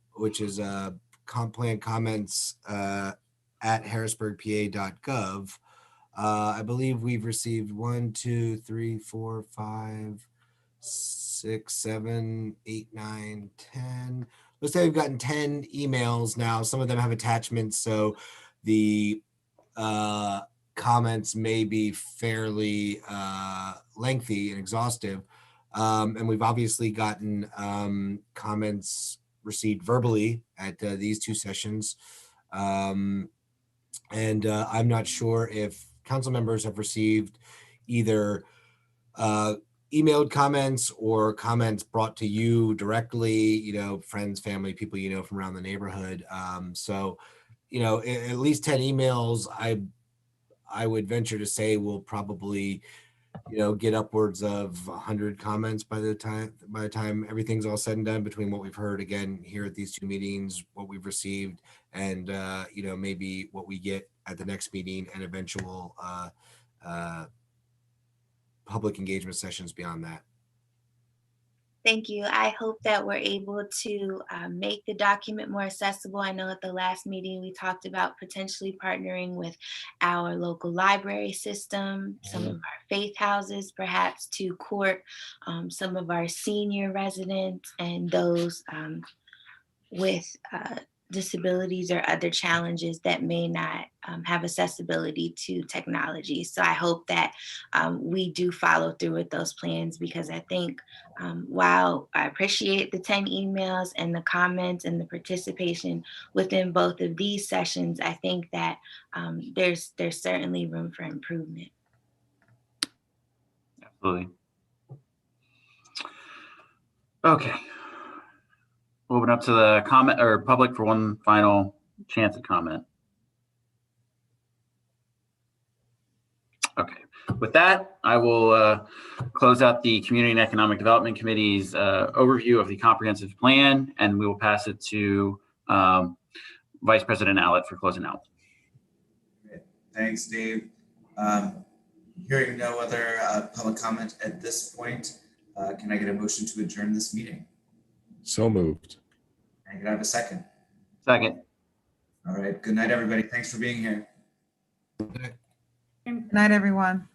plan comments at harrisburgpa.gov. I believe we've received 1, 2, 3, 4, 5, 6, 7, 8, 9, 10. Let's say we've gotten 10 emails now. Some of them have attachments, so the comments may be fairly lengthy and exhaustive. And we've obviously gotten comments received verbally at these 2 sessions. And I'm not sure if council members have received either emailed comments or comments brought to you directly, friends, family, people from around the neighborhood. So, at least 10 emails, I would venture to say will probably get upwards of 100 comments by the time everything's all said and done, between what we've heard again here at these two meetings, what we've received, and maybe what we get at the next meeting, and eventual public engagement sessions beyond that. Thank you. I hope that we're able to make the document more accessible. I know at the last meeting, we talked about potentially partnering with our local library system, some of our faith houses, perhaps to court some of our senior residents and those with disabilities or other challenges that may not have accessibility to technology. So I hope that we do follow through with those plans, because I think while I appreciate the 10 emails and the comments and the participation within both of these sessions, I think that there's certainly room for improvement. Absolutely. Okay. Open up to the comment or public for one final chance at comment. Okay. With that, I will close out the Community and Economic Development Committee's overview of the comprehensive plan, and we will pass it to Vice President Allett for closing out. Thanks, Dave. Hearing no other public comment at this point, can I get a motion to adjourn this meeting? So moved. And can I have a second? Second. All right. Good night, everybody. Thanks for being here. Good night, everyone.